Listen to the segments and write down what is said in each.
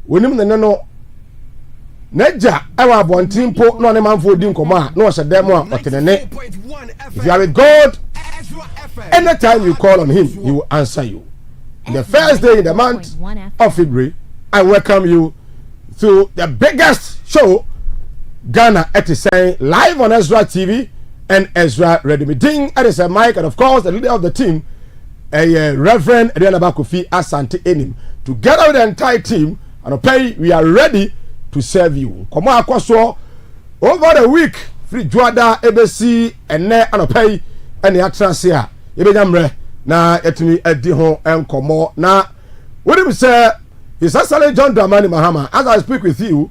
wonim ne no Neja ewa bontin po no ne manfo di nkomo a no hye dem a otenene. If you are with God, anytime you call on him, he will answer you. The first day in the month of February, I welcome you to the biggest show Ghana at the saying live on Ezra TV and Ezra Radio Ding. It is a Mike and of course the leader of the team, Reverend Ediana Kofi Asante Enim. Together with the entire team, and okay, we are ready to serve you. Come on, Akwaso, over the week, free Juada, ABC, and ne and okay, and the Atrasia, Ebedamre, na etimi ediho and komo. Na, what do we say? His Excellency John Dramani Mahama, as I speak with you,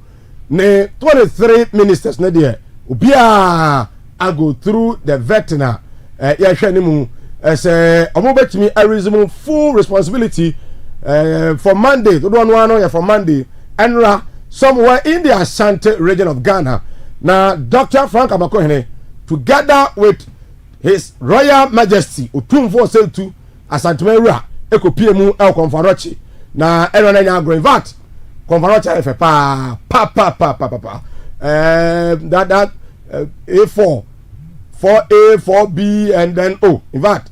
ne 23 ministers, ne dear, Ubia, I go through the veteran, Yashanimu, as a mobile I resume full responsibility for Monday, to do one for Monday, and somewhere in the Ashanti region of Ghana. Now, Dr. Frank Amakohene, together with His Royal Majesty, Utumfo Seltu, Asante Mera, Eko PMU El Confarochi. Now, everyone now going VAT. Confarochi FPA, pa. That A4, 4A, 4B, and then O. In fact,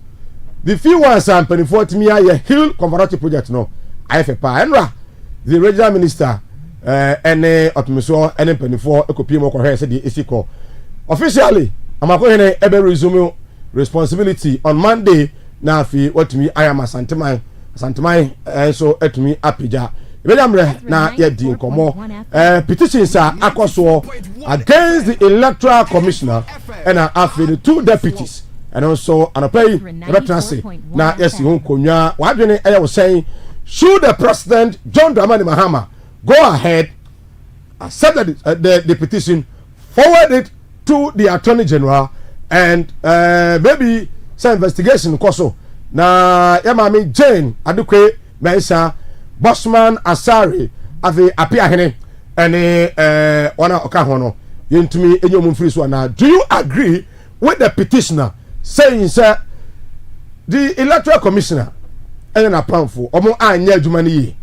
the few ones are penny 40 me a Hill Confarochi project no. IFPA, Enra, the regional minister. Ene otumiso ene penifo ekopie mo kohwe se di esiko officially amakohene ebe resume responsibility on Monday na afi watumi ayama santeman so etumi apija ebedamre na ye di nkomo petitions are akoso against the electoral commissioner and afi the two deputies and also anopay veterancy na yesi hon konwa wadwene eye wo saying should the president John Dramani Mahama go ahead, accept the petition, forward it to the Attorney General, and maybe some investigation. Koso na Yamami Jane Adukwe Mensa Bosman Asari afi apia hene and ona okahono yentumi enyom free so na. Do you agree with the petitioner saying sir the electoral commissioner and na pamfo omo anya adwuma ne yi?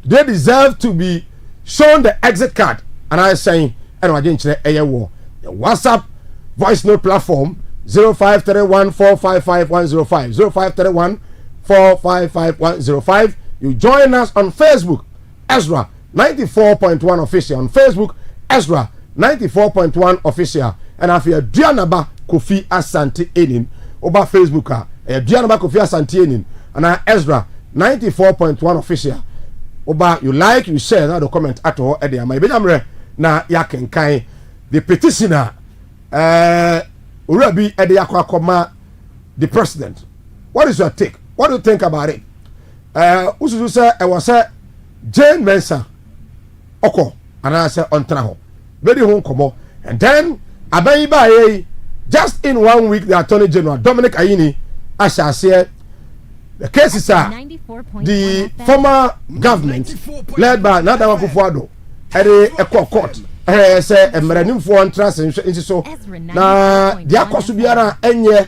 They deserve to be shown the exit card. And I saying, and I didn't say a war. The WhatsApp voice note platform 0531-455-105. 0531-455-105. You join us on Facebook, Ezra 94.1 official. On Facebook, Ezra 94.1 official. And I feel Dianaba Kofi Asante Enin. Over Facebook, Dianaba Kofi Asante Enin. And I Ezra 94.1 official. Oba, you like, you share, not the comment at all. Eddie, my bedamre na yakenkai. The petitioner, Urabi Eddie Akwakoma, the president. What is your take? What do you think about it? Usu say, I was Jane Mensa, Oko, and I said on Traho, very home komo, and then Abayi just in 1 week, the Attorney General Dominic Aini, I shall say. The cases are the former government led by Nadawa Kufuado at a court. Say a Meranim for trust in so now the Akosubiara Enye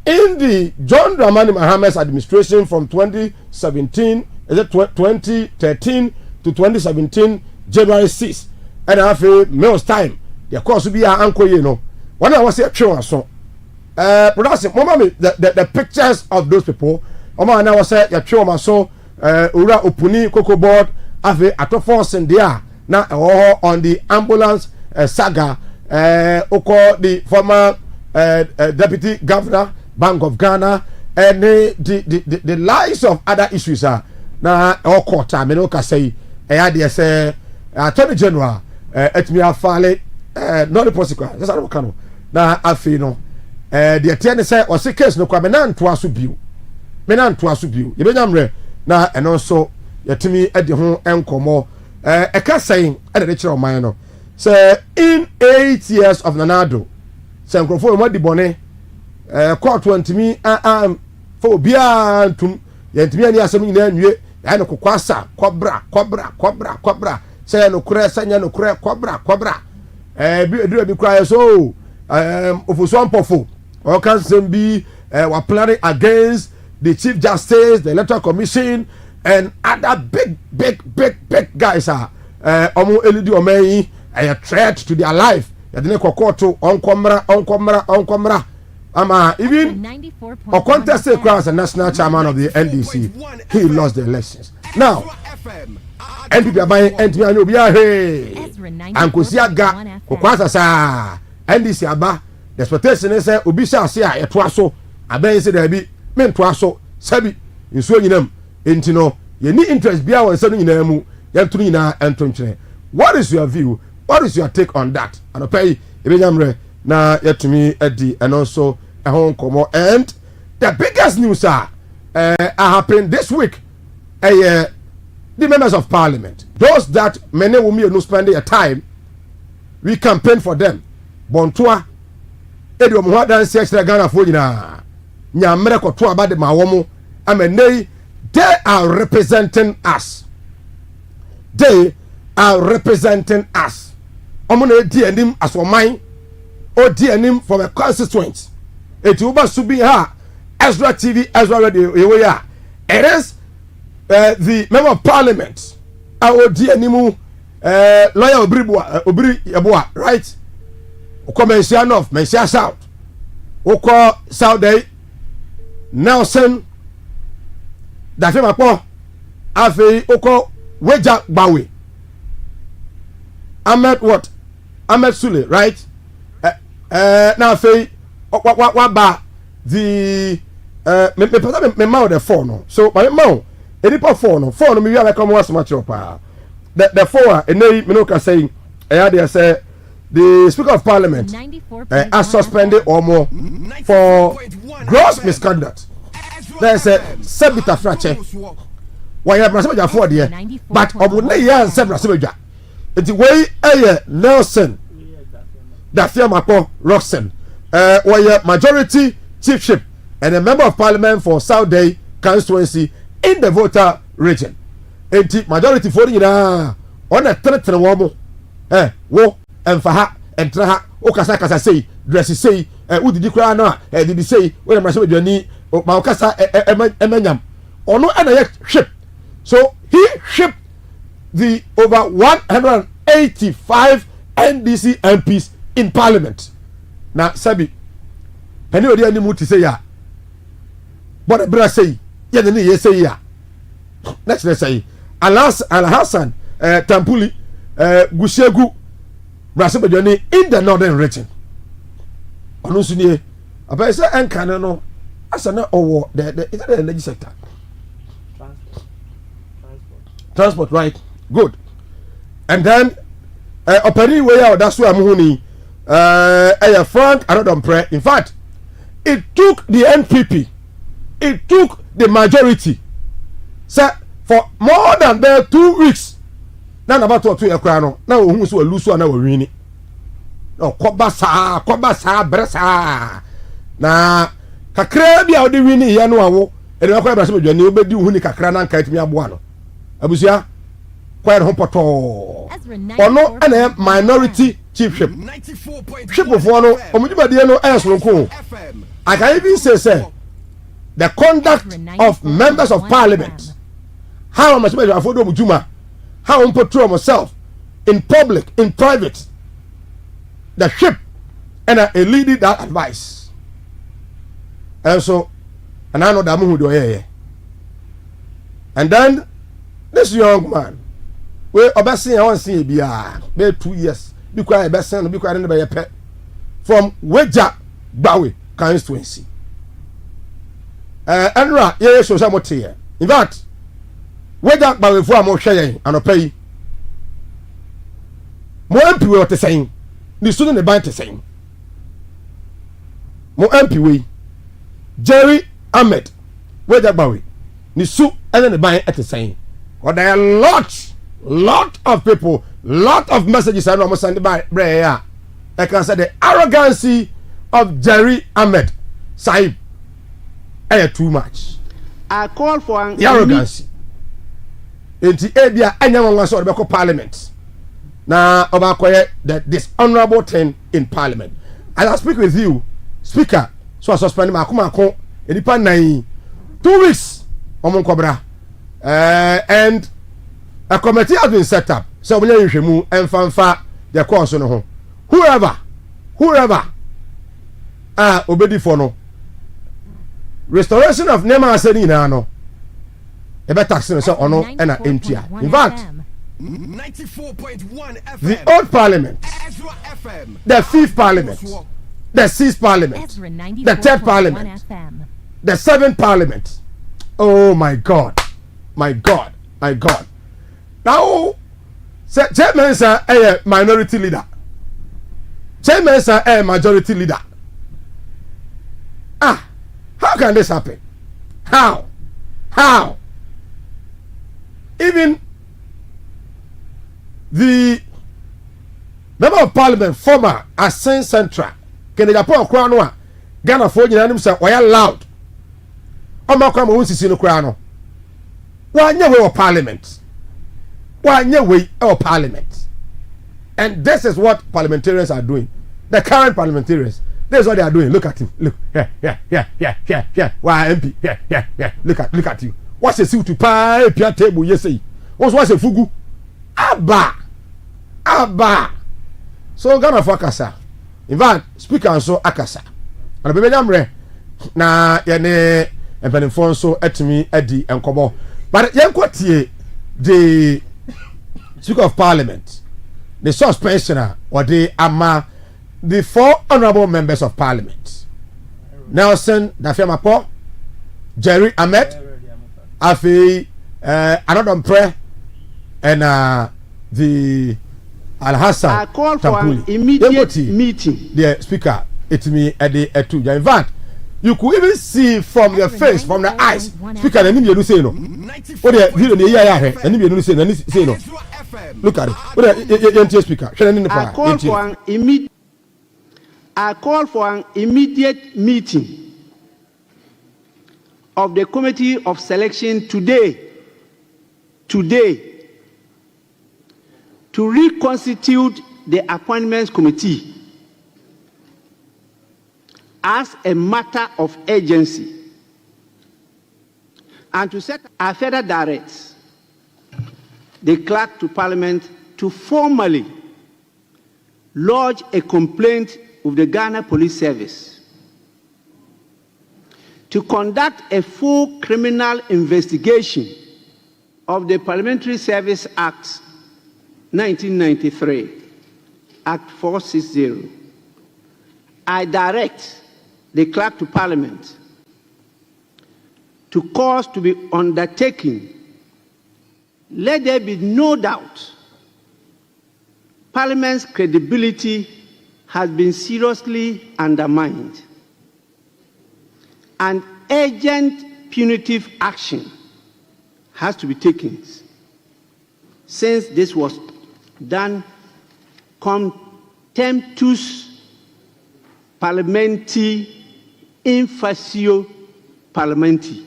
in the John Dramani Mahama's administration from 2017 2013 to 2017 January 6 and after Mills time the Akosubia Uncle you know when I was a true so production the pictures of those people. Oma na wase ya choma so ura opuni cocoa board ave atofos ndia na on the ambulance saga oko the former deputy governor Bank of Ghana and the lies of other issues are na court me no ka say dey say Attorney General etmi afale not the prosecutor just are kanu na afi no the attorney say o se case no kwa me na nto aso biu menan to aso biu ye benyamre na eno so yetimi ede ho enkomo eka saying ede de kire o man no say in 8 years of Nanado say nkrofo mo di bone court wantimi for obia antum yentimi ani asem nyina anwie ya no kokwasa kobra say no kure sanya no kure kobra bi edura bi kura so ofoso ampofo o kan sem bi wa planning against the Chief Justice, the Electoral Commission, and other big guys are omo elidi omeyi a threat to their life. Yadene kokoto onkomra ama even a contest as a national chairman of the NDC, he lost the elections. Now NPP abayin NPP anyo bia hey ankosi aga kokwasa sa NDC aba the expectation is say obi sha ase a eto aso abayin say da bi me to aso sabi nsuo nyinam enti no ye ni interest bia won se no nyina mu ye tunu nyina ento nkyere. What is your view? What is your take on that? And okay, ebenyamre na yetumi edi and also a home komo. And the biggest news happened this week. The members of parliament, those that many women no spend their time, we campaign for them. Bontoa, Edo Muha dan se extra Ghana for na nyamre ko to aba de mawomo. Amenei, they are representing us. They are representing us. Omuna di anim as for mine, or di anim from a constituent. It will be her Ezra TV, Ezra Radio. It is the member of parliament. Our di animu lawyer Obri Yabua, right? Oko Mensia North, Mensia South, Oko South Day, Nelson, Dafe Mapo, Afe Oko Weja Bawi. Ahmed what? Ahmed Sule, right? Now say what ba the me mouth the phone no. So my mouth any pa phone no me we are come once much up. The phone and me no can say they say the Speaker of Parliament has suspended or more for gross misconduct. There's a Sebita Frache. Why have Brasaja for there? But obunna ya Sebra Sebeja. It's way Nelson Dafia Mapo Roxen were majority chiefship and a member of parliament for South Day constituency in the voter region. Enti majority for on a threat womo wo emfaha entraha okasa say dress say udi dikra na did say when am say dwani ma okasa emanyam ono ana ship. So he shipped the over 185 NDC MPs in parliament. Now, Sabi, penny or the animal to say ya. But a bra say, yeah, the knee say ya. Let's say, Al-Hassan, Tampuli, Gushegu, Brasabajani in the northern region. Onusunie, a person and canano, as an or the energy sector. Transport, right? Good. And then, operating way out, that's where I'm going. Frank, I don't pray. In fact, it took the NPP, it took the majority, so for more than 2 weeks. Now about to a crown. Now who's will lose one hour winning. No, Kobasa, Bressa. Now, Kakrabi out the winning Yano, and the Aqua Brasil, you be do Hunika and Kite me abuano. Abusia, quite hopoto. Or no, and a minority chiefship. Ship of one, or Mujibadiano Asronco. I can even say, the conduct of members of parliament. How much better for Juma? How on patrol myself in public, in private. The ship and a leading that advice. And so, and I know that who do here. And then this young man, we obviously I want to see be 2 years. Be quiet, best son, be quiet by a pet from Weja Bawi constituency. Andra, yes, so somewhat here. In fact, Weja Bawi for more sharing and a pay. More MP were the same. The student about the same. More MP we Jerry Ahmed Weja Bawi. Nisu and then the buy at the same. But there are lot of people, lot of messages I almost send by Brea. I can say the arrogancy of Jerry Ahmed Saib is too much. I call for the arrogancy. It's the area anyone wants to go parliament. Now about that dishonorable thing in parliament. As I speak with you, speaker, so I suspend my kumako. It depends 2 weeks. Omon Cobra. And a committee has been set up. So we need to and fanfa the course on home. Whoever, obedi for no. Restoration of Nema Aseni no. Ebe tax no so ono and a empty. In fact, 94.1 FM. the old parliament, Ezra FM. the fifth parliament, the sixth parliament, the third parliament, the seventh parliament. Oh my God. Now, chairman is a minority leader. Chairman is a majority leader. How can this happen? How? Even the member of parliament, former Asen Central, Kennedy Paul Crown, Ghana for you, say, why loud? Omakwa mo sisi no kra no. Why way of parliament? Why way of parliament? And this is what parliamentarians are doing. The current parliamentarians. This is what they are doing. Look at him. Look. Yeah. Why MP? Yeah. Look at you. What's a suit to pay pia table yesi? What's a fugu? Abba. So Ghana for akasa. In fact, speaker also akasa. And be nyamre na yene empanifo so etimi adi enkobo. But yenkwatie the Speaker of Parliament, the suspensioner or the ama the four honorable members of Parliament. Nelson Dafiamapo, Jerry Ahmed, Afi Anodom Pre, and the Al Hassan. I call for an immediate meeting. The speaker, it's me at the etu. In fact, you could even see from their face, from the eyes. Speaker, and you say no. What the and you say no. Look at it. What the speaker? I call for an immediate meeting of the Committee of Selection today to reconstitute the Appointments Committee as a matter of urgency and to set a further direct the clerk to Parliament to formally lodge a complaint with the Ghana Police Service to conduct a full criminal investigation of the Parliamentary Service Act 1993, Act 460. I direct the clerk to Parliament to cause to be undertaken. Let there be no doubt Parliament's credibility has been seriously undermined, and urgent punitive action has to be taken since this was done contemptuous parliamenti in facio parliamenti.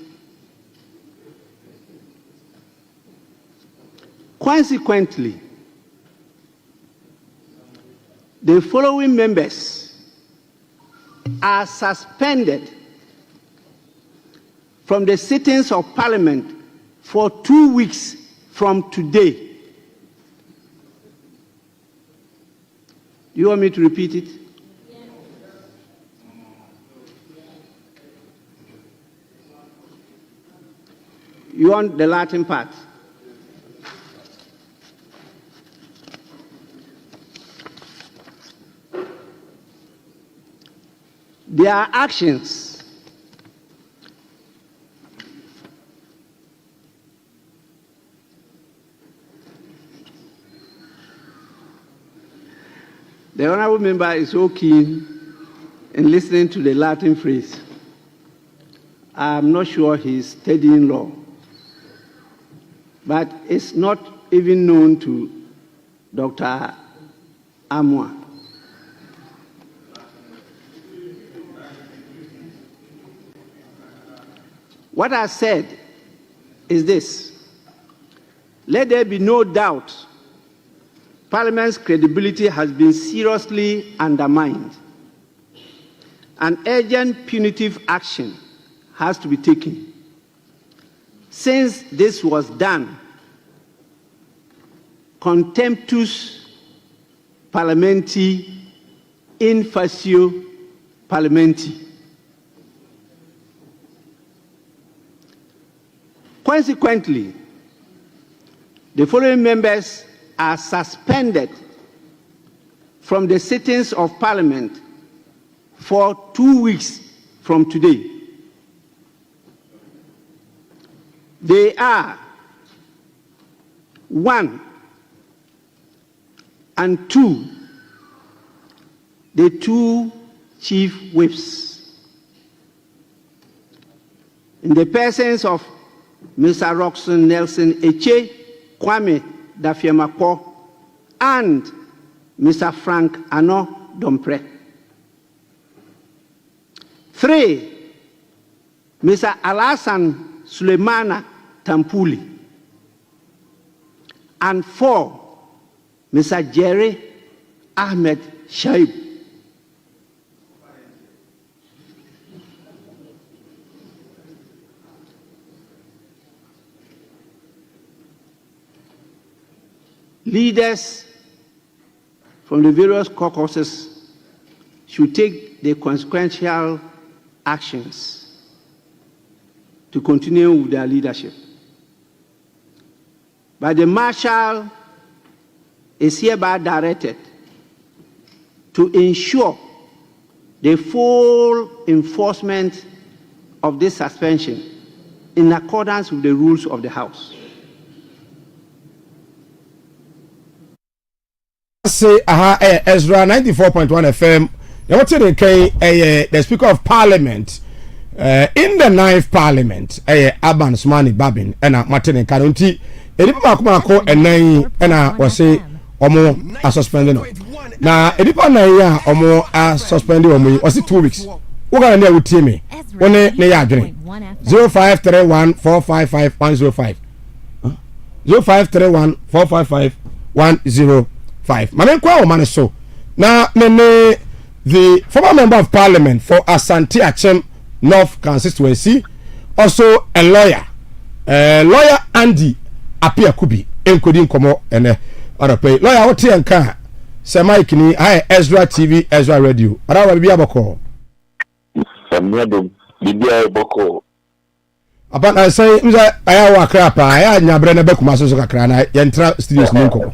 Consequently, the following members are suspended from the sittings of Parliament for 2 weeks from today. Do you want me to repeat it? You want the Latin part? Their actions the honorable member is so keen in listening to the Latin phrase. I'm not sure he's studying law, but it's not even known to Dr. Amwa. What I said is this: let there be no doubt Parliament's credibility has been seriously undermined. An urgent punitive action has to be taken since this was done, contemptus parlamenti in facio parlamenti. Consequently, the following members are suspended from the sittings of Parliament for 2 weeks from today. They are 1 and 2, the 2 chief whips, in the persons of Mr. Roxon Nelson Eche, Kwame Dafiamako, and Mr. Frank Ano Dompre. 3, Mr. Alasan Suleimana Tampuli. And 4, Mr. Jerry Ahmed Shaib. Leaders from the various caucuses should take the consequential actions to continue with their leadership. But the Marshal is hereby directed to ensure the full enforcement of this suspension in accordance with the rules of the House. Say Ezra 94.1 FM. What's it the Speaker of Parliament in the 9th Parliament, Aban Smani Babin, and Martin Karunti, Edipa and Nai, and was say Omo are suspended. Now, Edipa Naya Omo are suspended on me, was it 2 weeks? We're going to with me. One day, 0531 455 105. 0531 455 105. Mane kwa man so na nene the former member of parliament for Asante Achem North constituency, also a lawyer Andy Apia Kubi enkodi nkomo ene arape lawyer wote anka se Mike ni Ezra TV Ezra radio ara bi aboko samado bibia aboko apa na say mza aya wa krapa aya nyabre na bekuma so kakra na yentra studios ni nkomo.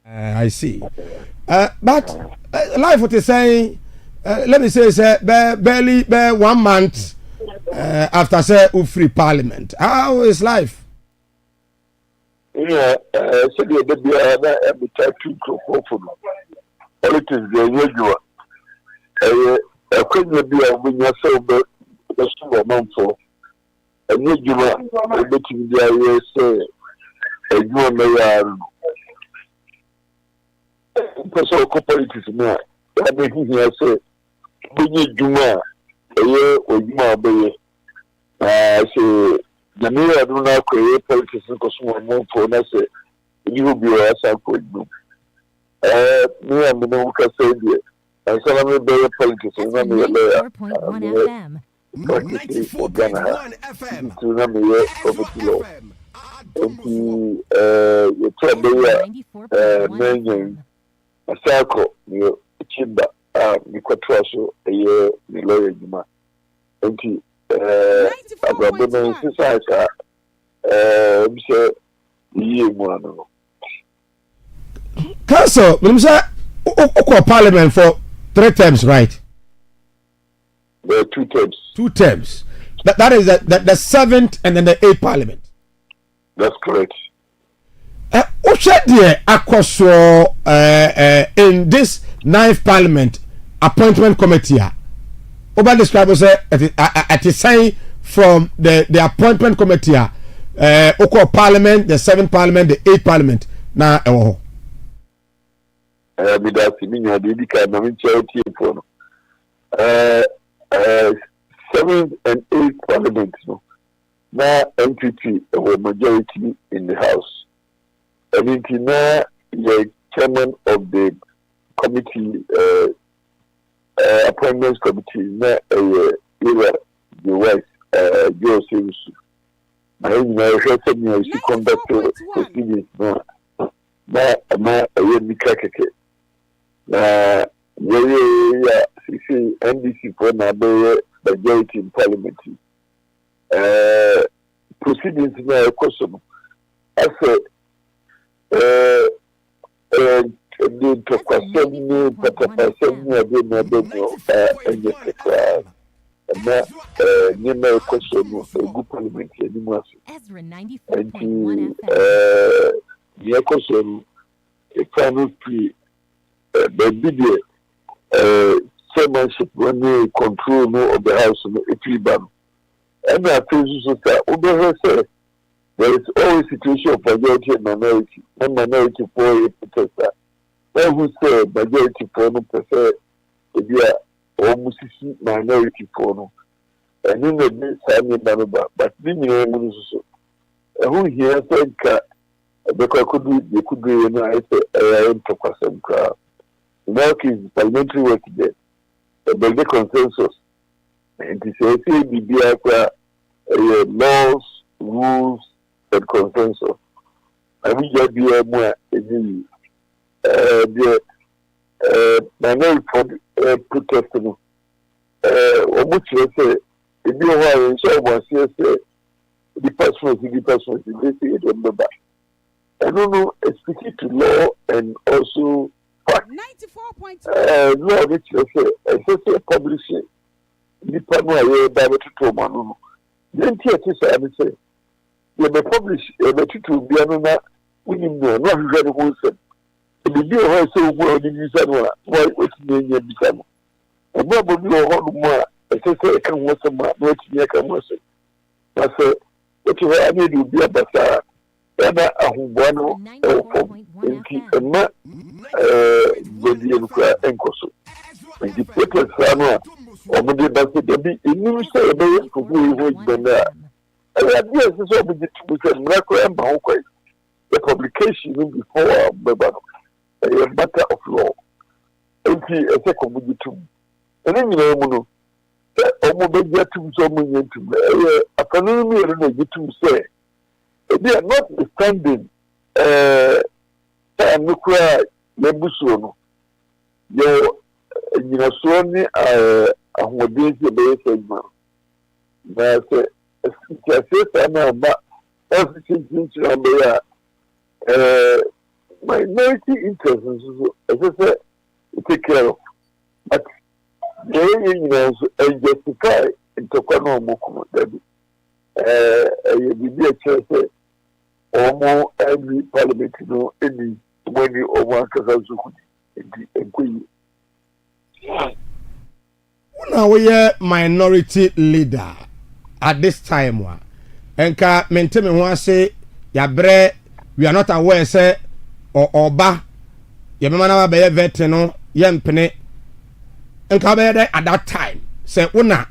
I see. But life what is saying, let me say, barely 1 month after say free parliament. How is life? Yeah, so the baby every time to go for politics the usual. I couldn't be a winner so but that's a month for. And you are betting the area say, and you are mayor. Personal politics now. I think he has said, when you do a year or you are by I say, the mayor do not create politics because one for us, you will be a sample. Me and the no can say, I saw me better politics. 94.1 FM. To number over to law. You tell me, a circle, you chimba, you could trust a year, the lawyer, you might. And you, Council, when say parliament for 3 terms, right? 2 terms. 2 terms. That is the 7th and then the 8th parliament. That's correct. In this 9th parliament appointment committee, over describe us at a sign from the appointment committee, parliament, the 7th parliament, the 8th parliament. Now, seventh and eighth parliament, no. Now MPP were majority in the House. And in now the chairman of the committee appointments committee na the West Joe Series. I heard some she conducted proceedings na Mikakeke. NDC for na majority in parliament. Proceedings na question. I said the question question good parliament anymore. Ezra 94.1 The question a final plea the chairmanship when they control of the house if you ban. And I think say there is always a situation of majority and minority. And minority for a protester. When who say majority for no prefer almost minority for no. And in the next time but then you know who here said they could be in to question crowd. In our case, parliamentary work there. But the consensus. And to say laws, rules, and consensus. I mean, there be a more the minority for protesting. What you say, if you are in someone says the person, they say it on the back. I don't know, speaking to law and also fact. 94.2. Law, which you say, publishing. The panel I to Tomano. Then I say, you may publish a better to be another winning no, not very wholesome. If you do her so well in this one, why what's the name become? And what will you hold more? I say, I can watch a man, what you can watch it. I say, what you have to be a bazaar. And I who one and not the Encoso. And the papers are or maybe that's the you say about who would be there. And yes, it's all the publication before a matter of law. And a second would be too. And then you know, almost get to someone to a canonical to say. They are not standing nuclear lebusono. You know, so many who did the base segment. That's but everything minority interests, as I said, take care of. But they, you know, justify into Kono Debbie. You be a church. Almost every parliament, you know, any money or one Kazazu in Now we are minority leader at this time. Enka maintain me say yabre we are not aware say or oba ye mema na be vet no ye mpene enka be there at that time say una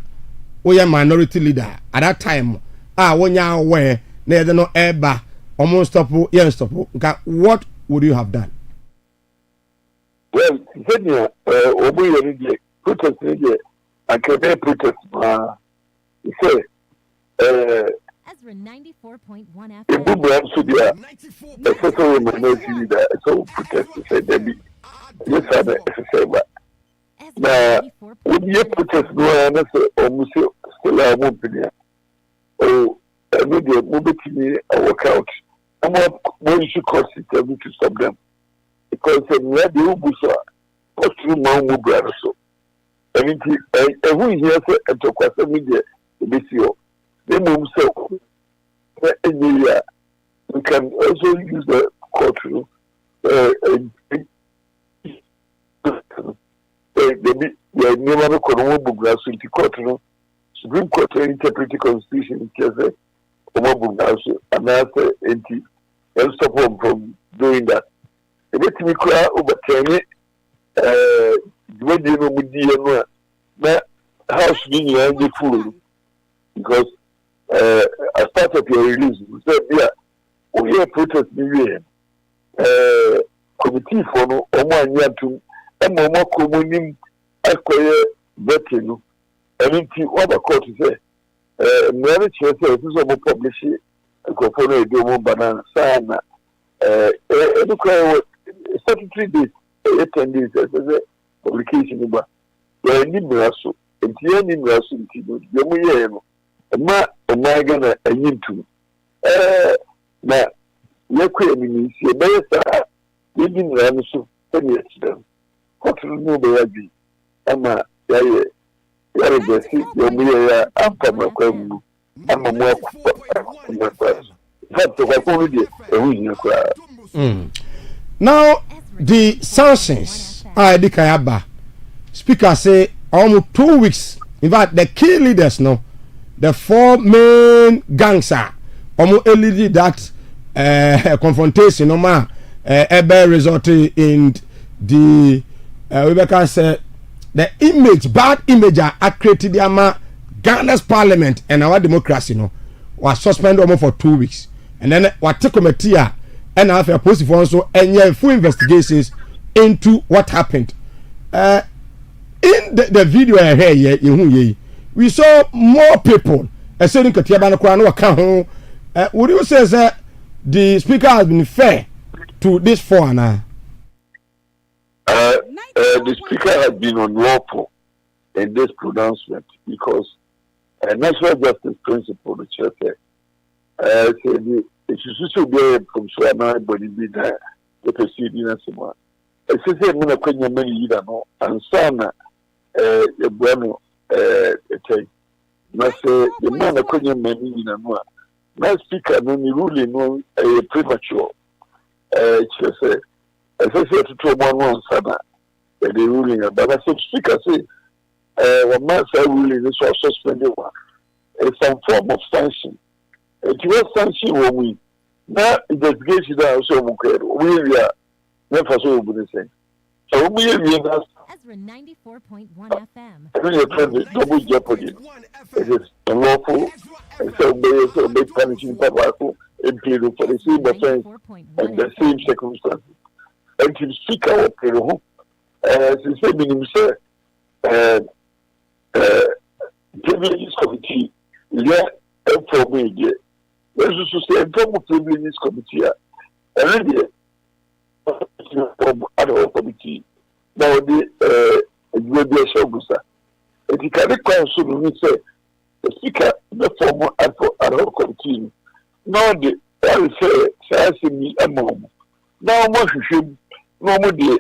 we are minority leader at that time wonya aware na ye no eba almost stop yen stop. What would you have done? Well, Zenia, Obu protest, I can protest. He said, Ezra 94.1 FM. The book should be a special minority leader, so protest to say, Debbie, yes, I'm a now, when you protest, no, I'm almost still a woman. Oh, I need to move it to me and work out. I'm not going to cost it to stop them. Because we have the Ubusa, what's through my brother. So, I mean, every year, I talk about media, the BCO. They move so. In the we can also use the courtroom. They never could move in the courtroom. Supreme Court interpret the Constitution in and answer and stop them from doing that. Let me cry over 10 when you know with the house being the fool because as part of your release, we said, yeah, we have protest the committee for no one year to a more communing akɔyɛ birthday no ɛno nti wɔba court sɛ mmea no kyerɛ sɛ ɛsɛ sɛ ɔmo publish nkurɔfoɔ no ɛdi ɔmo ba no saa na ɛno koraa wɔ statutory days ɛyɛ 10 days ɛsɛ sɛ publication no ba yɛani mmara so nti yɛani mmara so nti no deɛ mo yɛɛ no ɛma ɔman Ghana anyi ntom na yɛkɔ animinsi ɛbɛyɛ saa yɛdi mmara no so sɛdeɛ yɛkyerɛ no kɔtoro no bɛyɛ adwene ama yɛayɛ yɛrebɛsi deɛ mo yɛyɛ a ampa mmakwa mu ama mo akɔmmakwa tɔkwakɔ no deɛ ɛho hia koraa. Now the sanctions are the Kayaba. Speaker say almost 2 weeks. In fact, the key leaders now, the 4 main gangs are almost leading that confrontation. No man, ever resulted in the Rebecca said the image, bad image, are created the Ghana's parliament and our democracy. No, was suspended almost for 2 weeks, and then what take committee and have a positive also and full investigations into what happened. In the video I heard here, we saw more people. Would you say that the speaker has been fair to this 4 now? The speaker has been unlawful in this pronouncement because national justice principle, the church said it should be from Suana, but it be there the proceeding as well. It's the same when I couldn't many either no and Sana a bueno take. Must say the man I couldn't many in a no. My speaker no ruling no premature. Just say as I said to 1 Sana the ruling but I said speaker say one man say ruling is also suspended one. It's some form of sanction. It was sanction when we now investigation that also we are never so the same. So we are Ezra 94.1 FM. Double jeopardy. It is unlawful. So they punishing tobacco in period for the same offense and the same circumstances. And to speak out of since they been himself, privileges committee, yeah, and for me, yeah. There's also say a form of privileges committee, and from other committee. Now the will be a showbusa. If you can council, we say the speaker, the former ad hoc committee. Now the I say, say me a mom. Now more should no more the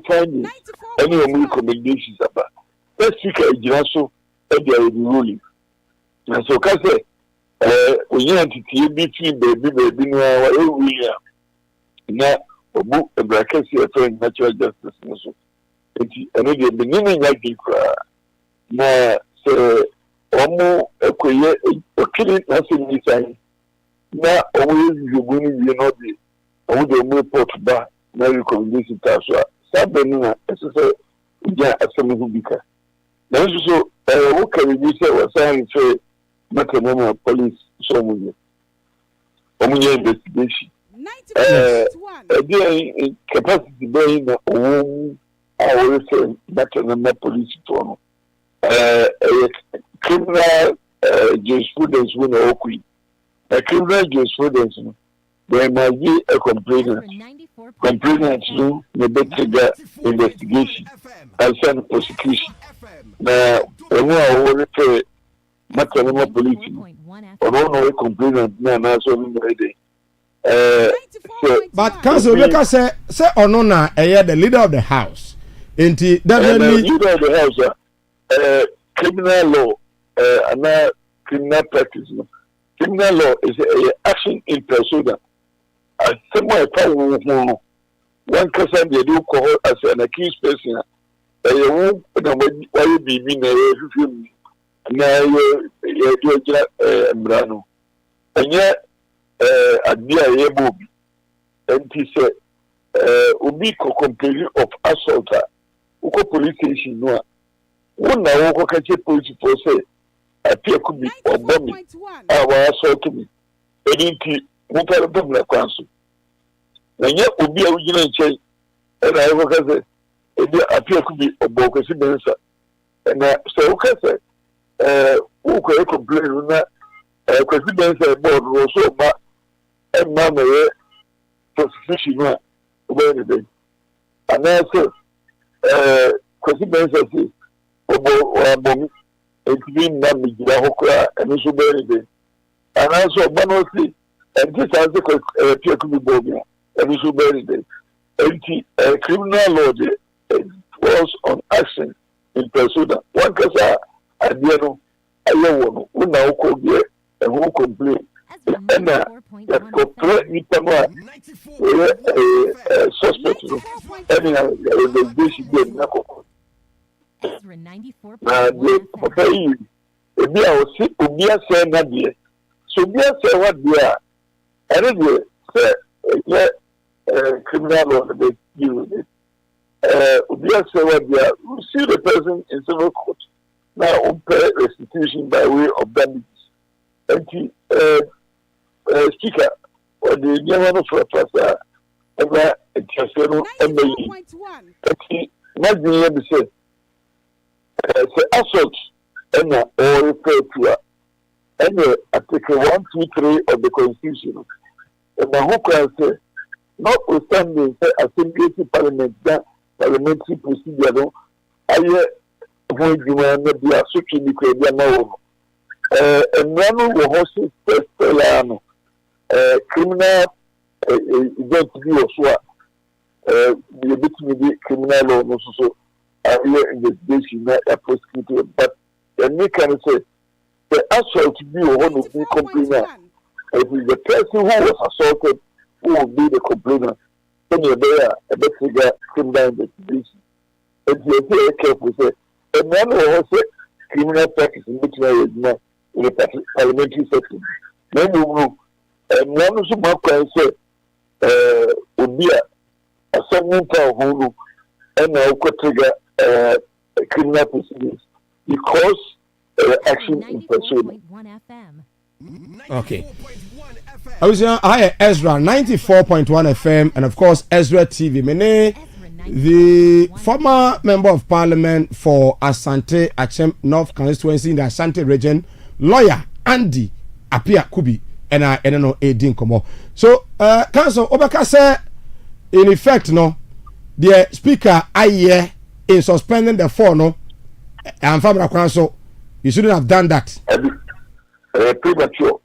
finding any more recommendations about. The speaker is also a ruling. And so can say. We need to between baby no we are now obu ebrakasi atọ natural justice so enti eno de benin nya gikra na se omo ekoye okiri na se ni sai na omo yubu ni we no de omo de mo report ba na recommendation ta so sabeni na eso se ja asemu hubika na so wo kan bi se wasan fe Maternal police so much. Investigation. Again, capacity being our maternal police to criminal jurisprudence when Okui. A criminal jurisprudence, there might be a complainant. Complainant to the better investigation and send prosecution. Now, when I want to maternal police or no complainant now so ready. But Council Baker say or no na the leader of the house. Definitely leader of the house criminal law and criminal practice. Criminal law is action in persona. As someone one person they do call as an accused person. You won't why you be mean na mbrano enye adia yebobi enti se obi ko complain of assault uko police station no wona wo ko kache police for say appear could be obomi awa assault me enti mo pere problem kwanso enye obi a wugina nche na wo ka say ebi apia could be a bogus bensa. And so okay, who could complain that president board was so bad and mamma prostitution where they and also president says about it's been done with Yahokra and also very and also Banosi and this has the Pierre could be Bobia and also very day. And criminal law was on action in Persona. One case I know I know who now called here and who complain. And that correct me suspect. Anyhow, the dish did not. Ezra 94.1 If I was sick, we are saying that dear. So we are saying what we are. And anyway, criminal law they deal with it. We are saying what we are. We see the person in civil court now on pay restitution by way of damages. And speaker or the general for a passer ever a casino and the not being able to say assault and or refer to Article 1, 2, 3 of the Constitution. And the whole can say, notwithstanding assembly parliament that parliamentary procedure, I when you are not be associated with the no. And none will host first criminal event to be also the bit the criminal law also are investigation a prosecutor, but the make can say the assault to be one of the complainant. If the person who was assaulted who will be the complainant, then you're there a bit figure criminal investigation. And you're very careful say and none will also criminal practice in which in the parliamentary section. Then we will and none of them can say would be a certain town who and now could trigger criminal proceedings because action in Persona. Okay. I was hi Ezra 94.1 FM and of course Ezra TV. Mene, the former member of parliament for Asante Achem North constituency in the Asante region, lawyer Andy Apia Kubi, and I don't know Edin Komo. So, Council Obaka say, in effect, no, the speaker I in suspending the four, no, and Family Council, you shouldn't have done that. Premature.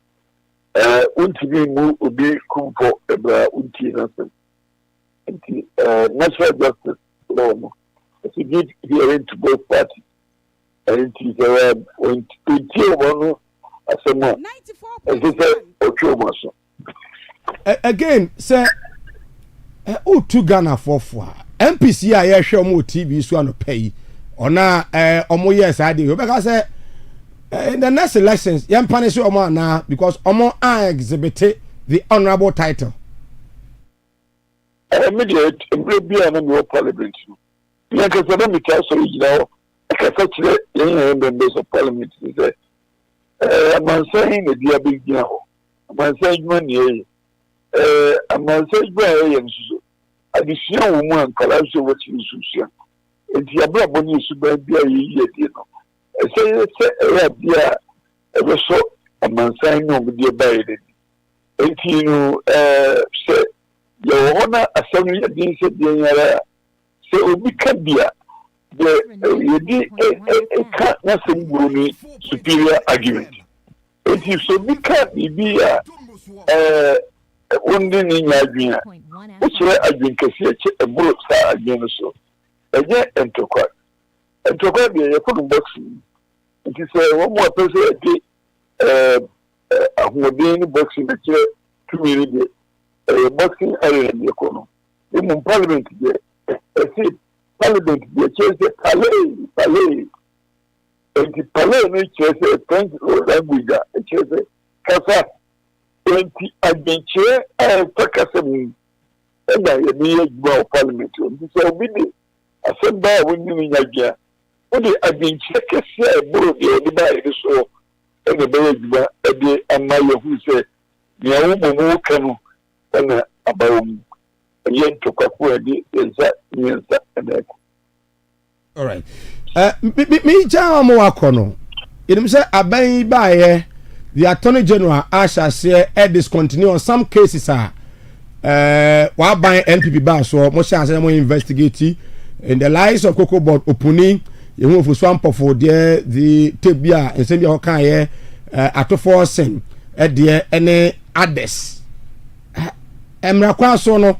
Unti mu obi kumpo ebra unti nasen. Natural justice law no. If you need hearing to both parties, and it is when one asema. As I said, Ochomaso. Again, sir, who to Ghana for MPC I show more TV so no pay. Ona omo yes I did. Because in the next elections, young punish Omo now because Omo I exhibited the honorable title. Immediate be an annual parliament. Like I said, me tell so you know, I can say young members of parliament. I'm saying the dear big now. I'm saying money. I'm saying by additional woman, Calasio, what you should say. And the above news to be a year. I say, dear, ever so, I'm saying no, dear Biden. And you know, say, your honor, assembly against the so we can be a can't nothing superior argument. It is so we can't be a one in Nigeria, which I think a bullet star again so. Again, and to quite. And to quite be a full boxing. It is one more person who will be in boxing the chair 2 minutes. Boxing area in the corner. In Parliament, I see Parliament, the church, Palais. And the Palais, which is a French language, which is a Casa. And the chair, I took us and I need more Parliament. So we did a Sunday when you in Nigeria. Only I've been checking, both the body so and the baby, a day, and my who said, the woman can. And about a young to Kapu, and that means that All right. Me jam mo akono. It say aban bae the Attorney General Asha say discontinue on some cases wa ban NPP ba so mo sha say mo investigate in the lies of Cocoa Board opening you move for swamp for there the tebia and send your kan ye atofo sen there any others emra kwa so no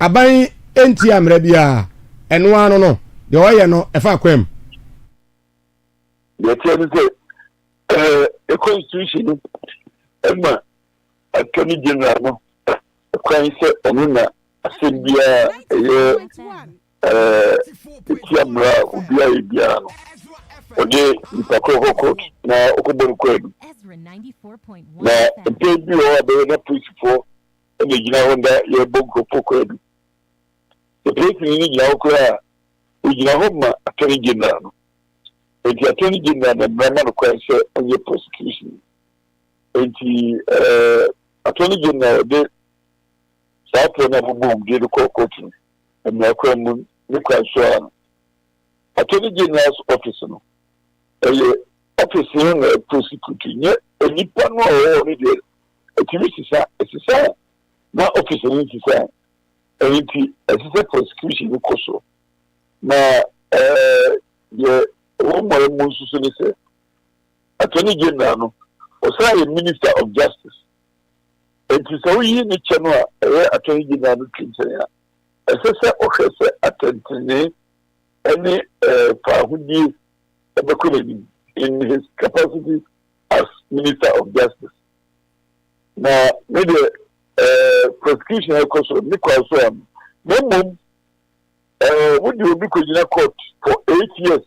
aban enti amra bia eno ano no de oye no efa kwam the tell say a constitution emma Attorney General no kwan se onuna asembia tiamra ubia ibia no ode ipako court na okobon kwadu Ezra 94.1 na ebi o abe na principal e gina honda ye bonko kwadu the place ni gina okura ugina homa Attorney General no enti Attorney General na brana no kwan se onye prosecution enti Attorney General de sapo na bubu de ko court na kwa mu ni kwa so Attorney General's office no office no prosecute nye enipa no o ni de etimi sisa na office ni sisa enti sisa prosecution ko so na ye o mo mu susu ni se Attorney General no o say Minister of Justice enti so yi ni che no Attorney General no twinse ya esese ohese atentene any Fahudi in his capacity as Minister of Justice. Now, maybe prosecution also Nikolson. No, would you be in court for 8 years?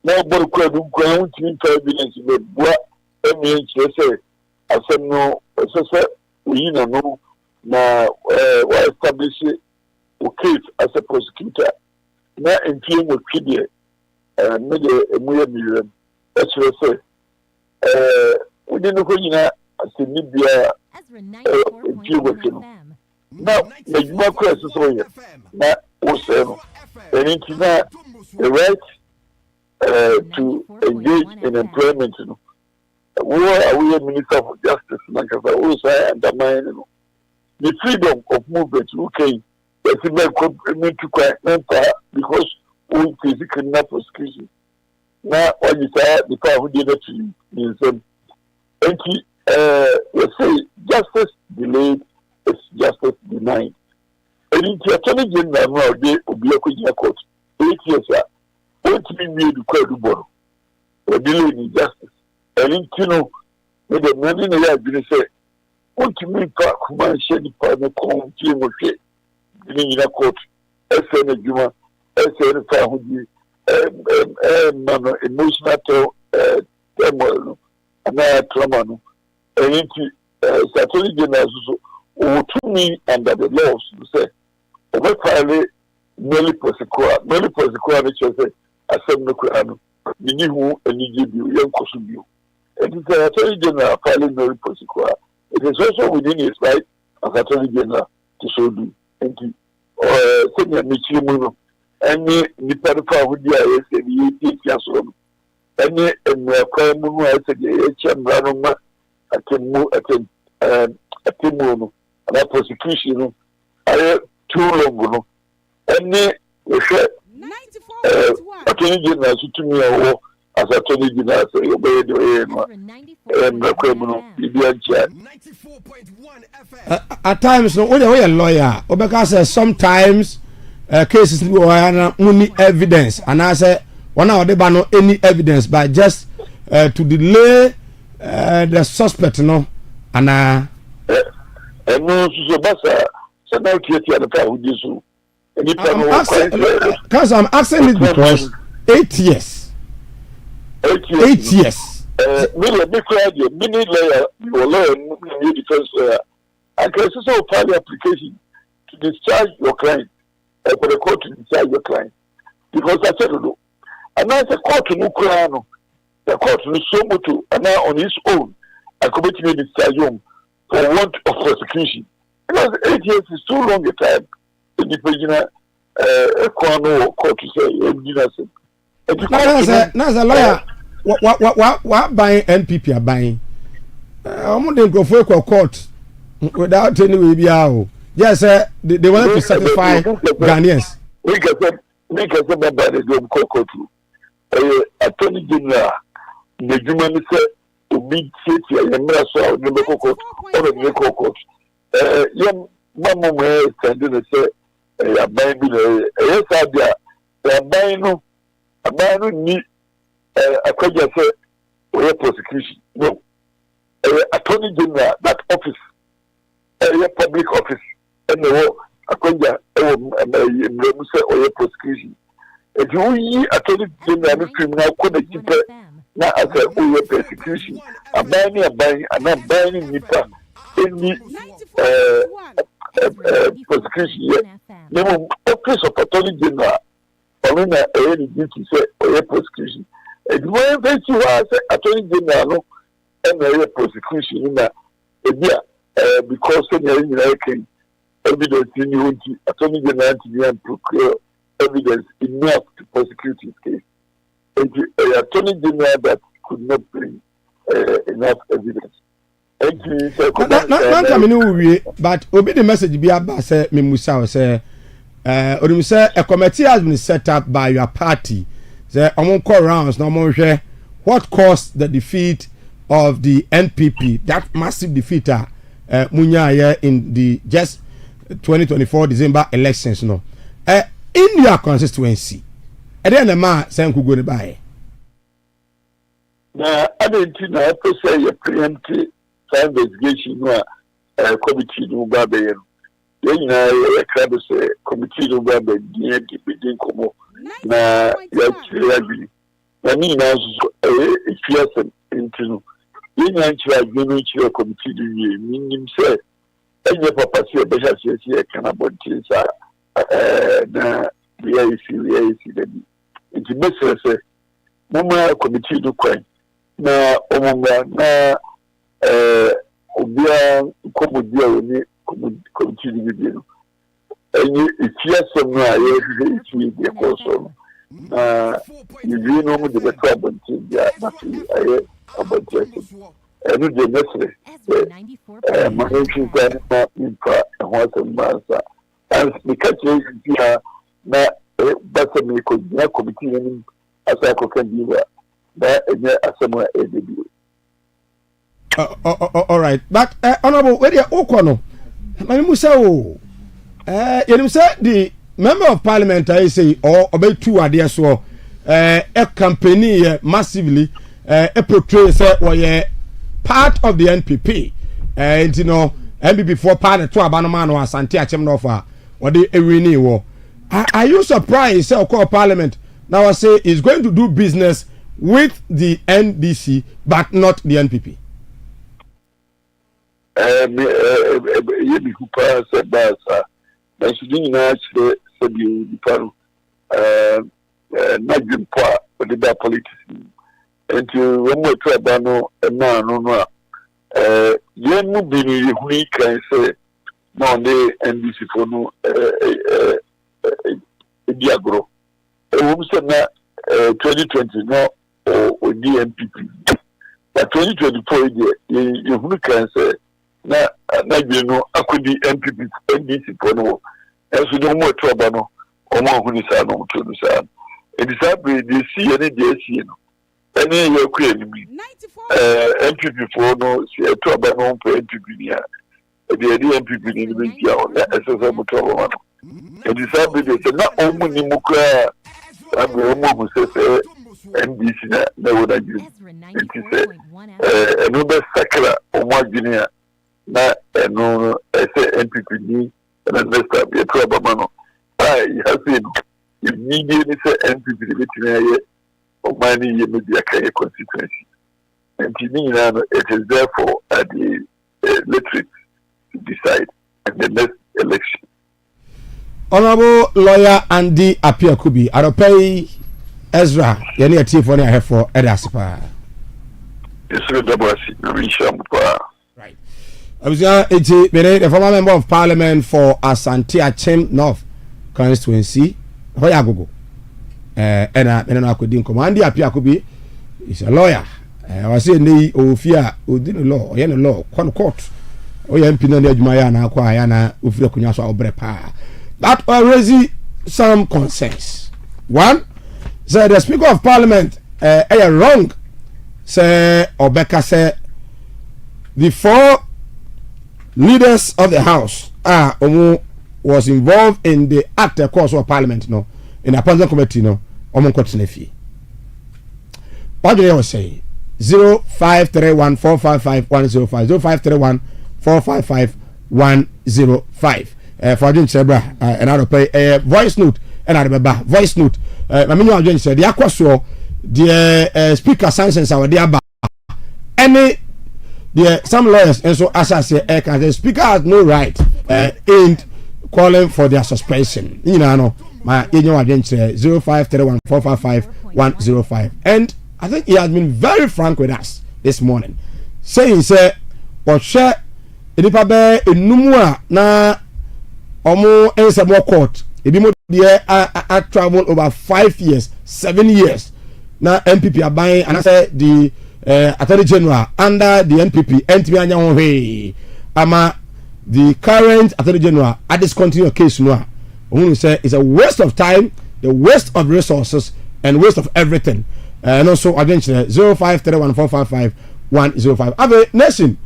Now, but could evidence in the bois, say, I said no, we know, now, establish case as a prosecutor. Na empie mo twide me de emuye million e chere se wodi no ko nyina asemi bia empie mo twino na me juma ko so ye na wo se no anything na the right to engage in employment no we are Minister of Justice na ka wo say undermine no the freedom of movement okay because we physically prosecution. Now, when you say the power who did it to you, means let's say justice delayed is justice denied. And in the Attorney General now, they will be a court 8 years. What to be made to call the board or delayed in justice. And in Tino, with the money in the yard, say, what to mean, Park, man, shady partner, come, team, okay. In a court, SN Juma, SN Fahudi, emotional turmoil, and I trauma. And into Attorney General, who to me under the laws to say, over finally, merely prosecute, which I say, as some Nukrano, Minihu, and you, young Kosubu. And it's the Attorney General filing merely prosecute. It is also within his right as Attorney General to so do. Thank you. Senior Michimuno, any Niparuka would be a SAB, any Kwamu, I said, HM Ranoma, a Timono, and a prosecution, I too long, any Attorney General to me as Attorney General, so obey and the criminal, at times, no, when you're a lawyer, because sometimes cases only evidence, and I say, 1 hour they ban no any evidence, but just to delay the suspect, no, and no, so basa, so now the car with you. Because I'm asking it because 8 years. 8 years. Really, a big crowd, many lawyer, your lawyer, your defense lawyer. I can also file the application to discharge your client, for the court to discharge your client. Because I said, no. And now the court to Ukraine, the court to Somoto, and now on his own, I commit me discharge him for want of prosecution. Because 8 years is too long a time. The Equano court say engineers. Now, lawyer, what buying NPP are buying? I'm going to go for court without any way. Yes, they wanted to satisfy Ghanaians. We can say that by the game court. Attorney General, the human said, to be city and Massa, the court, or the court. Young Mamma may stand in and say, a buying, yes, they are buying. A man need a question say or prosecution. No. Attorney General, that office, a public office, and the a question or prosecution. If you Attorney General criminal could keep it now as a persecution, a buying, and not buying Nipa in the prosecution yet. No office of Attorney General. When I already did to say or prosecution. It's more than you are Attorney General and a prosecution in that because when you're in evidence in you Attorney General to procure evidence enough to prosecute his case. And Attorney General that could not bring enough evidence. But obey the message be about say me Musa say or say a committee has been set up by your party. Say among call rounds no more share what caused the defeat of the NPP, that massive defeater Munya in the just 2024 December elections no. In your constituency. And then the man saying who go to buy. Now I didn't know to say a preemptive investigation committee no babe. Then I can't say committee no babe the begin come na ya na me na if you are into you know you committee the meaning say any papa say be say can about this na we see that it's best say mama committee do kwan na omanga na obia komodia oni committee bi no any ifiase no aye ifi de koso na you know the better about ya na aye about it enu de nesre managing plan na impa ehwasa mbasa as the catch here na basa me ko na committee ni asa ko kan biwa that asema edb. All right, but honorable where you okono mami musa o you say the member of parliament I say or about two ade so a company massively a portray say we part of the NPP and you know NPP for part to abanoma no asante achem no fa or the ewini wo. Are you surprised say call parliament now I say is going to do business with the NDC but not the NPP? Yebi kupa sebasa na shudini na chile sebi udipano na jimpa wadida politics enti wamo tuabano ena nunwa yenu bini hui kaise na onde NDC fono diagro wumse na 2020 no o DMPP but 2024 ye hui kaise na you know akudi NPP NDC pono enso no mo toba no o mo huni sa no to do sa e disabre de si ene de si no ene ye ku enimi NPP pono si toba no po NPP ni a de NPP ni bi ya o na eso mo toba no e disabre de na o mu ni mu kra abe o mo se NDC na wo da ji enti se eno be sakra o mo adwene na no say NPP ni na nesta be to abamano you have seen you need to say NPP be tinaye o mani ye media kai constituency and it is therefore at the electorate to decide in the next election. Honorable lawyer Andy Apiakubi Aropei Ezra yani atie for na hefo edasipa Ezra dabasi na rishampa. Right. I was the former member of parliament for Asante Achem North constituency hoya gogo ena na akodi nkomo andi apia akobi is a lawyer was say nei ofia odin law oye no law kon court oye mpina na adwuma ya na akwa ya na ofira kunya so obre pa that raise some concerns. One, so the Speaker of Parliament wrong say Obeka say the 4 leaders of the House was involved in the act course of Parliament no in the appointment committee no omo kwatene fi. What do you say? 0531455105 0531455105 for doing sebra and I pay voice note and I remember voice note I mean you said the akwaso the speaker sanctions our dear any the some lawyers and so as I say the speaker has no right in calling for their suspension you know my agent 0531455105 and I think he has been very frank with us this morning saying say or share enipa be enumua na omo ensemo court ebi mo dey I travel over 5 years 7 years na MPP aban and I say the Attorney General under the NPP entimi anya ho hwe ama the current Attorney General at this continuous case no who say it's a waste of time, the waste of resources and waste of everything. And also again 0531455105 ave nation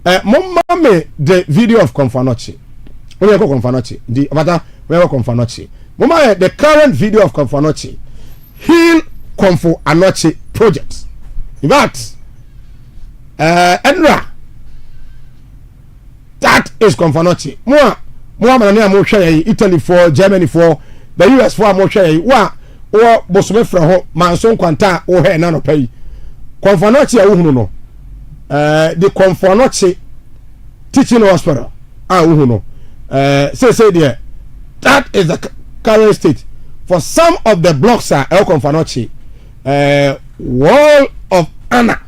mama me the video of Konfanochi we go Konfanochi the other we go Konfanochi mama the current video of Konfanochi heal Konfo Anochi project in fact Enra that is Konfanochi more man na mo hwe Italy for Germany for the US for mo hwe wa o bosome fra ho manso kwanta o he na no pai Konfanochi a wo hunu no the Konfanochi teaching hospital wo hunu say there that is the current state for some of the blocks are El Konfanochi wall of honor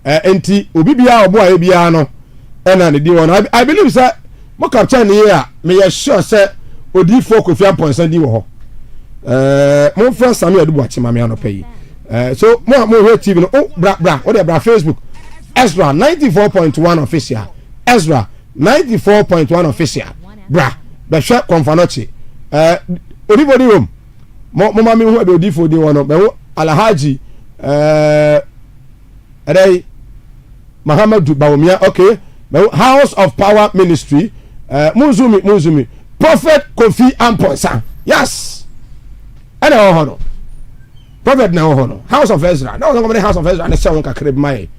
enti obi bia obo a bia no ena ne di won I believe say mo capture ne here me sure say odi fo Kofi Amponsa di wo ho mo friend Samuel Adubuachi ma me anopai so mo hear TV no bra o de bra Facebook Ezra 94.1 official Ezra 94.1 official bra be hwe Konfanochi anybody room mo ma me hu be odi fo di won no be Alhaji Muhammadu Bawumia okay House of Power Ministry Muzumi Prophet Kofi Amponsa yes and no Prophet no House of Ezra no no House of Ezra and say one kakreb mai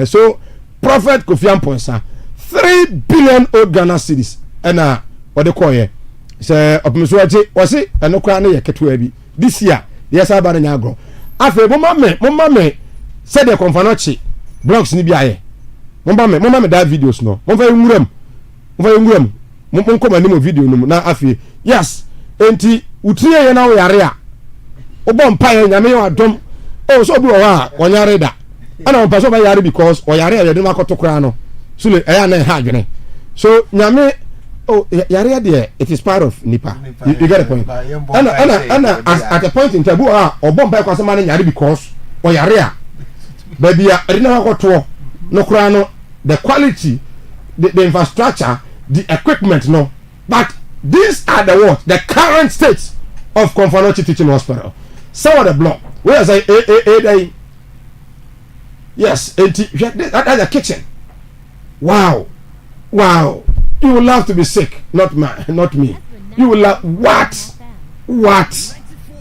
so Prophet Kofi Amponsa 3 billion old Ghana cedis and what they call here say opimisoaje was it enokra na yeketo abi this year yes abana nyagro afa mama me said the Konfanochi blogs ni biaye mama me that videos no mo fa nwuram mo ko mani mo video no na afi yes enti utie ye na wo yare a obo mpa ye nyame yo adom oh so bi wo ha wonyare da ana mpa so ba yare because o yare ye de makoto kra no so le eya na ha adwene so nyame oh yare there it is part of nipa you get the point ana at a point in time obo mpa kwa sama na yare because o yare a baby a rina makoto no kra no the quality the infrastructure the equipment no but these are the what the current state of Konfanochi teaching hospital some of the block where is a yes that's a kitchen wow you will love to be sick not me you will love what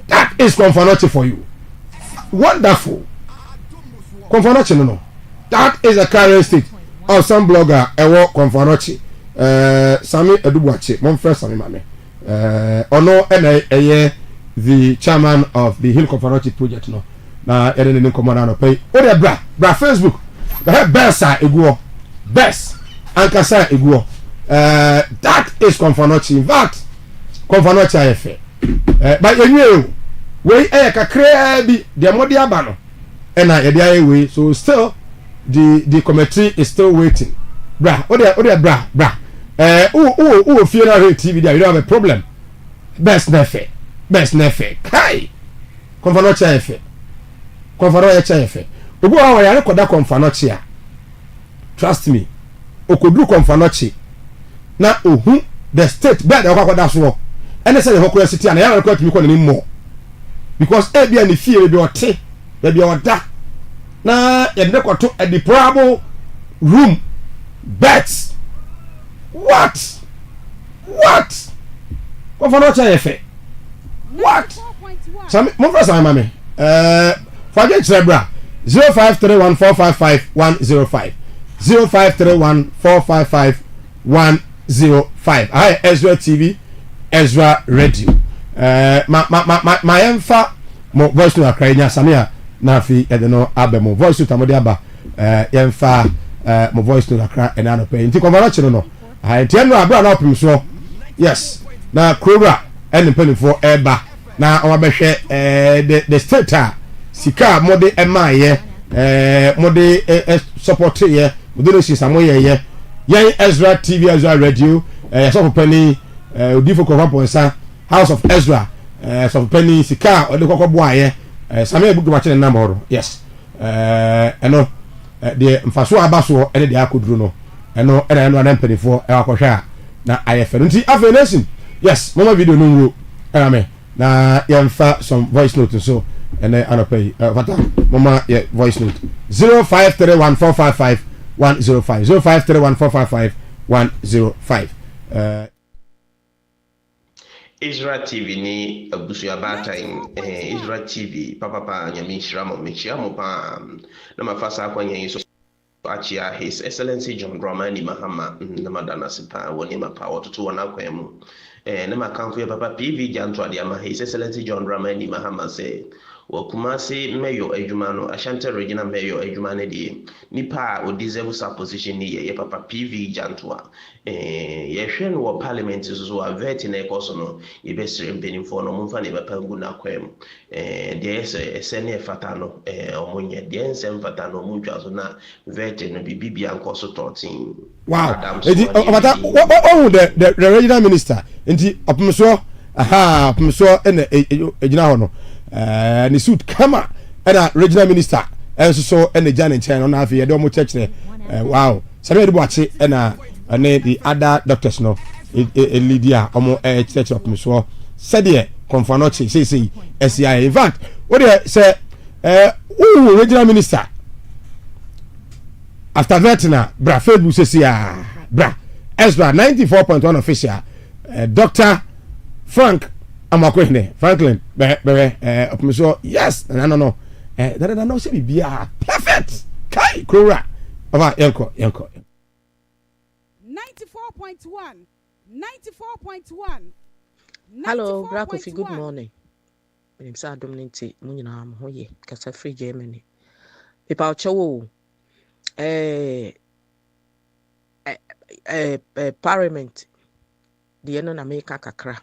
that is Konfanochi for you wonderful Konfanochi no that is a current state of some blogger ewo Konfanochi Sami Adubuachi mon friend Sami mame ono eye the chairman of the Hill Konfanochi project no na ene ne komona no pay o de bra Facebook the head best eguo best ankasa eguo that is Konfanochi in fact Konfanochi ayefe but anyway we kakra bi de modi aba no ena ye de ayewe so still the committee is still waiting bra o de bra who fear na TV there you don't have a problem best nefe kai konfano cha efe obi wa ya rekoda konfano cha trust me okodu konfano cha na ohu the state bed e kwakwada so ene say the city and ya record me ko ni mo because e bia ni fear be ote be bia oda na ya de kwato a deplorable room bets what konfano cha efe what some mo first time mame forget Zebra 0531455105 0531455105 hi Ezra TV Ezra Radio my emfa mo voice to akranya samia na fi edeno abemo voice to amode aba emfa mo voice to akra enano pe nti konvara chiro no hi tienu abra na opim so yes na krora en penifo eba na awabehwe the state sika mode emaye mode support ye mode si samoye ye yen Ezra TV Ezra Radio so penny odifo kofaponsa House of Ezra so penny sika ode kokobo aye samoye bugu ma chene number yes eno de mfaso abaso ene de akoduru no eno na penifo akohwa na ayefe nti afenation yes mama video no nro amen na yemfa some voice note so ene anopay fata mama yeah voice note 0531455105 0531455105 Ezra TV ni abusu abatan Ezra TV papa nyame shiramo mechiamo pa na mafasa akwanya yeso achia His Excellency John Dramani Mahama na madana sipa woni mapa wototo wana kwemu na makamfo ya papa PV janto ade ama His Excellency John Dramani Mahama say Wakumasi Mayo Ejumano Ashanti Regional Mayo Ejumane di nipa o deserve sa position ni ye papa PV Jantua ye hwe no parliament so a vet na ekoso no ye be sire mpenimfo no mumfa ne bepangu na kwem de sene fata no omonye de ensem fata no muntwa so na vet no bibia nkoso 13 wow the regional minister enti opumso ene ejina ho no ni suit kama ana regional minister enso so ene jane chen no afi ye do mo church wow sabe de boache ena ane the other doctors no Lydia omo church of so said ye confirm say SCI in fact what they say regional minister after that na bra Facebook say bra Ezra 94.1 official Dr. Frank Amakwene Franklin opmiso yes no that no say be perfect kai krora aba yanko 94.1 hello Brakofi good morning I'm sa dominate mu nyina am ho ye kasa free Germany people chowo parliament the no na make kakra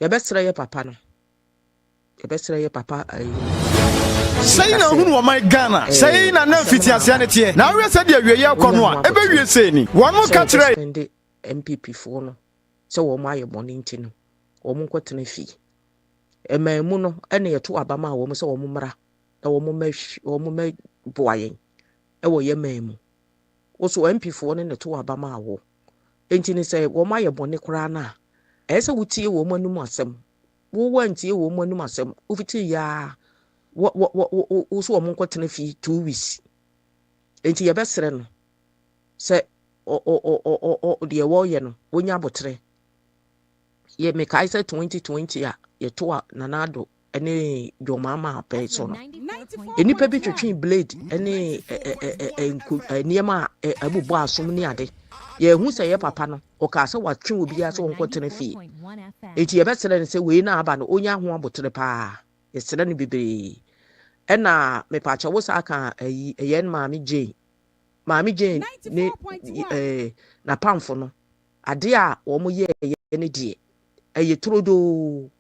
ya besra ye papa no say na hunu o my Ghana say na na fitiase ne tie na we say de awie ye kono a ebe wie say ni wonu ka kire MPP fo no se wo ma ye boni nti no wo mu kwetena fi emamu no ene ye to abama wo mu se wo mu mra na wo mu boayen e wo ye mamu wo so MP fo no ne to abama wo enti ni se wo ma ye boni kra na ese wutie wo mu anum asem wo wantie wo mu anum asem ufiti ya wo so wo mu kwetena fi 2 weeks enti ye besere no se de wo ye no wonya abotre ye me kai se 2020 a ye to nanado ene jomama pe so no enipa bi twetwe blade ene niema abubo asom ni ade ye hu se ye papa no o ka se watwe obi a se wonkotene fi eti ye besere ne se we na aba no onya ho abotre pa ye sere ne bibiri ena me pa cha wo sa ka yen maami Jane ne na pamfo no ade a wo mo ye ne die eye trodo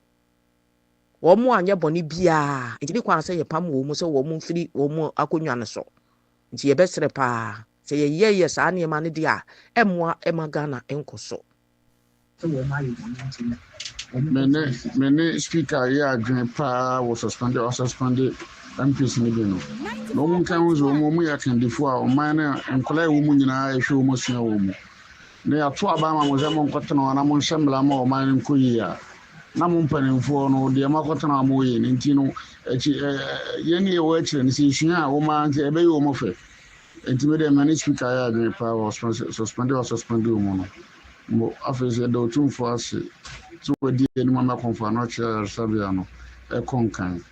wo mo anya boni bia enti ni kwa se ye pam wo mo se wo mo mfiri wo mo akonwa ne so nti ye besere pa sɛ yɛyɛ saa nneɛma no de a ɛmmoa ɛma Ghana nkɔ so. Mene speaker ya adwene pa was suspended MPs ni bi no. No mun kan wo mu ya kandifo a o man na enkola wo mu nyina ehwe wo mu sua wo mu. Na ya to aba ma mo ze mo nkotena na mo nhyemla ma o man nko yi a. Na mo mpanimfo no de ma kotena mo yi ni nti no ye ni wo akire ni sua a wo man nti ebe yi wo mo fe. Enti me de mane speaker ya adwene pa was suspended wo mu no. Mo afese do tumfo ase. So we di enu ma konfa no kire sabia no e konkan.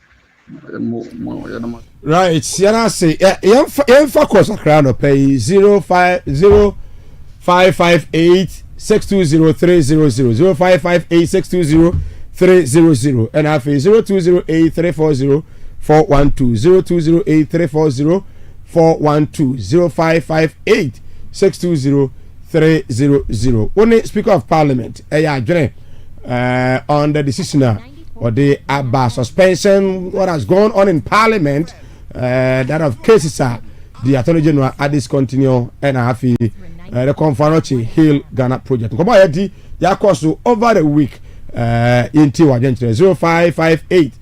Right, Siana say, Yemfa Kosa Crown of pay 0558 620 0558 620 and I say 0208 340 412 0208 340 412 0558 620 Only Speaker of Parliament, on the decision or the ABBA suspension, what has gone on in Parliament, that of cases are the Attorney General at discontinue and the Conference Hill Ghana project. Come on, Yakoso over the week in Tiwa 0558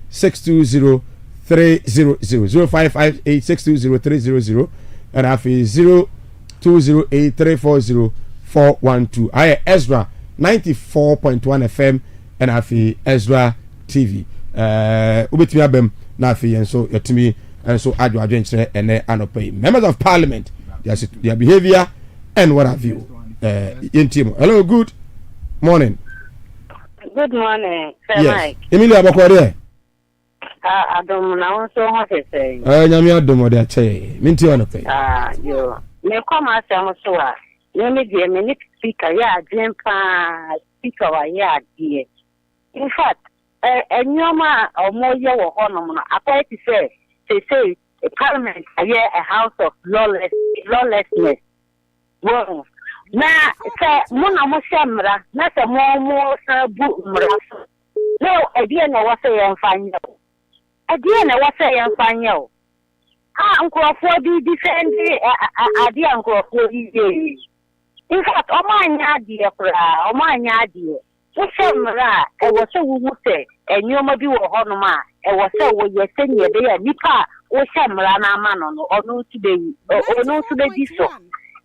620 300 0558 620 300 and I feel 0208 340 412. I am Ezra 94.1 FM. And I feel Ezra TV. Ubetimi abem na feel and so yetimi and so adwo adwenkyere ene anopay. Members of Parliament, their behavior and what have you. Hello, good morning. Good morning, Sir yes. Mike. Emilia Abokore. Adom na won so ho say. Nyame adom de ache. Minti anopay. Yo. Me come asem so a. Me de me ni speaker ya adwen pa speaker wa ya die. In fact, nyoma omoye wo hono no apart to say a parliament a house of lawlessness. Well, na say mona mo shamra na say mo sabu mra. No, idea na wa say yan fanya. Idea na wa say yan fanya. Nkrofo di defend idea nkrofo di. In fact, omanya adie kra, omanya adie. Mra e wo se wo mu se enyoma bi wo ho no ma e wo se wo ye se nye be ya nipa wo mra na ama no ono tu be di so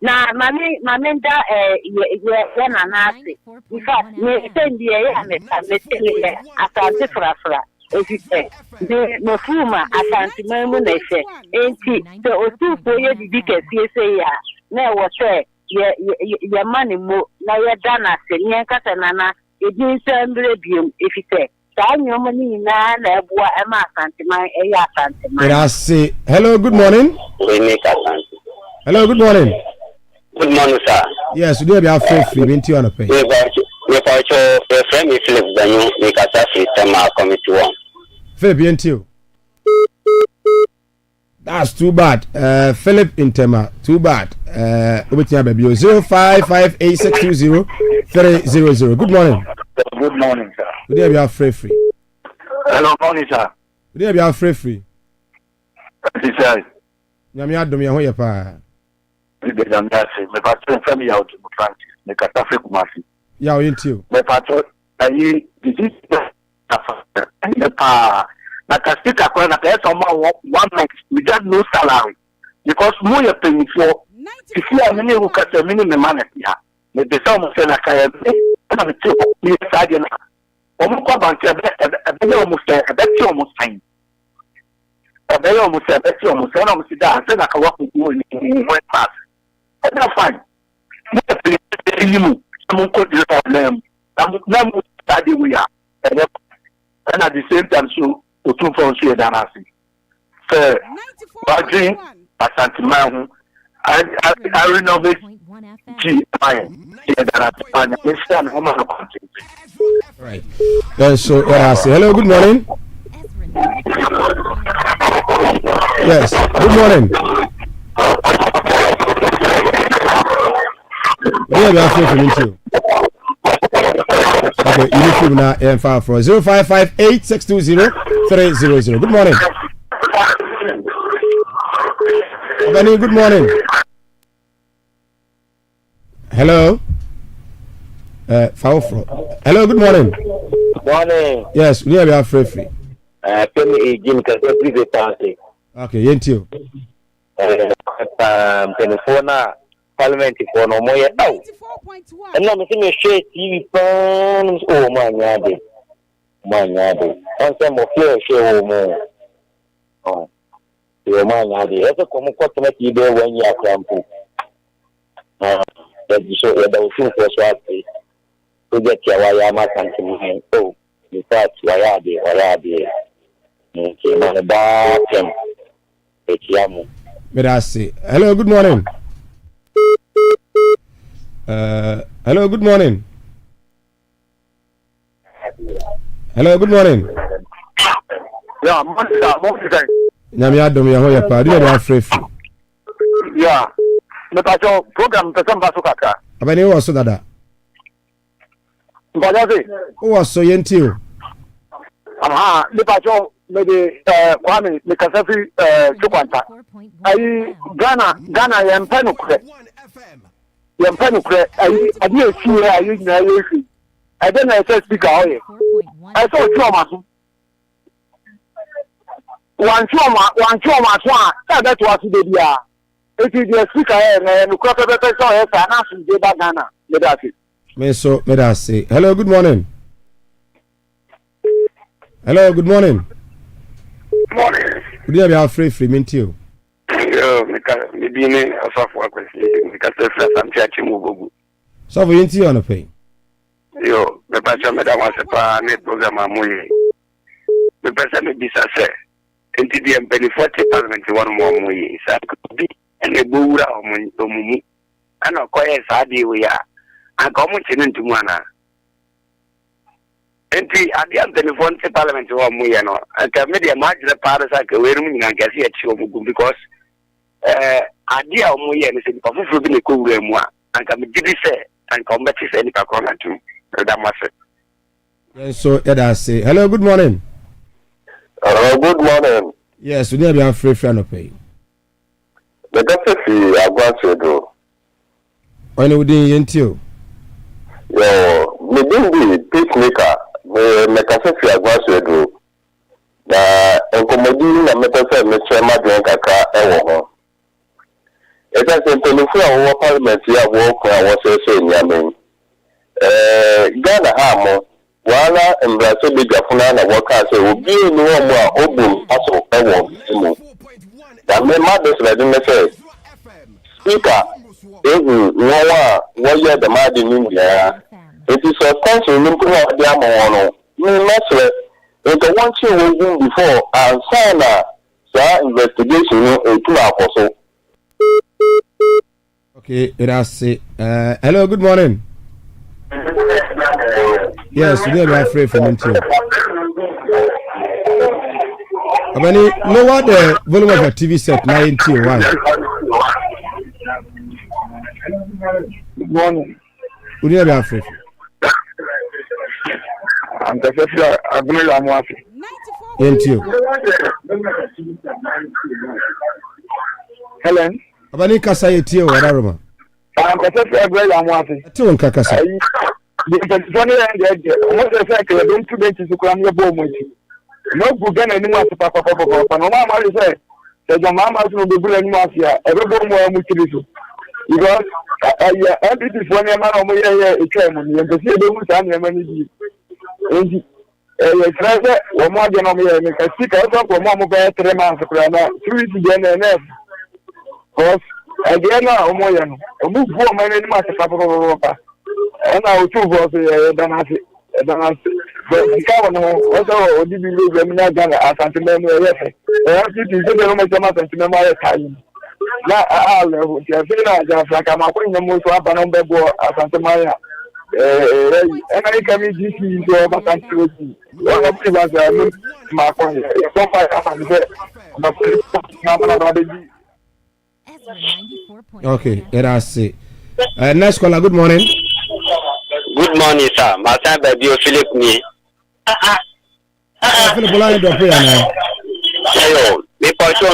na mame nda ye na na ase in fact me se ndi ya me se ye asante frafra efite me fuma asante mamu na se enti se otu fo ye di kesi se ya na wo se ye mani mo na ye dana se nye kasa na Edin sembre biom efite sa nyoma ni na ebua e ma asanteman e ya asanteman. I say hello, good morning. Hello, good morning. Good morning, sir. Yes, we do have free binti on pay. We for your friend is Philip Daniel, we can say tema committee one. Philip binti. That's too bad. Philip in Tema, too bad. Obetia baby 0558 300. Good morning. Good morning, sir. Good day, we are free. Hello, morning, sir. Good day, we are free. Yes, sir. Nyame adom ye ho ye pa. We be done that. Me pastor family out to Francis. Me kata free kumasi. Ya o yenti o. Me pastor ayi disease pa na kastika kwa na pesa ma 1 month without no salary because mo ye pay for if you are many who can many me man ya me be some say na kaya na me tell me side na o mo kwa bank e o mo say e be ti o mo sign e be o mo say na mo si da say na ka wa ku ni went pass e na fine me mo mo ko di problem na mo study we are and at the same time so to from so danasi so badrin asantiman I renovate right. So hello, good morning. Yes, good morning. Yeah, we are free from you. Okay, uniform now and file for 0558 620 300. Good morning. Benny, good morning. Hello. Hello, good morning. Morning. Yes, we have AFRIFA. Penny Jim Cassidy Party. Okay, yentio. Penifona Parliament for no more. Oh, and I'm seeing a share TV phones. Oh, my yard. And some of your share more. Oh, your man, that's a common customer there when you are cramped. That you show the two for swap. To get your Wayama country. Oh, in fact, Wayadi. Hello, good morning. Hello, good morning. Hello, good morning. Yeah, Monster. Nyamiadom Yahoya Padi and AFRIFA. Yeah, the program to some Basukaka. Abani was so that. Who was so yentio? Aha, the patrol maybe Kwame, the Kasafi Chukwanta. I Ghana, Yampanukre. I didn't see where I used to. I didn't say speaker. I saw trauma. One trauma, that was the idea. It is the speaker and the crop of the person and asking the Ghana. Let us see. Hello, good morning. Hello, good morning. Morning. Good day, AFRIFA, Mintio. Yo, maybe me a software question because I'm catching Mugu. So, we ain't on a pay. Yo, the person that was a net program. The person may be said, and the penny 40,000 more way. So, could be and a bura or Mumu. And of course, I do we are. I come into Mana. And at the end of the Parliament, I can make a match the Paris like a room and get here because idea of Moya is in the cool room. I can be say and combat is any corner to that must. Yes, so let us say hello, good morning. Good morning. Yes, we need to be AFRIFA no pay. The doctor see I want to do. When we didn't yentio. Yo, me didn't be peacemaker. Me Kasafi agwaso do na enkomodi na metase me chema den kakra ewo ho eta se mpenifu a wo parliament ya wo ko a wo se nyame Ghana ha mo wala embrace bigafuna na wo ka se obi ni wo mo a obum aso ewo mu da me ma de se de me se speaker ehu wo ye de ma de ni ya. It is a country looking at the Amono. Naturally, the one thing we did before and sign a investigation to our person. Okay, that's it. Hello, good morning. Yes, we are AFRIFA Mintio. Abani, lower the volume of your TV set 91. Good morning. We are AFRIFA. I'm the first I'm watching. Yentio. Helen. Abani kasa yetio wadaroma. I'm the first I'm watching. Atu nkakasa. The funny and almost the fact that don't too much to come your bomb. No good anymore to papa. No mamma say that your mamma will be good anymore here. Every bomb more much because every is one man on my came and the see the time many. Treasure, or more than a year, make a stick out of one bear 3 months of Rana, 3 again and F. Because again, Omoyan, a move for my name as a couple of Europa. And I will 2 was Danasi. The governor also did believe them not done as anti-memory. I have to do the Roman anti-memory time. Now, I'll say like I'm putting the most up and on the board as anti-memory. And I can meet this in the country. One of the my point. Okay, let us see. Next caller, good morning. Good morning, sir. My son, baby, Philip me. Philip, line do prayer now. Hello. Me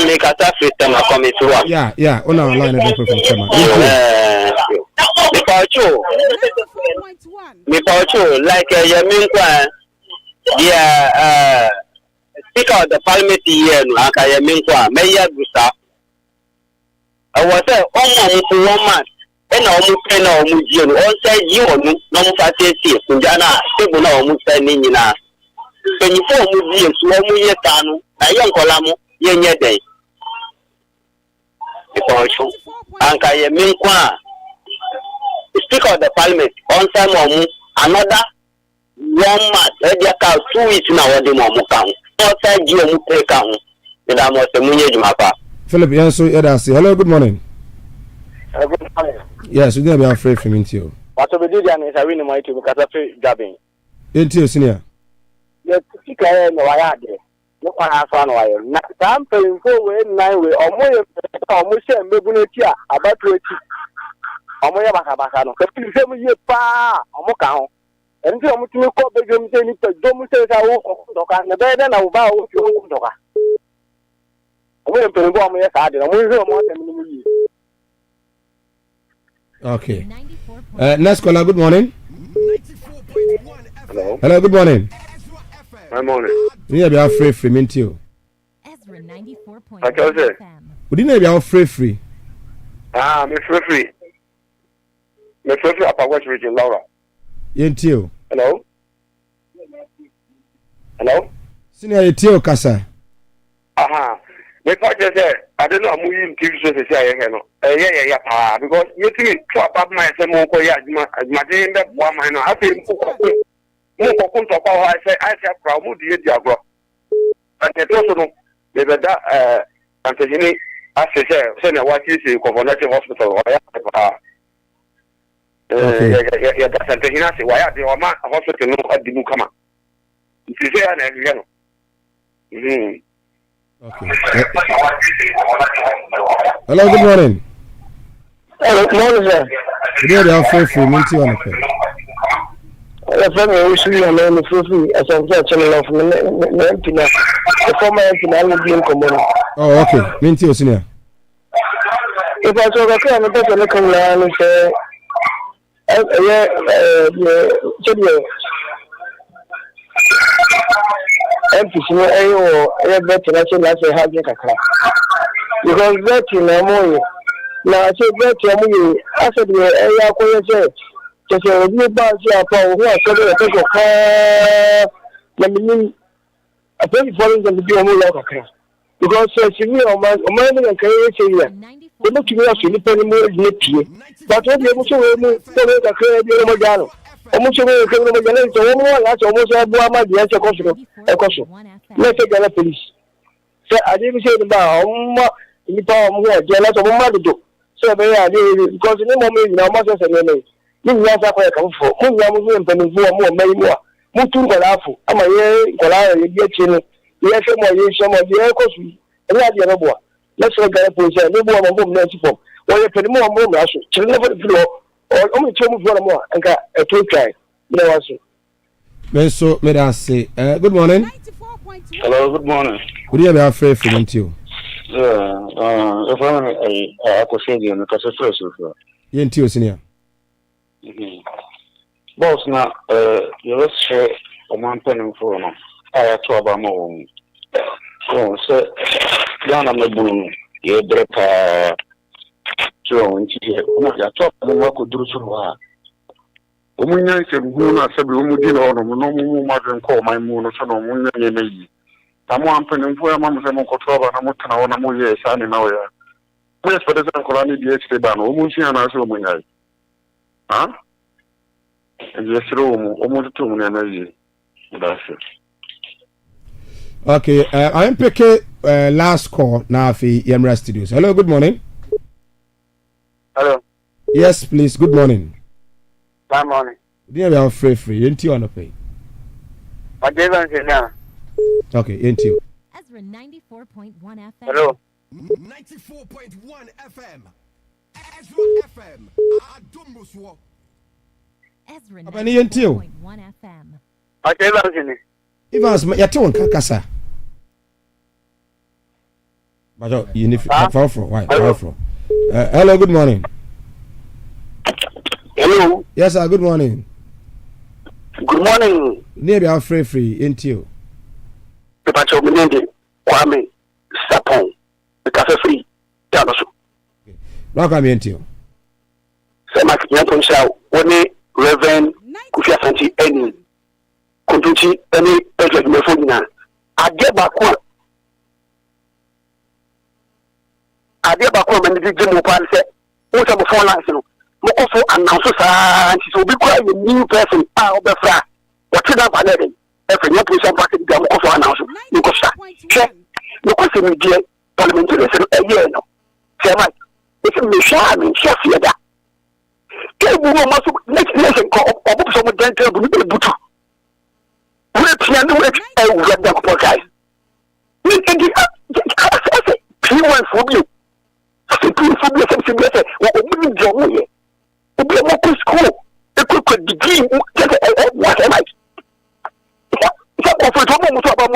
make a system coming to work. Yeah, on our line do prayer from Chema. Mipacho, like Yaminkwa, Speaker of the Parliament here, Yaminkwa, Mayor Gustav. I was almost 1 month, and almost 10 or Mujian, all said you no Fatty, Kundana, Table almost sending in us. 24 Mujians, 1 year Tanu, a young Colamo, Yen Day. Mipacho, Anka Yaminkwa. Speaker of the Parliament on time another 1 month. They count 2 weeks now. The moment count. Outside you take count. That was the money you have. Philip, yes, so hello, good morning. Good morning. Yes, we're gonna be afraid from into you. What we did is I win my team because I feel jabbing. Into you, senior. The speaker no I had there. No one has one wire. Now, I'm paying for way 9 way or more. Almost say maybe about 20. Ọmọ yẹ bàkàbàkà nù kẹfì ní sẹ́mu yẹ paa ọmọ kà hàn ẹni tí ọmọ tí mo kọ́ bẹ́ẹ̀ jọmọ sẹ́ni pẹ̀ jọmọ sẹ́ni sẹ́ owó kọ̀ọ̀kan dọ̀ka ní bẹ́ẹ̀ dẹ́ náà wò bá owó fi owó dọ̀ka ọmọ yẹ pẹ̀lú bọ́ ọmọ yẹ sáà dẹ̀ ọmọ yẹ sẹ́ ọmọ ọ̀sẹ̀ mi ni mo yẹ. Okay. Next caller, good morning. Hello, good morning. Good morning. We need to be afraid free, mint you. Ezra 94.1 Okay. FM. We need to be afraid free. Me free. Me free upper West Region, Laura. Into you. Hello? Hello? Senior, you tell Kasa. Me just say, I don't know, I'm moving to say, yeah, because you think trap up my same for ya, my day, that one man, I think, I say, proud, dear Diablo. And the person, they were that, Anthony, I say, send a what is a Covenant Hospital, that's Anthony, why are the man hospital at the Mukama? If you say, Okay. Hello, good morning. Hello, good morning, sir. We need to be afraid free, mint you on the page. The family is really a man of free as I'm channel of the former empty will be in common. Oh, okay. Mint you, senior. If I saw the kind of better looking man, and say, empty or better, I said, that's a hard a crack. Because betting a more. Now I said, betting, I said, I said, just a new bus, who are sort of a take a car. I think following them to be a more like a car. Because she knew a man and career. They look to me as Philippine more, but what you also remove a career, almost a almost a Buama, the answer let's take the police. So I didn't say about you power jealous of Mamado. So they are because in the moment, now, much as a name. You know, I come for more. Mutu Galafu, I'm a year, Gola, you get in. Yes, some of the aircraft, and that's the other one. Let's look at the no more of them. Or you put more Russian, never floor, or only 2 more, and got a 2 guy. No answer. So, may I say, good morning. Hello, good morning. Would you be afraid for mint you? If I could say you, because it's first of all. You into you, senior. Boss, now, you share a man penning for no. I have to about more. So, sir, down on the boom, you better throw into your top of the work with Drusu. Umunya se guna sabi umudi no no mu madren ko mai mu no so no munya ne meyi tamu ampenin fo ya mamu se mo kotoba na mutana wona mu ye sani na oya yes for the kolani di exte ba no umunchi na so munya ha yesro mu to mu na yi that's it. Okay, I'm picking last call now for Yemra Studios. Hello, good morning. Hello. Yes, please. Good morning. Good morning. We are free. Ain't you on the pay? What do you want to know? Okay, ain't you? Ezra 94.1 FM. Hello. 94.1 FM. Ezra FM. Adumbuswo. Ezra Abani ain't you? 94.1 FM. What do you want to know? Evans, you don't Kakasa. But you need to for why? Hello, good morning. Hello. Yes, sir. Good morning. Good morning. Maybe I'm free into you. The Pacho Minende, Kwame, Sapon, the Cafe Free, Tanosu. Welcome into you. Samak Yamponsha, one Reverend Kufia Santi, any Kuntuchi, any Pedro Mefuna. I get back one. I get back one and the Jim Pan said, what are the 4 lines? Also announces and she will be quite a new person out of the frat. What should have been every new person practice them also announce you go start. Check the question we get parliamentary a year no. Say right. It's a mission, chef here that. Get woman must next nation call up some dental butu. We're piano with the guys. We can get P1 for you. P1 for you, what we do here. Be a local school. The could degree. What am I? Some of the moment about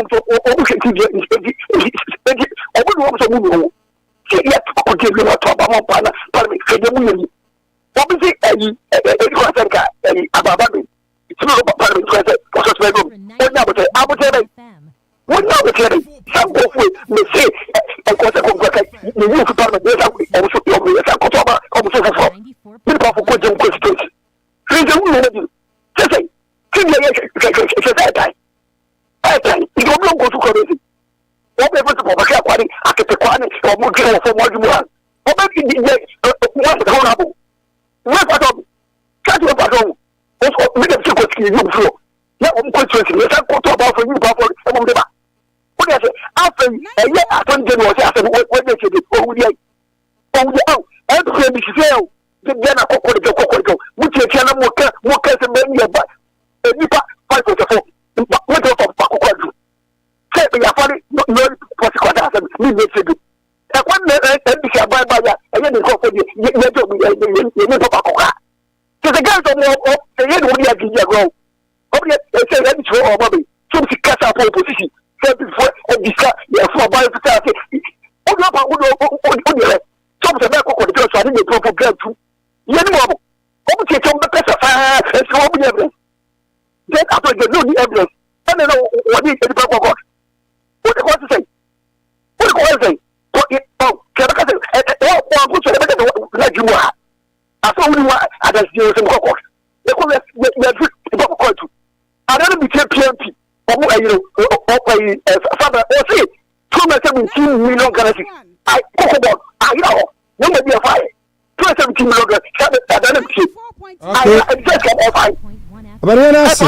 But when I say,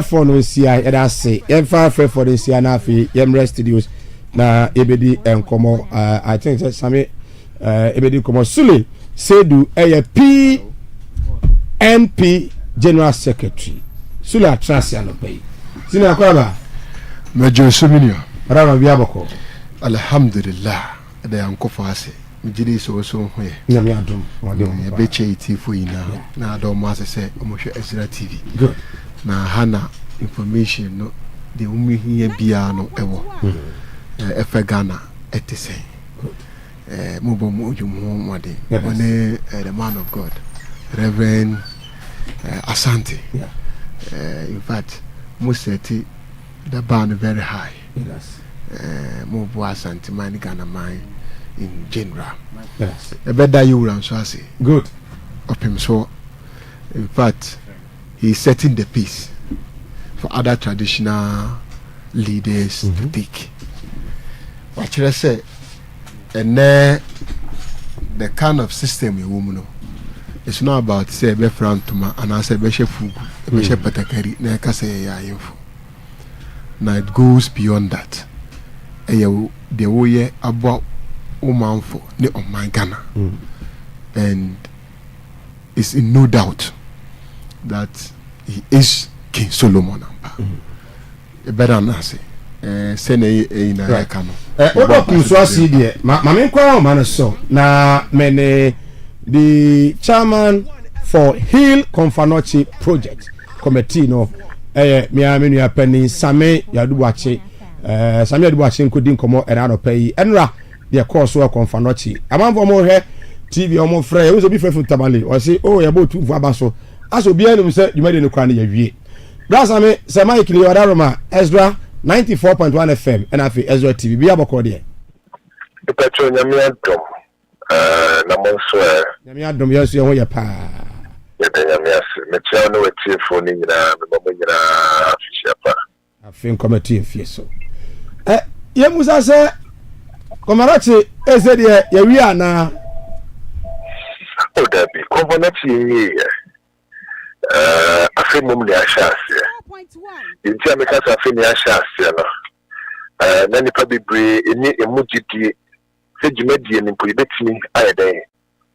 for no CI, and I say, for the CNAFI, Yemre Studios, na Ebedi and Como, I think that's Sami Ebedi Como Sule, Sedu, PNP General Secretary, Sula Transiano Pay. Sina Kwaba, Major Suminio, Rama Biaboko, Alhamdulillah, the Uncle Fasi. Mjiri so here. Nyamiadum. Beche itifu ina. Na do mase se omosho Ezra TV. Good. Na hana information no de umi hiye bia no ewo. Efe Ghana etise. Mubo mujumu mwade. One the man of God, Reverend Asante. In fact, Museti the band very high. Yes. Mubo Asante man Ghana mine. In general, yes, a better you will answer. Good of him. So, in fact, he's setting the pace for other traditional leaders to take. What should I say? And the kind of system you woman, it's not about say be front to ma and I say be shefu, be shepatakari. Na kase ya info. Now it goes beyond that. The way about Omanfo ne on Ghana, and it's in no doubt that he is King Solomon. Better than I say. Send a Kano. What Kunsuasi dear, Mamma Kwa Manaso. Na mene the chairman for Hill Confanochi Project Committee no. Miami Penny Same Yaduache. Same Yaduache couldn't come out and out of pay. Enra. The course work on Fanochi. Among more here TV omo frɛ we so bi frɛ fu tamale o say oh ya bo tu fu abaso aso bi anum say dwuma de no kwa na ya wie brasa me say Mike ni wada roma Ezra 94.1 FM and afi Ezra TV bi abokɔ de Petro nyame adom na mo so nyame adom yeso ye ho ye pa ya nyame ase me tia no wetie fo ni nyina me mo nyina afihia pa afin committee fie so ye musa se komarachi eze de ya wi ana o da bi komponenti yi afin mum ni ashase inti ameka afin ni ashase no na nipa bebre eni emugidi se djumadi ni mpo ibetimi ayeden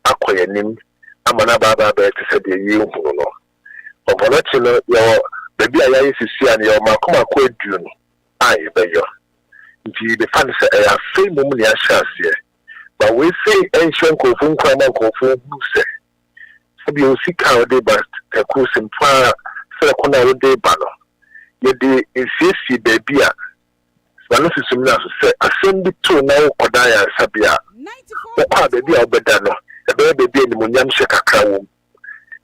akoyanim amana baba ba te se de yi ohunu no komponenti no yo baby ayaye sisi an yo makoma ko edu no ayi beyo nti the fan say afin mum ni ashase but we say ancient kofun kwama kofun buse sabi o sika o de ba ko simpa se ko na o de ba no ye de nsisi baby a wanu sisumna so se asem to na o koda ya sabia o kwa baby a obeda no e be baby ni munyam hye kakra wo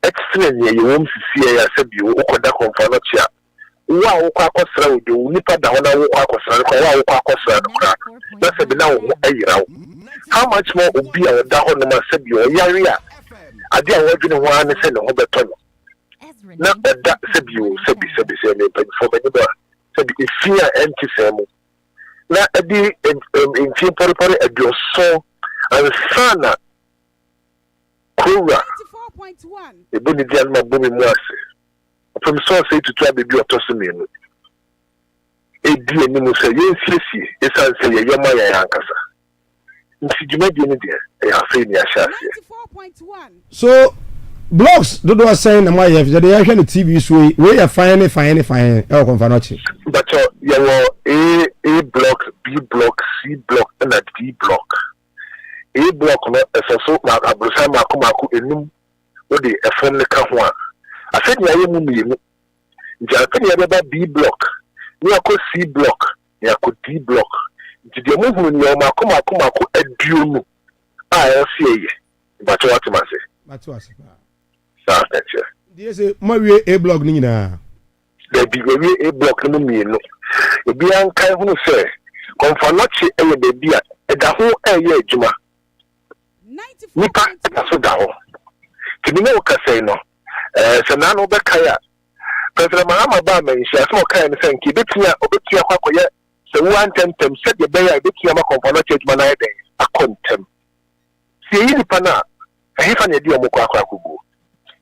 excellent ye wom sisi ya sabia o koda konfa no chia wa wo kwa akosra wo de nipa da ho na wo kwa akosra ko wa wo kwa akosra no kra na se bi na wo ayira wo how much more obi a da ho no ma sabia o yare a ade a wo dwene ho an se ne ho beto no na da sabia sabi me pa for me ba sabi ifia antisemu na adi in pori adioso ansana kura 94.1 ebuni dia ma bomi mu ase from so say to try baby otoso menu edi eni mu say yensiesie esan say ye yoma ya yankasa nti djumadi ni dia ya fe ni ashase 94.1 so blogs do do saying na my if they hear the TV so we are fine e konfa no chi but you were A block, B block, C block and a D block. A block no so na abrusa maku enum wo de efon le ka ho a afedi aye mu mienu nti afedi ya beba B block ni akọ C block ni akọ D block nti de mu hu ni o maku aduo mu a e se ye but what ma say but what sa nature dey say ma wie A block ni nyina de bi wie A block no mienu ebi an kai hu se konfanochi eye bebi a eda ho eye adwuma nipa so da ho kimi no ka sei no se na no be kai a president mahama ba menshi aso kai ne senki betia kwakoye se wan tentem se de be ya betia ma konfanochi adwuma na ede akontem se yi nipa na ehefa na edi omukwa akwakugu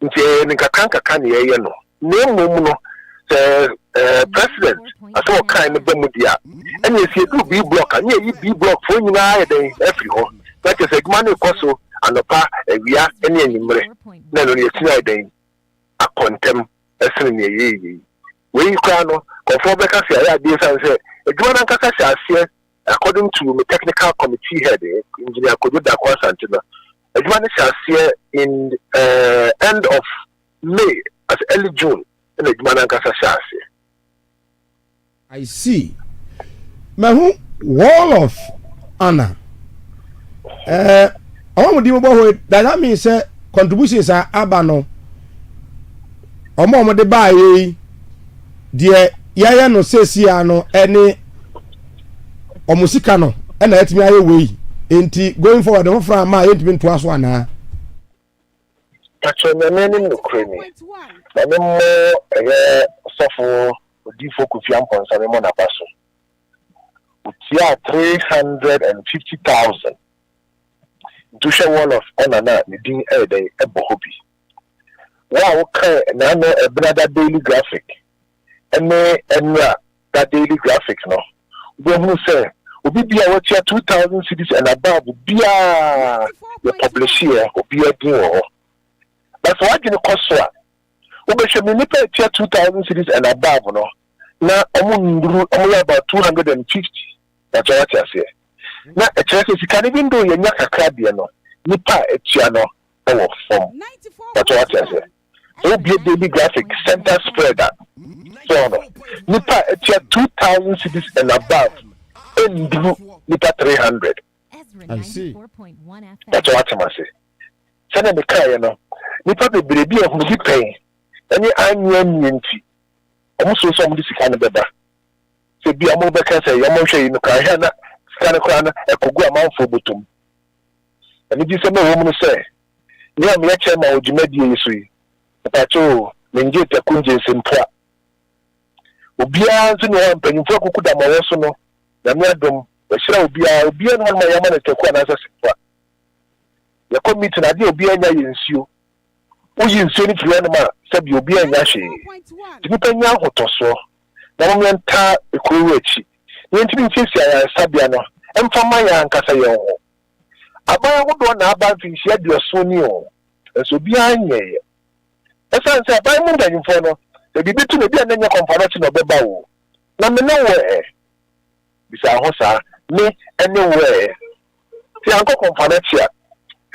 nti ne nkaka ne ye no nemu no president aso kind of bemudia and you see do B block and you B block for you na dey every ho that is a man koso anopa ewia ene enimre na no ye tina dey akontem esene ne ye we kwa no konfo be ka se ya dey say eduma na nkasa se ase according to the technical committee head engineer Kojoda Kwasantina eduma na se ase in end of May as early June. I see. Mahu wall of honor. I want to do that means contributions are abano. Omo de buy dear yaya no sesiano any omusikano and let me away. Enti going forward the from my intimate to us one. Pacho nene no kremi. Na mo sofo odifo Kofi Amponsa me mo na paso. Utia 350,000. Dusha wall of honor na ni din den ebohobi. Wa okay na no e brother daily graphic. Enra that daily graphic no. We who say obi bia what 2,000 cities and above bia the publisher obi adin. That's why you cost so. We should be nipa 2,000 cities and above no. Na omu about 250. That's what I say. Na a church is can even do your kakra no. Nipa no our form. That's what I say. So be a daily graphic center spreader. So no. Nipa 2,000 cities and above. And nipa 300. I see. That's what I say. ɛna ne kaa no nipa bebree bi ehunu bi pɛn ɛne anya nti ɔmo so ɔmo de sika no bɛba sɛ bi ɔmo bɛka sɛ yɛmo hwɛ yi no kaa hɛ na sika no koraa no ɛkɔgu amanfo botom ɛne bi sɛ na wɔm no sɛ ne a meyɛ kyerɛ ma odwumadie yi so yi mpatwo menje takunje nsempra obiara nso ne wɔn mpanyinfo akuku da ma wɔ so no na me adom wɔhyira obiara no ma yɛma ne taku anaasɛ sempra yɛkɔ meeting ade obiara nya yɛ nsuo woyi nsuo no firi no ma sɛbi obiara nya hwee nipa nya ahotɔsoɔ na wɔn yɛnta ekuro akyi yɛntumi nkyesi ayaresa no ɛmfa ma yɛ ankasa yɛn ho aban ahodoɔ na aba mfinhyia aduɔso ni o nso obiara nyɛɛ ɛsan sɛ aban mu mpanyinfoɔ no sɛ biribi tu na bi a n'anya kɔmfɔrɔkye na ɔbɛba wo na me ne wɔ bisa ho saa me ɛne wɔ ti ankɔ kɔmfɔrɔkye a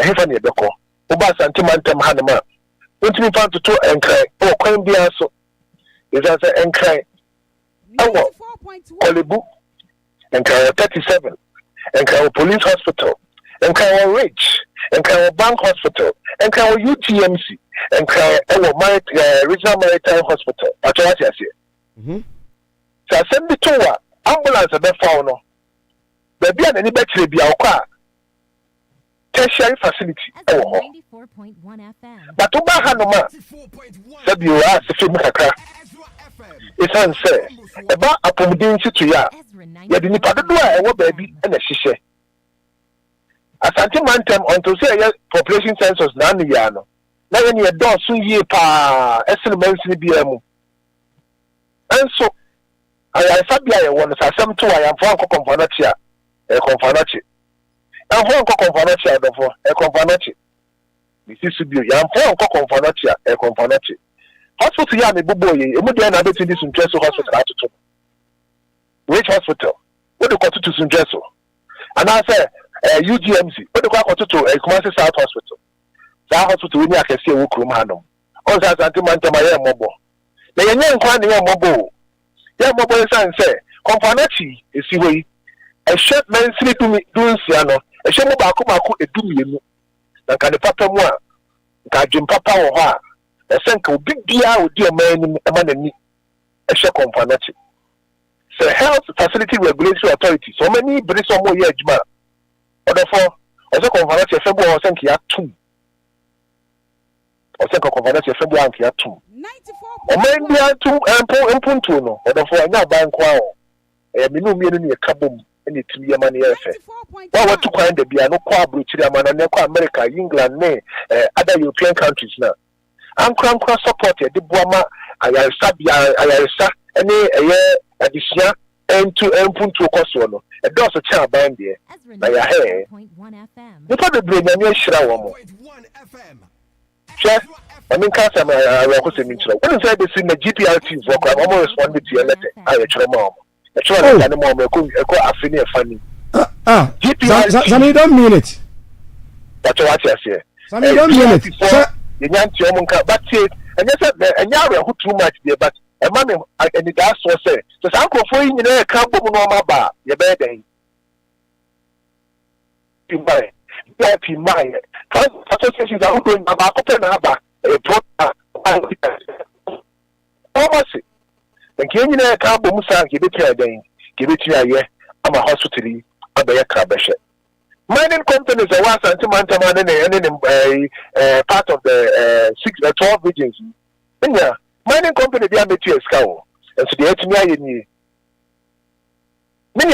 ɛhefa ne yɛbɛkɔ woba asante mantam ha no ma wontumi fa ntoto nkran ɛwɔ kwan biara so ɛsan sɛ nkran ɛwɔ kɔlebu nkran wɔ 37 nkran wɔ police hospital nkran wɔ rich nkran wɔ bank hospital nkran wɔ UTMC nkran ɛwɔ regional maritime hospital atɔ wate aseɛ sɛ asɛm bi to a ambulance bɛfa wo no baabi a n'ani bɛkyerɛ bi a wokɔ a tertiary facility ɛwɔ hɔ but woba ha no ma sɛbi wɔ a sɛfɛ mu kakra ɛsiane sɛ ɛba apɔmuden nkyetoeɛ a yɛde nipa dodoɔ a ɛwɔ baabi ɛna hyehyɛ asante mantam until sɛ ɛyɛ population census na ano yɛ no na yɛne yɛdɔɔso yie paa ɛsene mansini biara mu ɛnso ayaresa bi a yɛwɔ no sɛ asɛm to a yɛmfa nkɔ kɔmfɔnɔkye a ɛyɛ kɔmfɔnɔkye yɛmfa nkɔ kɔmfɔnɔkye a dɔfo ɛyɛ kɔmfɔnɔkye mesi so bio yɛmfa nkɔ kɔmfɔnɔkye a ɛyɛ kɔmfɔnɔkye hospital yɛ a mebobɔ yɛ ɛmu deɛ na abɛtumi de suntwɛ so hospital atoto which hospital wode kɔtoto suntwɛ so anaasɛ UGMC wode kɔ akɔtoto Kumasi South Hospital saa hospital wɔ ni akɛse ɛwɔ kurom hanom ɔn sɛ asante mantam a yɛ mmɔbɔ na yɛnyɛ nkwa ne yɛ mmɔbɔ o yɛ mmɔbɔ nsan sɛ kɔmfɔnɔkye esi hɔ yi ɛhyɛ mansini dunsia no ɛhyɛ mu baako edumienu na nka ne papa mu a nka adwem papa wɔ hɔ a ɛsɛ nka obi biara odi ɔman anim ɛma n'ani ɛhyɛ kɔmfɔnɔkye sɛ health facility regulatory authority sɛ ɔma ni bere sɛ ɔmo yɛ adwuma ɔdɔfo ɔsɛ kɔmfɔnɔkye ɛfɛ bu a ɔsɛ nka yɛatom ɔsɛ nka kɔmfɔnɔkye ɛfɛ bu a nka yɛatom ɔman bi atom mpuntuo no ɔdɔfo ɛnyɛ aban nko a ɛyɛ menu mmienu ne yɛka bom ɛne tumi yɛma ne yɛfɛ wa watu kwan da bia no kɔ aburokyiri ama na ne kɔ America England ne other European countries na ankra support yɛde boa ma ayaresa ɛne ɛyɛ adesua mpuntuo kɔsoɔ no ɛdɔɔso kyɛ aban deɛ na yɛahɛ nipa bebree nyame ahyira wɔ mo hwɛ ɔne nka asɛm awɔkɔsɛm nkyerɛ wone sɛ bɛsi na GPRT foɔ kora ɔmo respond to yɛ letter a yɛtwerɛ ma ɔmo yɛtwerɛ letter ne ma ɔmo ɛkɔ afe ne ɛfa ni GPRT Sammy, don't mean it. That's what I say. Sammy, don't mean it. You can't tell me, but say, and yes, and you who too much there, but a man and it also say, so uncle for you know a couple of normal bar, your bed day. You buy, you buy, associations are going about open up a almost it. And can you know a couple of Musa give it to a day, give it to a year, I'm a hospital. Mining companies are once anti-mantaman and part of the 12 regions. Yeah, mining company they are making a scowl, and so they had to me. Many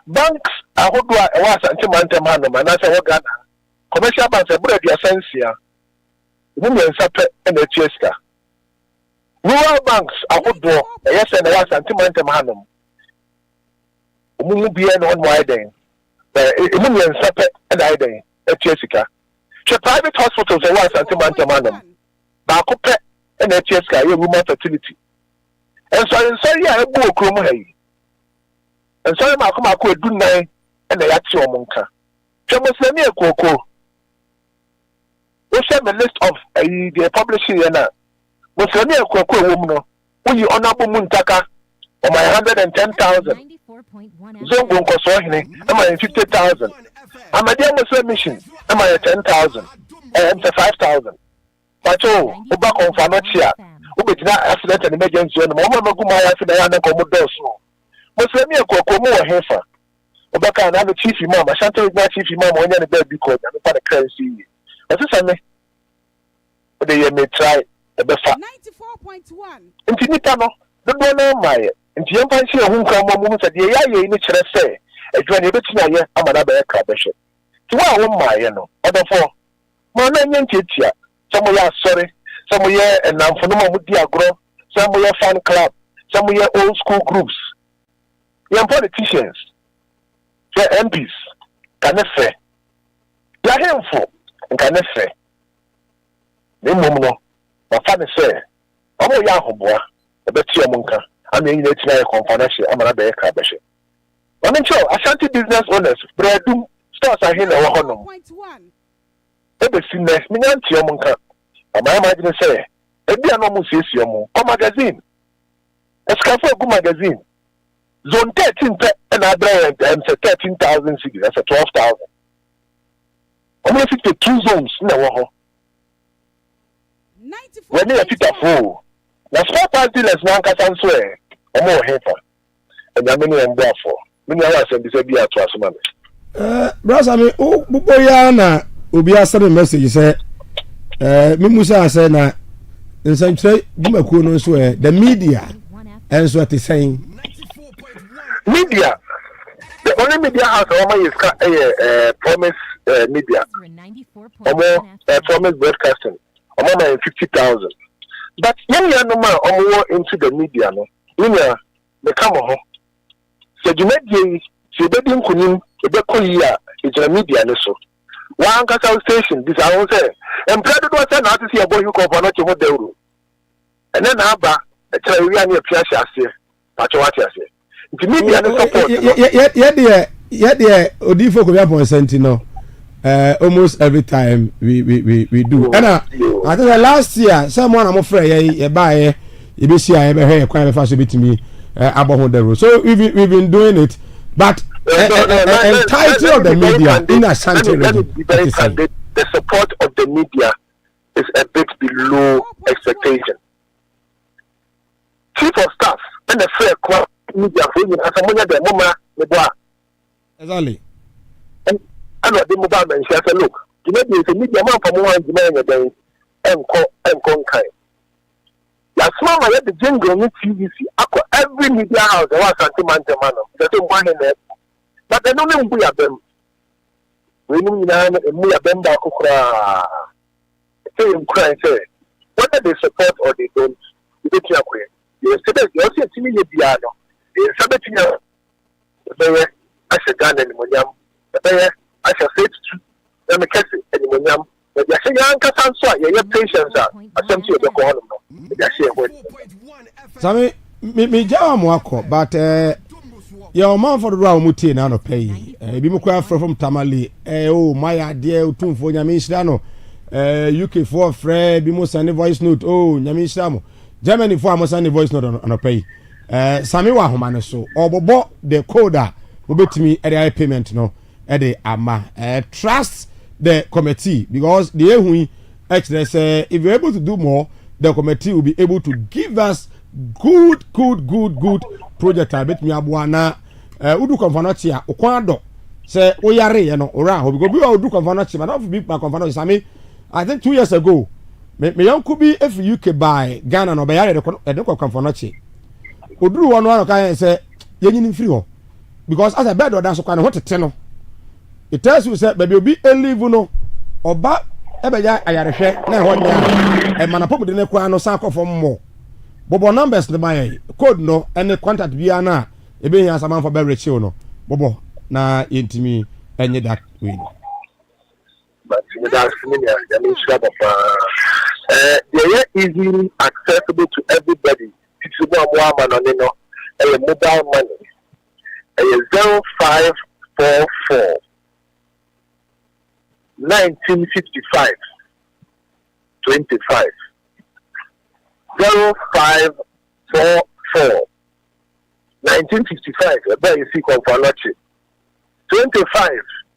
banks are who was anti-mantaman, and as a Ghana, commercial banks are bread your sense here. Women supper and a cheska. Rural banks are who do, yes, and was anti-mantaman. Mumu be on wide. Million separate and I day at Jessica. Private hospitals are once anti-mantamanum. Bacope and at Jessica, your woman fertility. And so I say, I have book room hay. And so I'm a good night and the actual monka. Chamusania Coco. We send a list of the publishing and Musania Coco woman. Will you honorable Muntaka on my 110,000? Zongo Kosohine, am I 50,000? I'm a dear Muslim mission, am I 10,000? 5,000. But oh, back on Fanochia, who did not accident and emergency on the moment of my accident and Commodore. Muslim Kokomo Hefa. Obaka another chief imam, I shan't tell my chief imam when you're the because I'm not a currency. As I say, they may try the best. 94.1. Infinitano, the one my. Nti yɛmfa nhyɛ ho nkɔmmɔ mu sɛ deɛ yɛayɛ ne kyerɛ sɛ adwuma ne yɛbɛtumi ayɛ ama no abɛyɛ krabɛhyɛ nti wo a wommaeɛ no ɔdɔfoɔ ma na nyɛ ntiatia sɛ moyɛ asɔre sɛ moyɛ nnamfonom a modi agorɔ sɛ moyɛ fan club sɛ moyɛ old school groups yɛn politicians sɛ MPs ka ne fɛ yɛahemfo nka ne fɛ na mmom no wafa ne sɛ ɔmo yɛ ahoboa ɛbɛte ɔmo nka I'm in the China conference. I'm not a cabbage. I mean, sure, Ashanti business owners, Bradum, stores are here. Every single minute, Yomunka. And my imagine say, if they are no museum, a magazine. A scarf good magazine. Zone 13 and I brand and 13,000 cities. That's a 12,000. Almost 52 zones. No, when they are full. Na small party less na nkasa nso omo hefa and many and therefore many hours and be be at asoma me brother me o boya na obi asere message say me musa say na nsantre dumakuo no nso the media enso at saying media the only media house omo is promise media omo promise broadcasting omo na 50,000. But young man into the media no me come home. So you met ye she bedin kunim ebekoyi it's a media no so. One kasa station this I won't say. And brother do say na to see a boy you come for not to deuru. And then haba e try we an appear ase. Pacho what you say. The media no support. Yeah odifo ko be upon sentino. Almost every time we do. And I think last year someone I'm afraid you buy you be see I ever quite fast bit me about the road. So we've been doing it, but entirety of the media in Ashanti region, the support of the media is a bit below expectation. Chief of staff and the fair media for you as a money the mama exactly. I know the mobile man says, look, you know, there's a media man from one demand and conquer. Last month, I had the jingle in TVC. Every media house, there was a man, the same one in there. But they don't know we are them. We know we are them back. Say, whether they support or they don't, you don't care. You also see me, piano. There's something else. I said, Ghana and Monyam. I shall say to them, and but you say, young Cassan, your patience are essentially the corner. Sammy, me jam wako, but your man for the round muti na no pay. Be mo from Tamale. Oh, my idea, tune for Yamishano. UK for Fred, be mo send voice note. Oh, Yamishamo. Germany for mo send voice note on a pay. Sammy wa homano so. Or bobo the coda will be to me at the payment no. Ede ama trust the committee because the ehui actually say if you're able to do more the committee will be able to give us good project abet mi abuana udu konfanochi a okwado say oyare ye no ora ho because we udu konfanochi but not big konfanochi sami I think 2 years ago me yanku bi if UK buy Ghana no be yare de konfanochi oduru wono an kan say yenyini free ho because as a bed or dance kan ho tete no it tells you say baby obi elive no oba ebeya ayarehwe na ho nya e manapomu de ne kwa no san kofo mo bobo numbers ne buy code no any contact bia na ebe hia saman for beverage no bobo na yentimi enye that way but that's familiar I mean sure they are easily accessible to everybody it's more man no mobile money 0544 1955 25 0544 1955 about you see Confanochi 25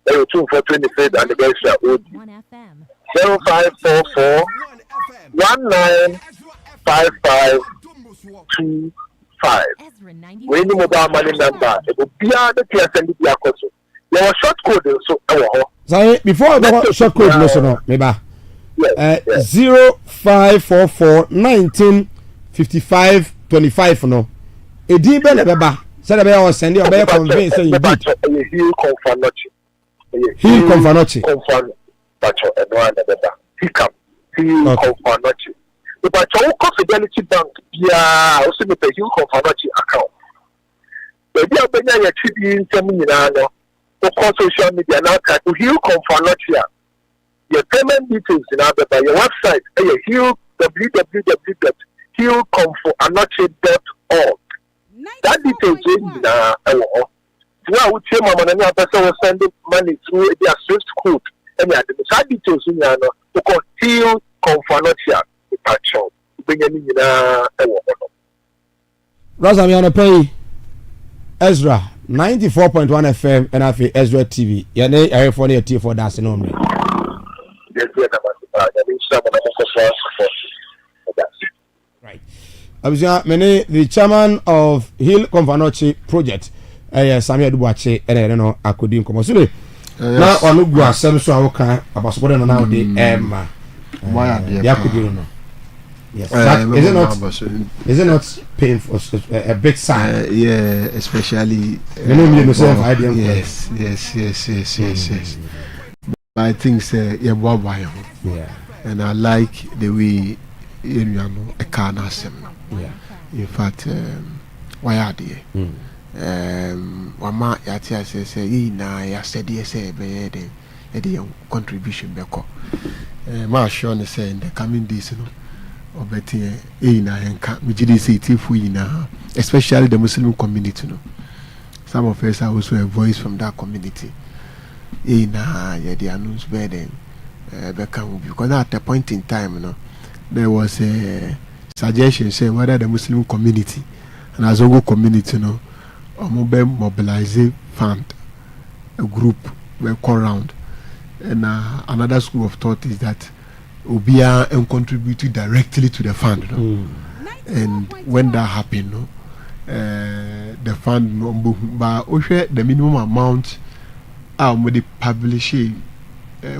they were 2 for 23 and the guys are old FM. 0544 195525. Ezra When you mobile money number, it will be the PSN be a cost. There was short code so sorry, before I go short code no so no, maybe. 0544 195525 no. Edi be na beba. Say na be on send you be convince say you did. Heal Confanochi. Heal Confanochi. Confan bacho eno na beba. Hikam. Heal Confanochi. But your Fidelity Bank, yeah, also with the Heal Confanochi account. Maybe I'll be a tribute in Seminano. Of course, social media now try to Heal Confanochi. Your payment details in our your website, heal www.healconfanochi.org. That details in now would say my money person will send money through their Swift code. And that details in now to Heal Confanochi. Bring any Rosa, me on a pay Ezra 94.1 FM and I feel Ezra TV. Your name I for the T for that's no me. Right. I was the chairman of Hill Confanochi Project. Samuel Dubache and I don't know I could come now on Ugua Sam so I about supporting now the Emma. Why yes. Is it not painful? A big sign. Yeah, especially. Yes. But I think yeah, and I like the way you know a can ask him. Yeah. In fact, why are they? Wama yatia say na ya said yes be the contribution beko. Ma sure ne say in the coming days no. Obeti na henka mejidi say tifu ina, especially the Muslim community no. Some of us are also a voice from that community. Na yeah the announce better because at the point in time there was a suggestion saying whether the Muslim community and Azongo community mobilize fund a group will come around and another school of thought is that Obia and contribute directly to the fund and when that happened the fund but the minimum amount with the publish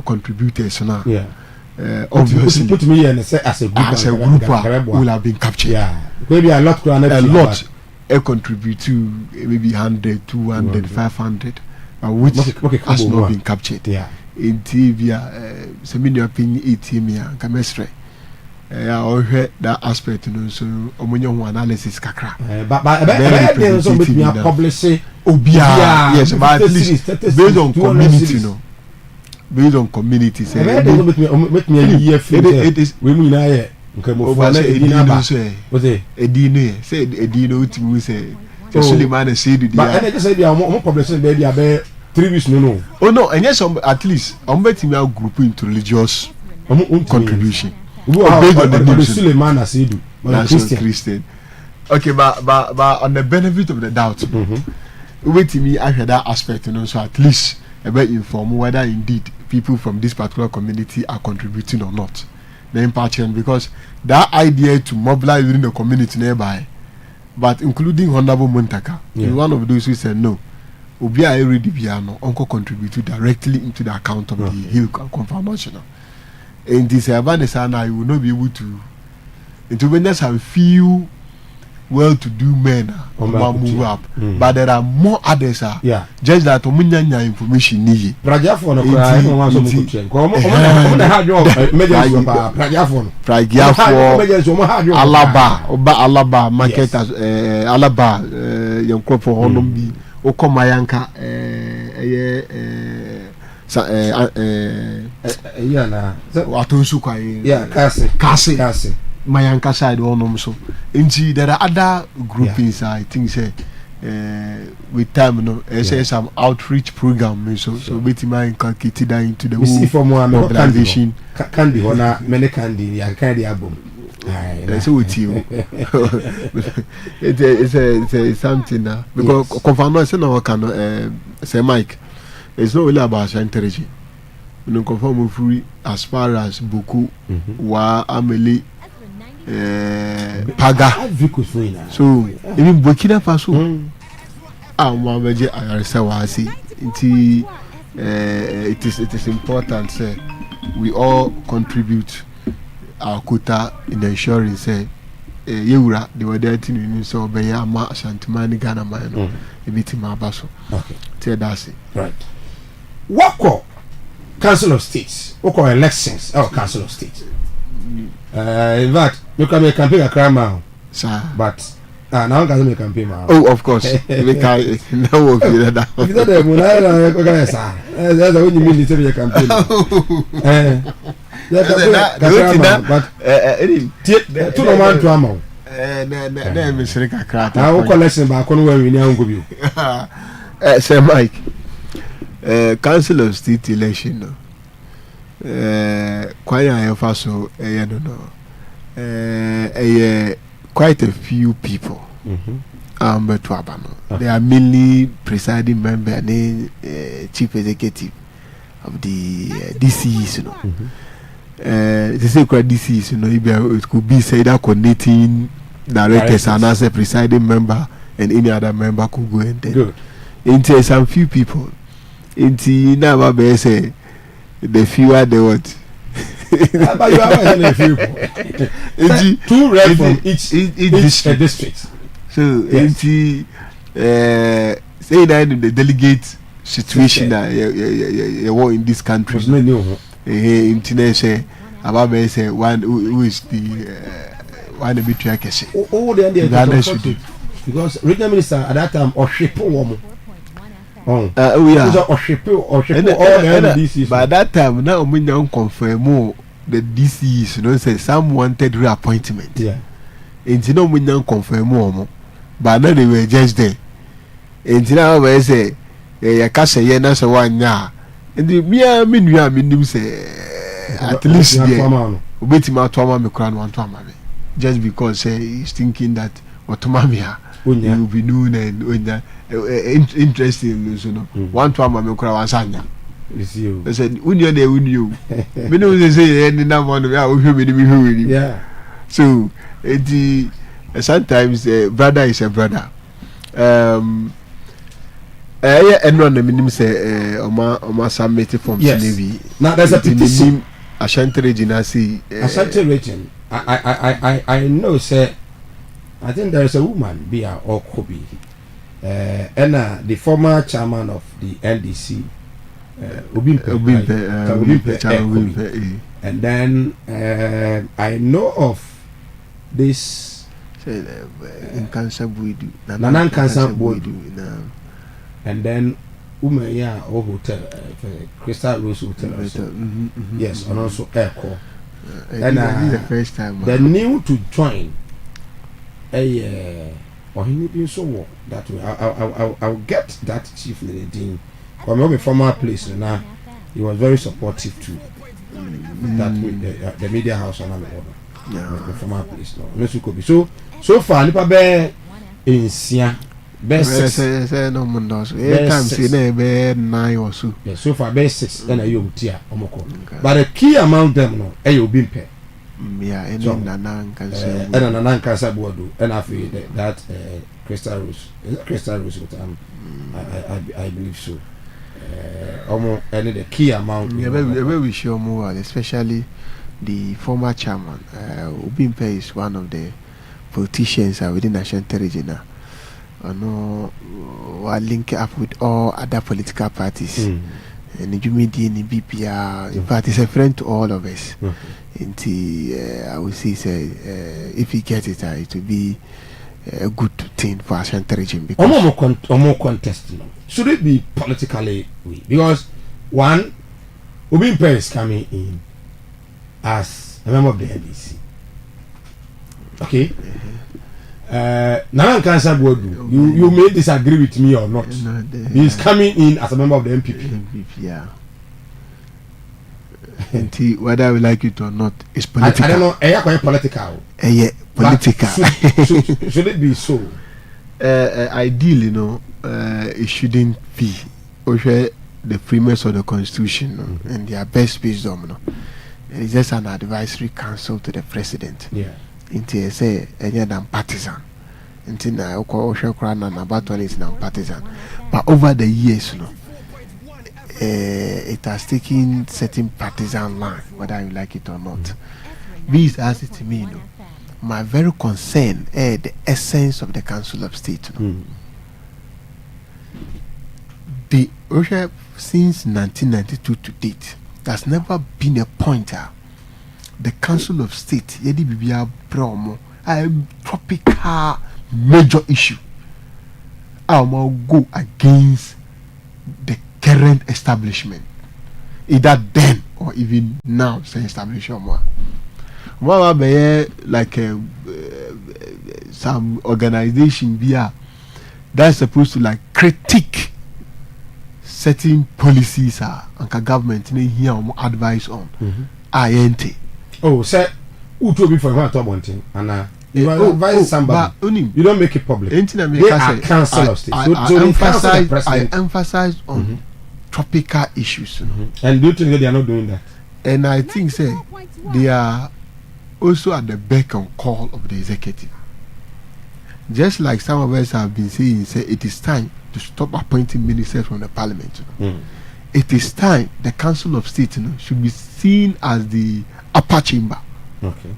contributors now. Yeah. Obviously, put me in as a group will have been captured. Yeah. Maybe a lot contribute to maybe 100, 200, 500, which has not been captured. Yeah. In TV, seminar opinion ATM, chemistry. I that aspect, so analysis kakra. But me publish yes, but at least based on community, based on community, say make me a year it is women say Suleiman said but I just say more publishing baby about 3 weeks no. Oh no, and yes, at least I'm betting we are grouping into religious contribution. Based on the Suleiman said Christian. Okay, but on the benefit of the doubt, wait to me, I had that aspect, so at least about inform whether indeed people from this particular community are contributing or not. The impact, because that idea to mobilize within the community nearby, but including Honorable Montaka, is one of those who said no. Ubia already piano, uncle contributed directly into the account of the Hill Confirmation. And this Abanesana, you will not be able to. Into when there's a few well-to-do men move up, but there are more others. Just that omunyanya information need. Prajaphone, Alaba market as Alaba young crop for Honombi, Okomayanka, Watusuka, Kasi. Mayanka side on so. Indeed, there are other groupings. I think say with time, say some outreach program. So with my inculcated that into the mobilization. Candy, one many candy, candy album. That's what you. It's something now because confirmation now can say Mike. It's not really about strategy. no confirm free as far as Buku wa Ameli Paga. So even Burkina Faso Mohamed Ayarisa Wasi it is important say we all contribute our quota in ensuring say Yura they were there to so be ama Shantimani Ghana man ebiti mabaso. Okay. Tell that's it. Right. Wako Council of States. Wako elections or Council of States. In fact, you can make campaign a crime now. Sir. But now can make campaign now. Oh, of course. We can know of you that. If that the Munana okay sir. That's the only mean to make campaign. But two no man to amount. Na me sere kakra. Na wo collection ba kono we ni ango bi. Sir Mike. Council of State election no. Kwaya Faso no. Quite a few people. But they are mainly presiding member and chief executive of the DCs, you know. They say quite DCs, you know, it could be said that coordinating directors and as a presiding member and any other member could go in there. Good. Into some few people. Into now say the fewer they want. But you have a few. Two reps from each district. So into say that in the delegate situation that you want in this country. Into say about say one who is the one the betray case. Oh, the because regional minister at that time or Shepo woman. Oh yeah. By that time now we don't confirm the DCs, you know, say some wanted reappointment. Yeah. And you know we don't confirm more. But now they were just there. And you know we say ya kasa ye na so one ya. And the me say at least there. Obetima to ama me kran wan to ama me. Just because he's thinking that otomamia will be known and interesting, you know. One to ama me kran wan sanya. I said, "Unyo de unyo." Me no say any na one we are yeah. So sometimes brother is a brother. Everyone the minimum say oma submit forms maybe. Now there's a petition. Ashanti region Ashanti region. I know say I think there is a woman Bia or Kobe. And the former chairman of the NDC. And then I know of this cancer and then Umaya or hotel Crystal Rose Hotel also. Yes, and also Airco. And the first time the new to join or he need so that way. I'll get that chief lady. From a former place now, he was very supportive too. That the media house on the former place no. So far nipa be in Sia best 6 no mundos. Time see be 9 or so. Yes, so far best 6 and you tia omoko. But the key among them no obi mpe. Yeah, any nanan can say. And nanan can say bodu and I feel that Crystal Rose. Is it Crystal Rose with I believe so. The key amount. We show more, especially the former chairman. Obimpe is one of the politicians within Ashanti region. We link up with all other political parties. And the BPR, in fact, he's a friend to all of us. I would say, if he gets it, it will be a good thing for Ashanti region. Because more contest. Should it be politically weak? Because one, Obimpe is coming in as a member of the NDC. Okay. Now cancer board. You may disagree with me or not. He is coming in as a member of the MPP. Yeah. Whether we like it or not, it's political. I don't know. Quite political. Political. Should it be so? Ideally, it shouldn't be. the framers of the constitution and their best wisdom, it's just an advisory council to the president. Yeah. Into say any than partisan. Into na about one is non-partisan. But over the years, it has taken certain partisan line, whether you like it or not. This as it means, my very concern is the essence of the Council of State. The since 1992 to date, there's never been a pointer. The Council of State, yedi bibia bromo, a tropical major issue. I will go against the current establishment, either then or even now. Say establishment more. Like some organization that's supposed to like critique certain policies and government need hear more advice on. INT. Oh, sir, who told me for one to one thing? And you advise somebody. You don't make it public. They are Council of State. I emphasize on tropical issues. And do you think they are not doing that? And I think say they are also at the beck and call of the executive. Just like some of us have been saying, say it is time to stop appointing ministers from the parliament. It is time the Council of State should be seen as the upper chamber. Okay.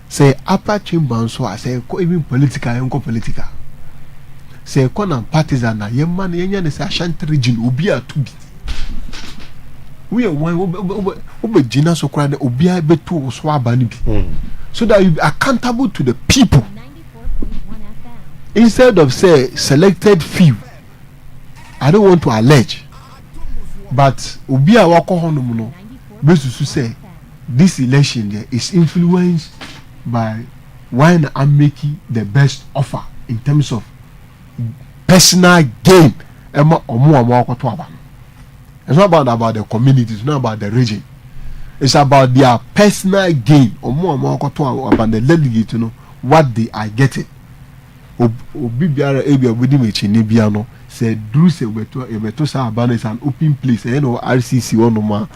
Say upper chamber, so I say even political, political. Say con partisan na yemman yenya say Ashanti region obia to be. We are one obe jina so kra obia betu so abani bi. So that you be accountable to the people. Instead of say selected few. I don't want to allege, but obia wako hono no besusu say this election there is influenced by when I'm making the best offer in terms of personal gain. It's not about the community, it's not about the region. It's about their personal gain. About the delegate, what they are getting. Say Drew say we say Abana is an open place. RCC one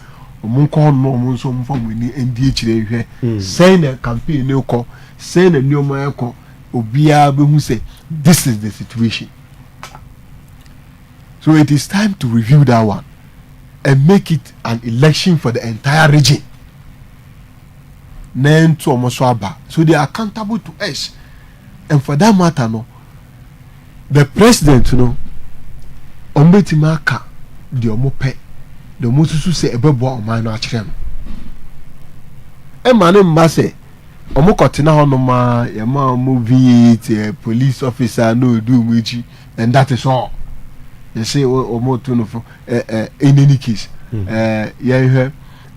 saying a campaign no call, saying a new man call, Obia who say this is the situation. So it is time to review that one and make it an election for the entire region. Then to Omoswaba. So they are accountable to us. And for that matter, the president, Ombetimaka, the Omope. The Musu say a bebo on my natural. A man in Masse, Omokotina Honoma, Yama movie, a police officer, no do Michi, and that is all. They say, Omotuno, in any case,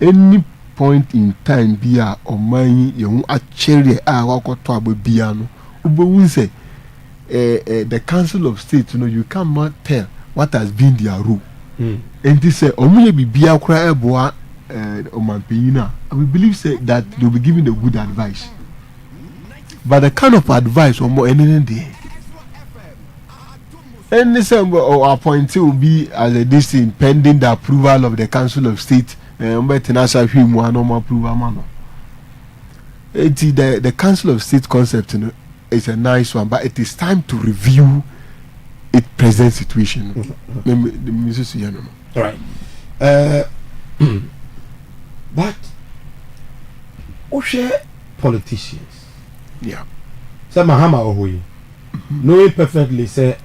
any point in time, Bia or mine, you a cherry, I walk or trouble Biano. Ubu say, the Council of State, you cannot tell what has been their rule. And they say, Omuye be bia kra eboa omampina. And we believe say that they'll be giving the good advice. But the kind of advice or more anything there. And they say appointee will be as a distinct pending the approval of the Council of State. The Council of State concept is a nice one, but it is time to review its present situation. All right. But Oshe politicians. Yeah. Say Mahama Ohoyi. Knowing perfectly say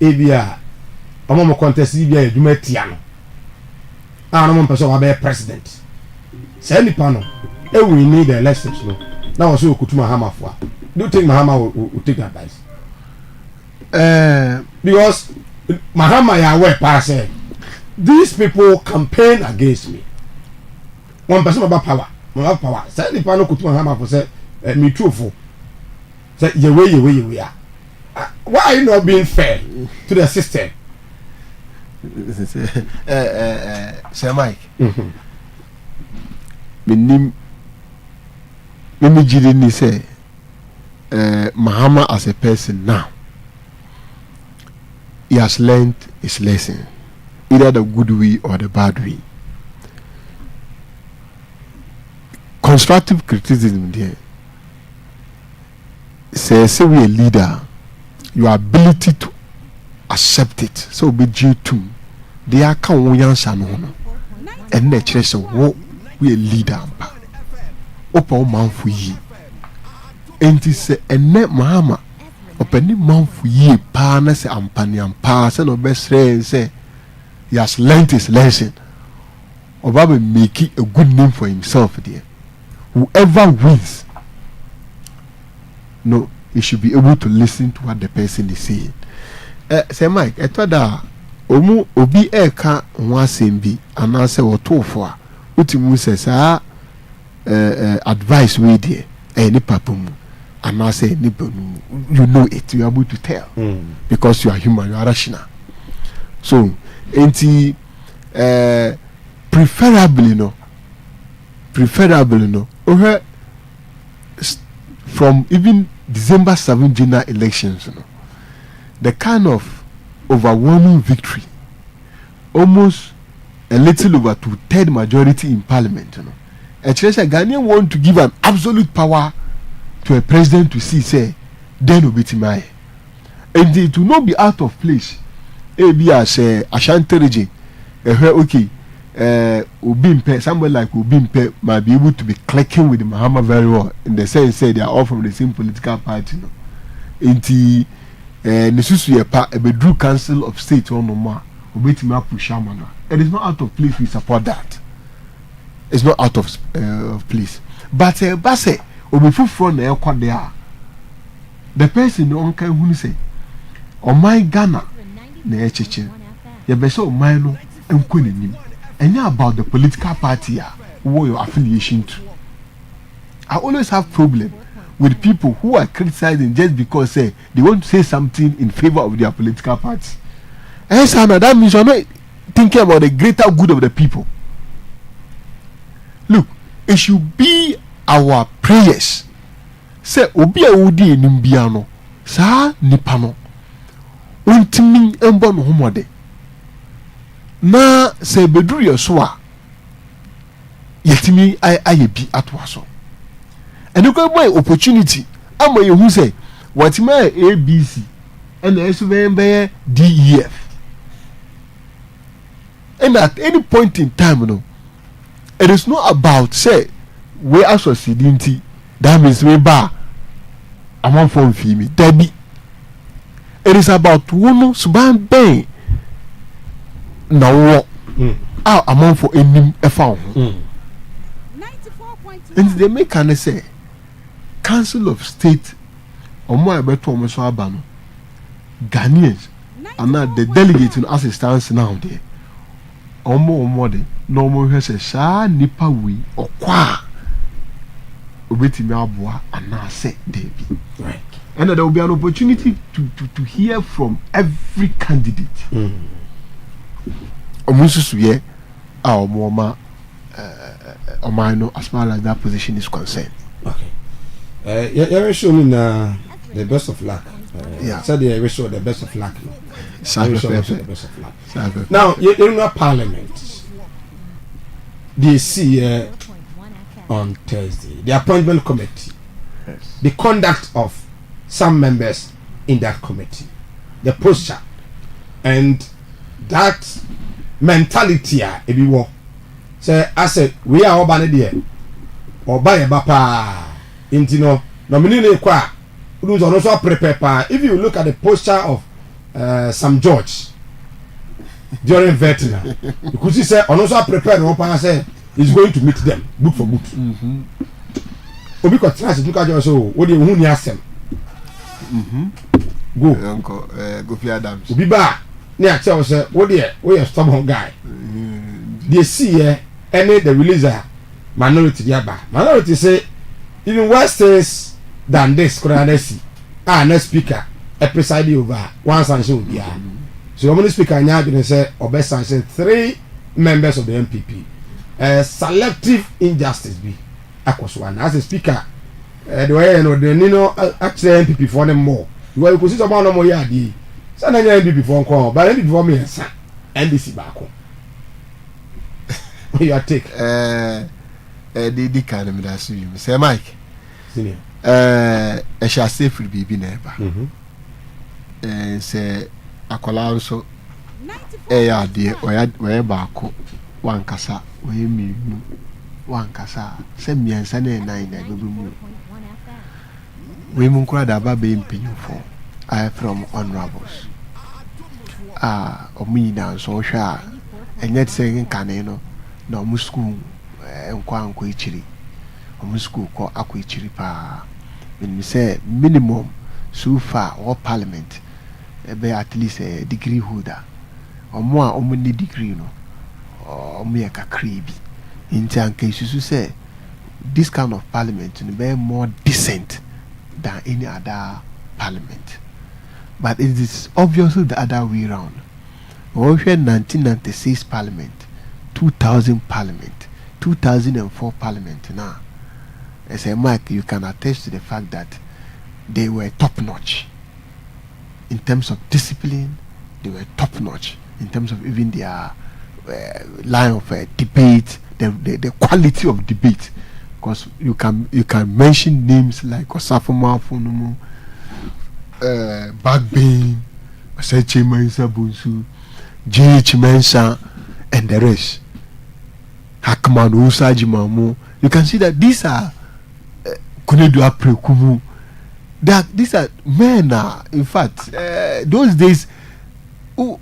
Ebia Omo contest Ebia Edume Tiano. No person will be president. Say any panel. We need the elections. Now also Kutuma Mahama for. Do you think Mahama will take advice? Because Mahama Yahweh pass these people campaign against me. One person about power. Say any panel Kutuma Mahama for say me truthful. Say you are. Why are you not being fair to the system? Sir Mike. Mimi Jidini say Mahama as a person now, he has learned his lesson. either the good way or the bad way. Constructive criticism there says we a leader, your ability to accept it. So be G2. They are can we answer no. And nature so what we a leader. Opa man for ye. And it say and net Mahama. Open man for ye pa say ampani ampa say no best friend say he has learnt his lesson. Obama make it a good name for himself there. Whoever wins, no, he should be able to listen to what the person is saying. Say Mike, I thought that omu obi eka nwasembi anase wotofo a utimu says advice we there ni papamu anase ni bonu, you know it, you are able to tell because you are human, you are rational. So enti preferably no from even December 7 general elections, the kind of overwhelming victory, almost a little over 2/3 majority in parliament, Ghanaian want to give an absolute power to a president to see, say, then obitimaye. And it will not be out of place. Maybe as Ashanti region, okay. Somebody like Ubimpe might be able to be clicking with Mahama very well in the sense say they are all from the same political party. No, inti Nisusu yepa Ebedru Council of State or no more. Ubetima Pushamana. It is not out of place. We support that. It's not out of place. But Basse Obefu from the airport there. The person on can who say, "Oh my Ghana, ne cheche." You be so minor and queen. And now about the political party who your affiliation to. I always have problem with people who are criticizing just because they want to say something in favor of their political party. And so that means you're not thinking about the greater good of the people. Look, it should be our prayers. Say obi a odi enimbiano sa nipano untimi embo no homode na se beduru yeso a yetimi ayebi atwaso ene ko boy opportunity ama ye hu say watima ABC and SVMB DEF and at any point in time no it is not about say we are succeeding that means we bar among from fimi debi it is about wono suban ben na wo among for enim efa ho and they make an say Council of State omo abeto omo so aba no Ghanaians and now the delegate in as it stands now there omo de no mo hwese sha nipa wi okwa obetimi aboa anase debi right and there will be an opportunity to hear from every candidate omususu ye omoma omano as far as that position is concerned. Okay, you show me the best of luck. Yeah, said you show the best of luck. The best of luck. Now in our parliament they see on Thursday the appointment committee, yes. The conduct of some members in that committee, the posture and that mentality ebiwo say I said we are all there or buy a bapa intino nominate kwa who's also prepare. If you look at the posture of Sam George during vetting, you could see say also prepare no pa say he's going to meet them boot for boot. Obi ko trust look at you so what dey hu ni asem. Go uncle go fi Adams obi ba na tell say what dey we a stubborn guy. They see any the releaser minority yaba minority say even worse things than this see next speaker a presiding over one sanction be so the speaker nya say obey sanction 3 members of the MPP selective injustice be akos one as a speaker the way you know the actually MPP for them more you could see someone no more yadi say na MPP for nko but MPP for me NDC baako. Your take. The kind of that you say, Mike. Senior. I shall say for baby neighbor. Say, akola nso ya de oya baako wankasa we mi wankasa se miensa na nine na bebe mu we mun kura da ba be mpanyufo I from honorables omi na so hwa enyet se nkane no na omu school nkwa ichiri omu school ko akwa ichiri pa when say minimum so far or parliament be at least a degree holder or more or many degree no or me a creepy in case you say this kind of parliament be more decent than any other parliament, but it is obviously the other way around. We had 1996 parliament, 2000 parliament, 2004 parliament. Now as a Mike, you can attest to the fact that they were top notch in terms of discipline. They were top notch in terms of even their line of debate, the quality of debate. Because you can mention names like Osafoma Funumu, Bagbane, Oseche Mensa Bunsu, J.H. Mensa, and the rest. Hakman Usaji Mamu. You can see that these are Kunedu Aprekumu. That these are men. In fact, those days, what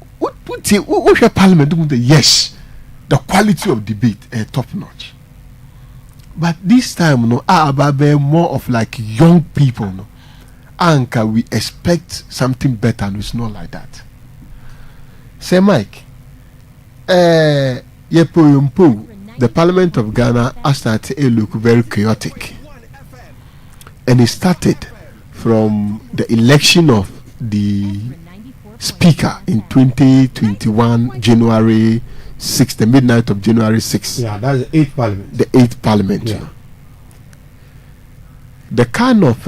parliament? Yes, the quality of debate top notch. But this time, no, more of like young people, no. Anka, we expect something better, and it's not like that. Say, Mike, the Parliament of Ghana has started to look very chaotic, and it started from the election of the speaker in 2021 January 6th, the midnight of January 6th. Yeah, that's the 8th parliament. The 8th parliament. Yeah. The kind of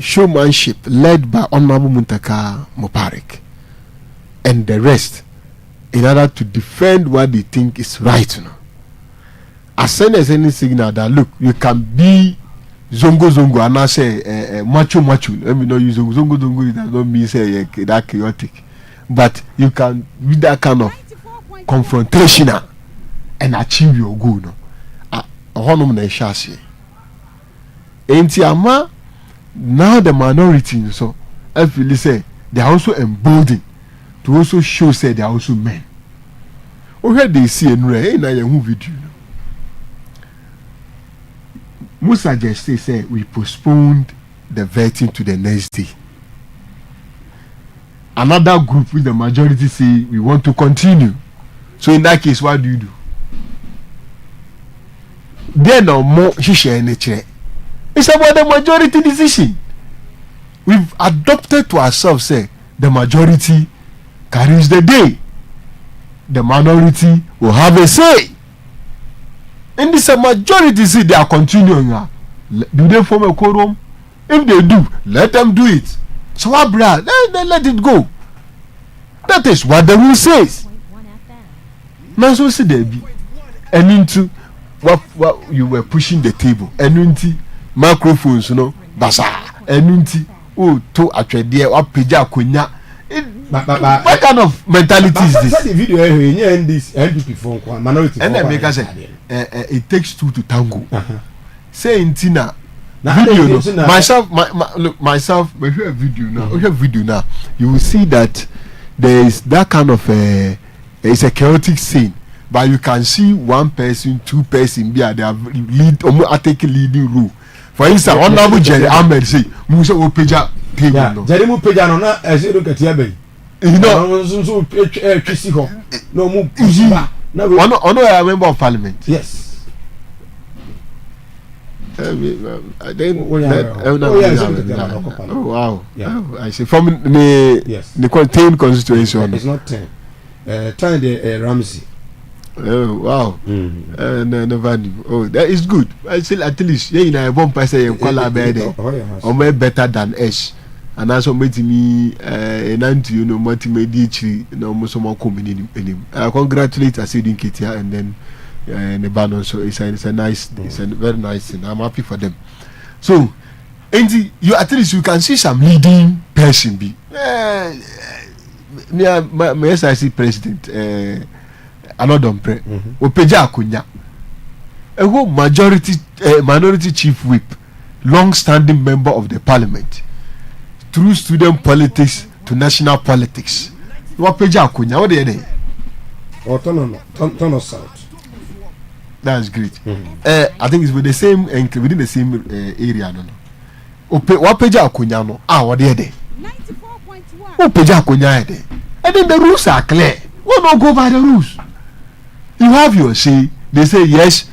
showmanship led by Honorable Muntaka Mubarak and the rest in order to defend what they think is right. You know. As soon as any signal that look, you can be zongo and I say macho. Let me not use zongo. It does not mean say that chaotic, but you can be that kind of confrontational and achieve your goal. No, honum na ishasi. Enti ama now the minority so I feel say they are also emboldened to also show say they are also men. Where they see and na yehu video. Most suggest say we postponed the vetting to the next day. Another group with the majority say we want to continue. So in that case, what do? There no more shisha nature. It's about the majority decision. We've adopted to ourselves say the majority carries the day. The minority will have a say. And this majority say they are continuing. Do they form a quorum? If they do, let them do it. So let it go. That is what the rule says. Now so see there be. And into what you were pushing the table. And into microphones, you know, basa. And into to atwede what pija kunya. What kind of mentality is this? The video here this NDP phone minority. And then make us say it takes two to tango. Say in Tina video no. Myself we hear video now. You will see that there is that kind of it's a chaotic scene, but you can see one person, two person be they have leading role. For instance, Honorable Jerry Ahmed say Musa Opeja table no. Jerry Mupeja no na ese do ketia be. You know so twisi ho. No mu pusiba. Na we ono a member of parliament. Yes. Oh wow! Yeah. Oh, I see. From the contained constituency. It's not 10. 10 the Ramsey. Oh wow! Never knew. Oh, that is good. I say at least one person you call better than S. and also made me and you know multimedia no almost more coming in. I congratulate Asidin Kitia and then the band so it's a nice it's a very nice thing. I'm happy for them. So and you at least you can see some leading person be my SIC president Anodompre Opeja Akunya a whole minority chief whip, long-standing member of the parliament, through student politics to national politics. Opeja Akunya, what are they? Or turn us out. That's great. I think it's with the same within the same area. No. Opeja Akunya no. What are they? 94.1. Opeja Akunya there. And then the rules are clear. We don't go by the rules. You have your say. They say yes,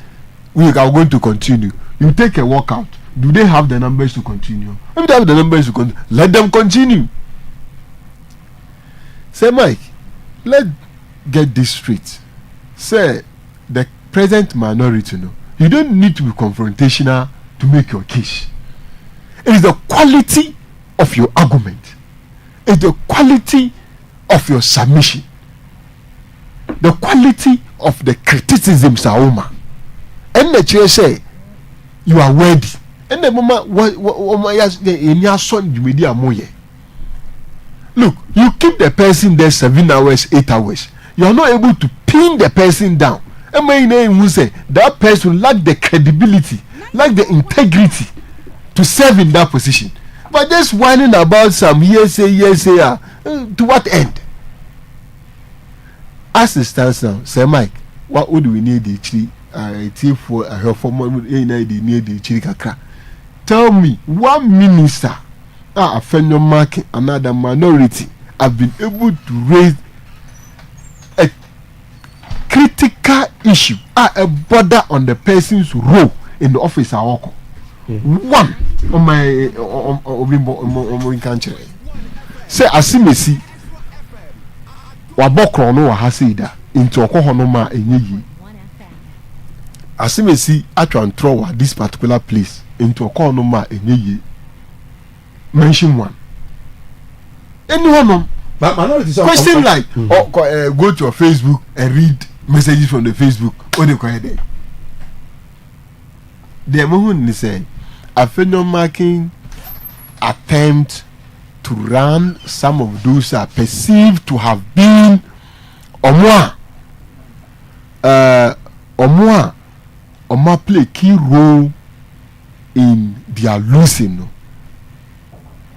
we are going to continue. You take a walkout. Do they have the numbers to continue? If they have the numbers to continue, let them continue. Say, Mike, let's get this straight. Say, the present minority, no, you don't need to be confrontational to make your case. It is the quality of your argument. It's the quality of your submission. The quality of the criticism, Saoma. And the chair say, you are ready. And the moment in your son, you media moye. Look, you keep the person there 7 hours, 8 hours. You are not able to pin the person down. And my name will say that person lack the credibility, lack the integrity to serve in that position. But just whining about some yes, to what end? As it stands now, say Mike, what would we need the tree? For her former need the tree kakra. Tell me, one minister, a fellow marking another minority, have been able to raise a critical issue, a border on the person's role in the office. One on my country. Say, as you may see, wabokro no wahasida into okohonoma enyeyi. As you may see, atwan throw this particular place into okohonoma enyeyi. Mention one. Anyone? But minorities question like go to your Facebook and read messages from the Facebook. What they call there? The moment they say a phenomarking attempt to run some of those are perceived to have been Omwa play key role in their losing,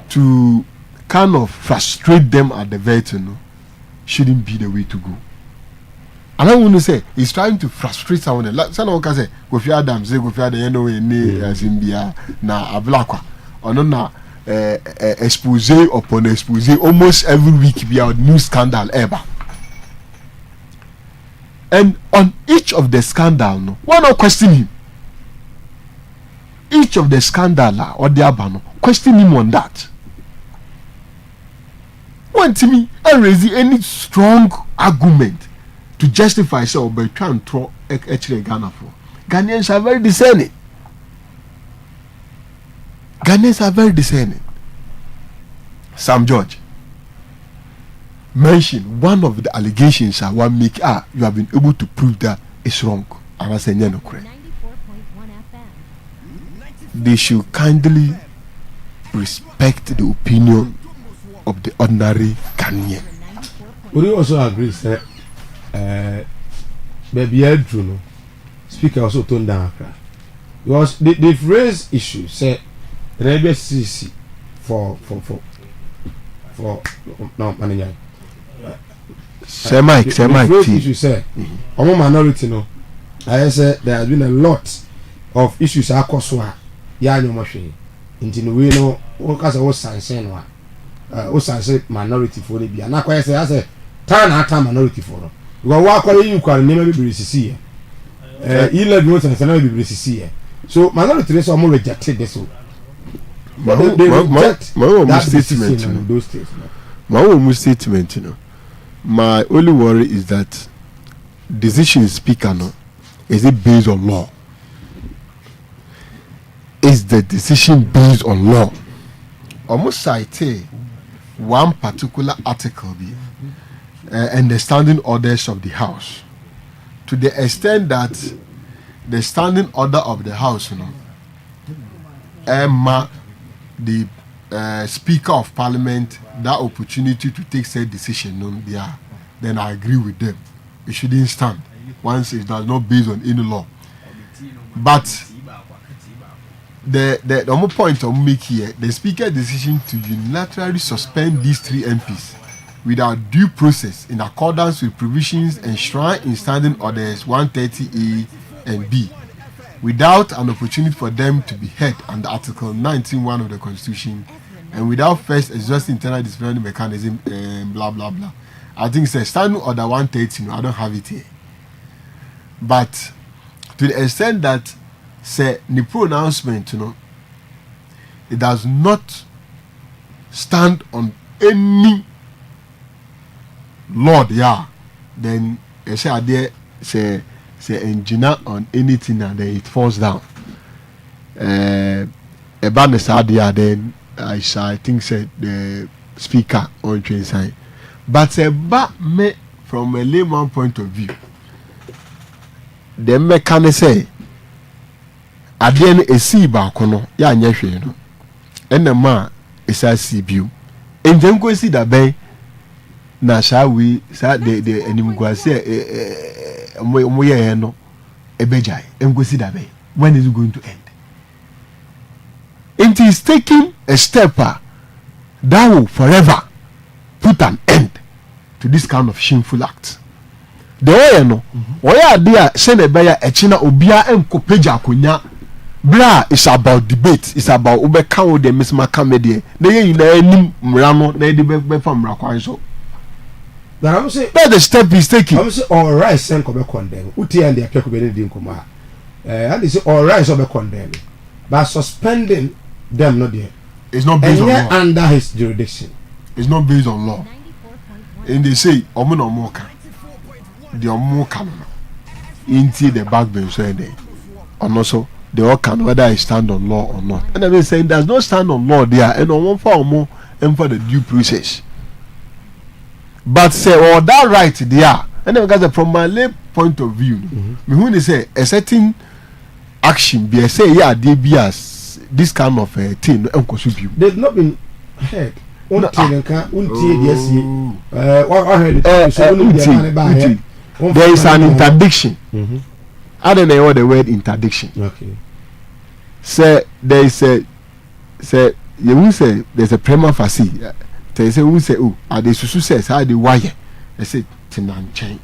to kind of frustrate them at the veteran, shouldn't be the way to go. And I want to say he's trying to frustrate someone. Like someone can say, go for Adam, say go for the end of Zimbia na ablakwa. Or no expose upon expose almost every week be a new scandal ever. And on each of the scandal, no, why not question him? Each of the scandal or the abano, question him on that. Want to me, I raise any strong argument to justify so by trying to throw actually Ghana for. Ghanaians are very discerning. Ghanaians are very discerning. Sam George mentioned one of the allegations I want make you have been able to prove that it's wrong. And I said, no, correct. 94.1 FM. They should kindly respect the opinion of the ordinary Ghanaian. Would you also agree, sir? Baby Edruno, speaker also toned down. Because they've raised issues, say, Rebel CC for no manager. Say Mike. Issue say, among minority, no. I said there has been a lot of issues across one. Ya no machine. Into the way no, workers are sanction one. Say minority for the be. And I say, turn minority for them. Because what call you call name be see. 11 votes and never be see. So minority is more rejected this. My own statement, you know. My only worry is that decision speaker, no, is it based on law? Is the decision based on law, almost cite one particular article and the standing orders of the House, to the extent that the standing order of the House, the Speaker of Parliament that opportunity to take said decision, then I agree with them. It shouldn't stand once it does not based on any law. But the only point I make here, the Speaker's decision to unilaterally suspend these 3 MPs without due process in accordance with provisions enshrined in Standing Orders 130A and B, without an opportunity for them to be heard under Article 19(1) of the Constitution, and without first exhausting internal disciplinary mechanism, blah blah blah. I think it's a Standing Order 130. I don't have it here, but to the extent that say the pronouncement, it does not stand on any law there, then say engineer on anything and then it falls down. About the Sadia, then I think said the Speaker on train sign. But me from a layman point of view, the mechanic say at the end a see back on ya nyehwe no and the man is a see view and then go see that bay na shall we say the enemy go say moye no ebejai and go see that bay. When is it going to end? It is taking a step that will forever put an end to this kind of shameful act. The way no oya dia send ebeya echina obia enko page akonya bra is about debate, it's about ubeka wo de misma kamedie na ye na anim mra no na de be fam mra kwan so. But I'm say that the step is taking. I'm say all right sen ko be condemn uti and the apeko be dey nkoma and they say all right so be condemn, but suspending them not there, it's not based on law, under his jurisdiction. It's not based on law. And they say omo no mo ka the omo ka no into the backbench so there and also they all can whether I stand on law or not. And I've been saying there's no stand on law there and on one for more and for the due process. But say all that right there, and then because from my lay point of view, me when they say a certain action be say yeah they be as this kind of thing they've not been heard. There is an interdiction. I don't know what the word interdiction. Okay. Say there is a say you will say there's a prima facie. They say we say oh are the susu says how the wire. They say tinan chain.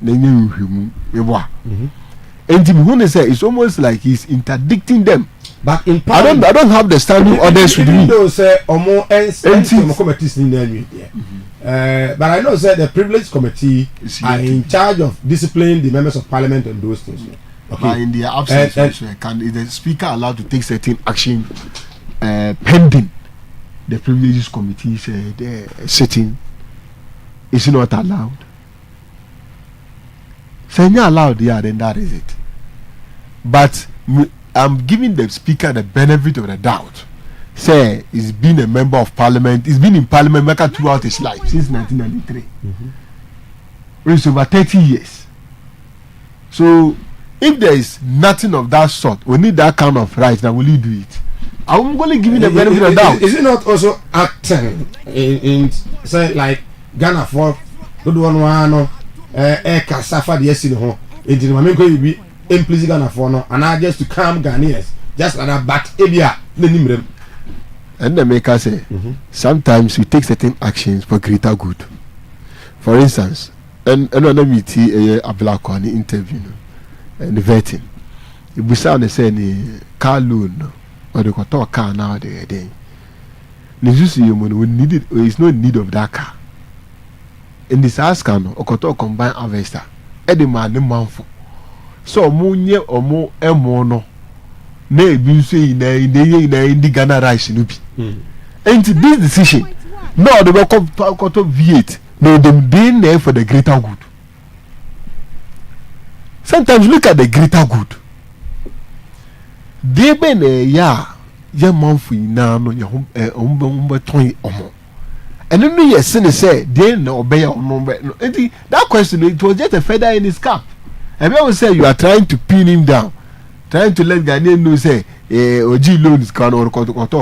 Then you and when they say it's almost like he's interdicting them. But in I don't have the standing orders with me. Say but I know that the privileged committee are in charge of disciplining the members of parliament and those things. Okay. But in their absence, can the speaker allowed to take certain action pending the privileged committee sitting? Is it not allowed? Say not allowed, yeah, then that is it. But I'm giving the speaker the benefit of the doubt. Say he's been a member of parliament. He's been in parliament throughout his life since 1993. It's over 30 years. So if there is nothing of that sort, we need that kind of right. Now will you do it? I'm going to give you the benefit of the doubt. Is it not also acting in say like Ghana for good one Kasafa the SC no? It is my going to be implicit Ghana for no, and I just to calm Ghanaians just like that. But Ebia the name. And the maker say sometimes we take certain actions for greater good. For instance, and another meeting a black one interview and the vetting. If we sound the same car loan or the talk car now the day. We need it, is no need of that car. In this house can or combine harvester. Eddie man the month. So moon or more no. Nay, be saying in the Ghana rice in Upi. And this decision, no, they will come to V8. No, them being there for the greater good. Sometimes look at the greater good. They been ye manfo ina no ye ombe ton omo eno no ye se ne say dey na obey ono be no that question it was just a feather in his cap. And people say you are trying to pin him down, trying to let Ghanaian know say OG loan is can or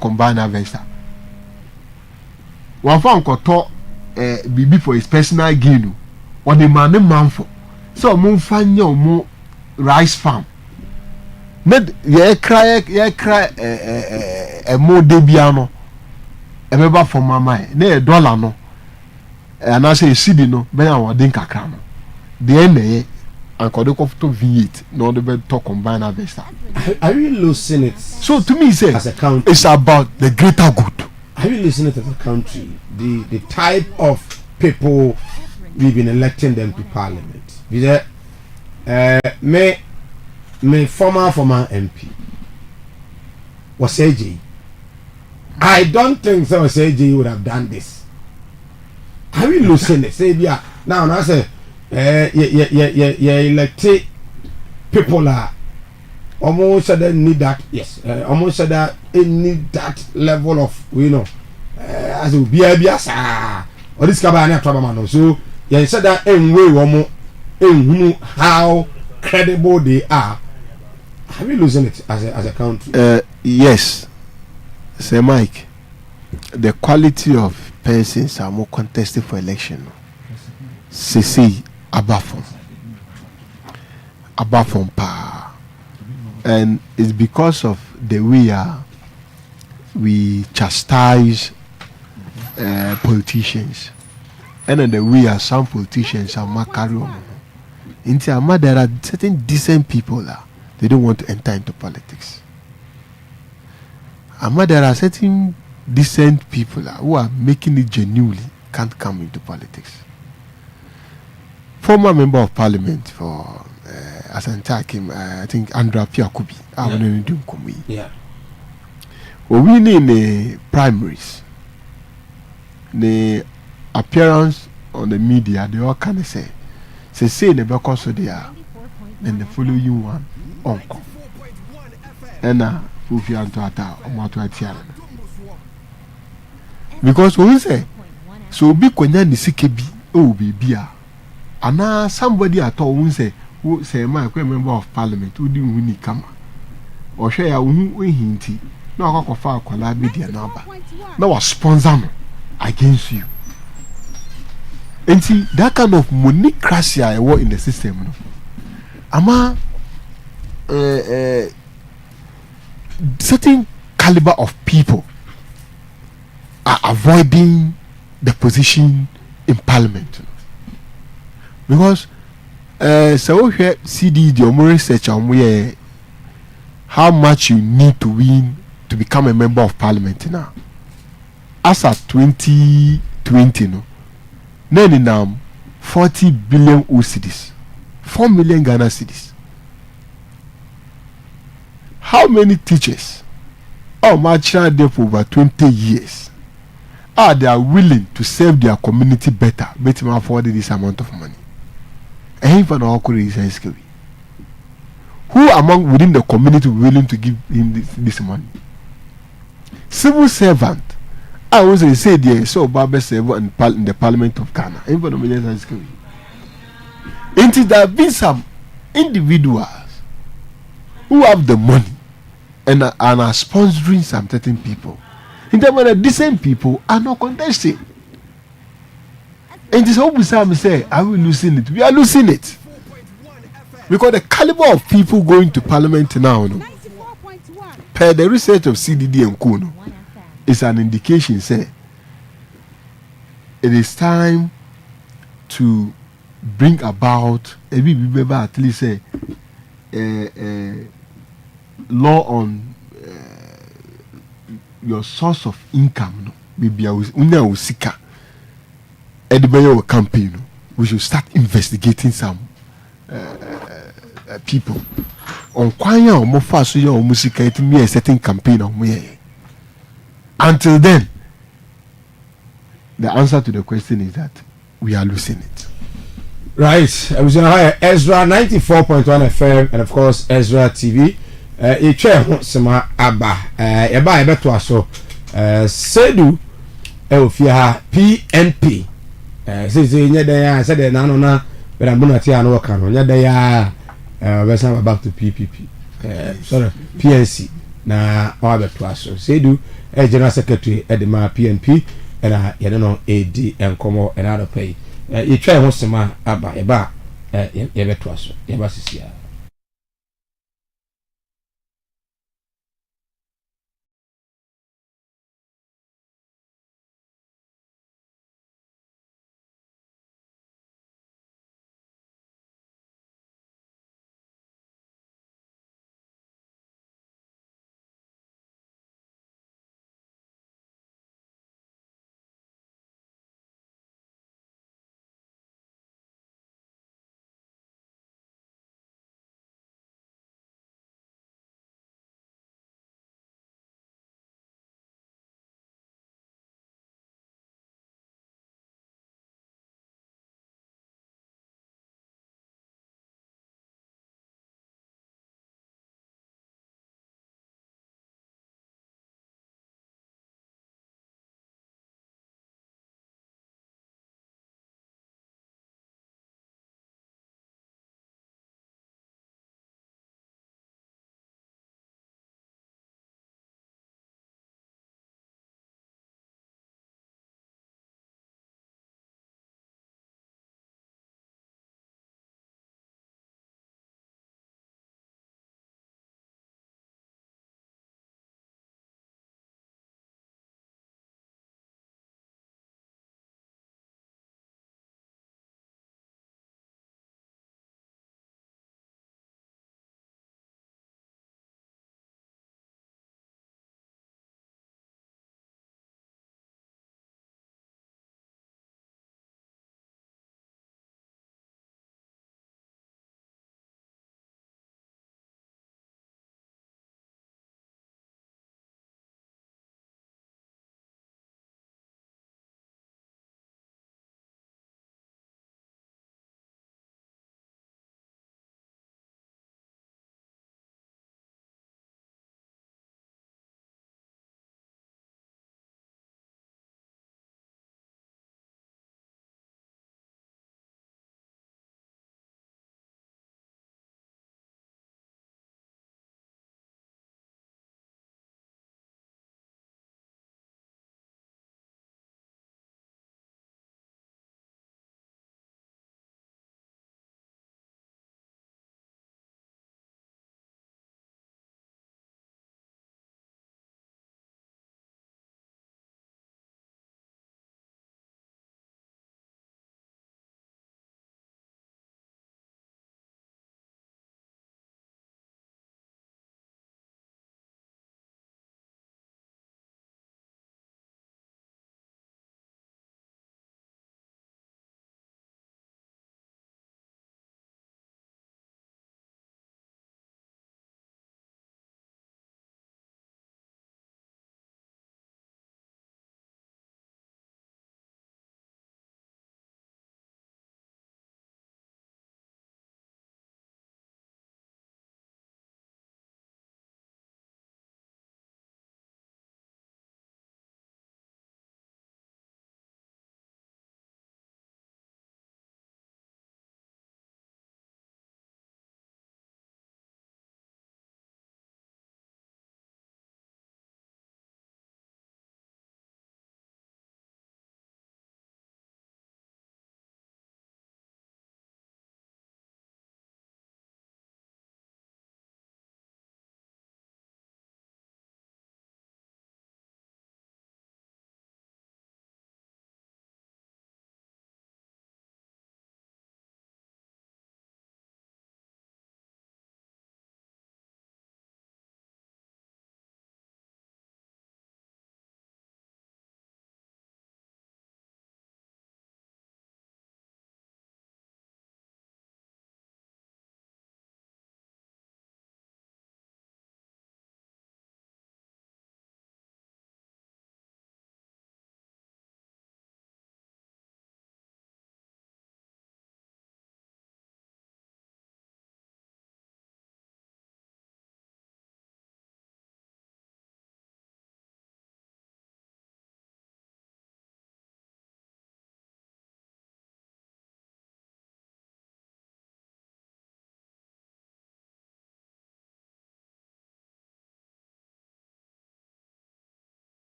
combine harvester. One fan koto BB for his personal gain or the man for so mo fan your mo rice farm. Med ye cry mo debiano e meba for mama na $1 no and I say cedi no be na wadin kakra no de na and to V8 no the talk combine harvester. Are you losing it? So to me say as a country, it's about the greater good. Are you losing it as a country? The type of people we've been electing them to parliament. Me former MP was AJ. I don't think so. AJ would have done this. Are you losing it? Say yeah. Now I say. Elected people are almost said they need that. Yes, almost said that they need that level of as it be or this cabana trouble. So you said that anyway, how credible they are. Are we losing it as a country? Yes, Sir Mike. The quality of persons are more contested for election. CC. Above from power, and it's because of the way we chastise politicians, and then the way some politicians are carry on. There are certain decent people they don't want to enter into politics. There are certain decent people who are making it genuinely can't come into politics. Former member of parliament for Asantakim, I think Andra Piakubi. Yeah. We in the primaries, the appearance on the media, they all kind of say the because of they are, then the following one, uncle. And because we say, so be Konya Nisikebi, oh, be and somebody at all who say my member of parliament who didn't win come or share who hinty no I far media number no was sponsor against you and see that kind of monicracy I work in the system certain caliber of people are avoiding the position in parliament. Because so here CD the research on how much you need to win to become a member of parliament now. As at 2020 no, then 40 billion cedis, 4 million Ghana cedis. How many teachers much are there for over 20 years they are willing to serve their community better afford this amount of money? Who among within the community willing to give him this money? Civil servant. I was say there so Baba servant in the Parliament of Ghana. Until there have been some individuals who have the money and are sponsoring some certain people. In terms of the decent people are not contesting. And this whole time say, are we losing it? We are losing it. Because the caliber of people going to parliament now, per the research of CDD and Kuno, is an indication, say, it is time to bring about, at least say, law on your source of income. Maybe I was Usika. Edibayo campaign, we should start investigating some people. On kwanya or more fast or music me a certain campaign on me. Until then, the answer to the question is that we are losing it. Right. I was in Ezra 94.1 FM and of course Ezra TV. etwa ho sema aba eba ebeto aso sedu ofia ha PNP say nya dan ya say na no na bera mbona tia no waka no nya dan ya we say back to PPP sorry PNC na all beto aso sedu general secretary edema PNP na ye no AD enkomo na do pay etwa ho sema aba eba ye beto aso ye ba sisia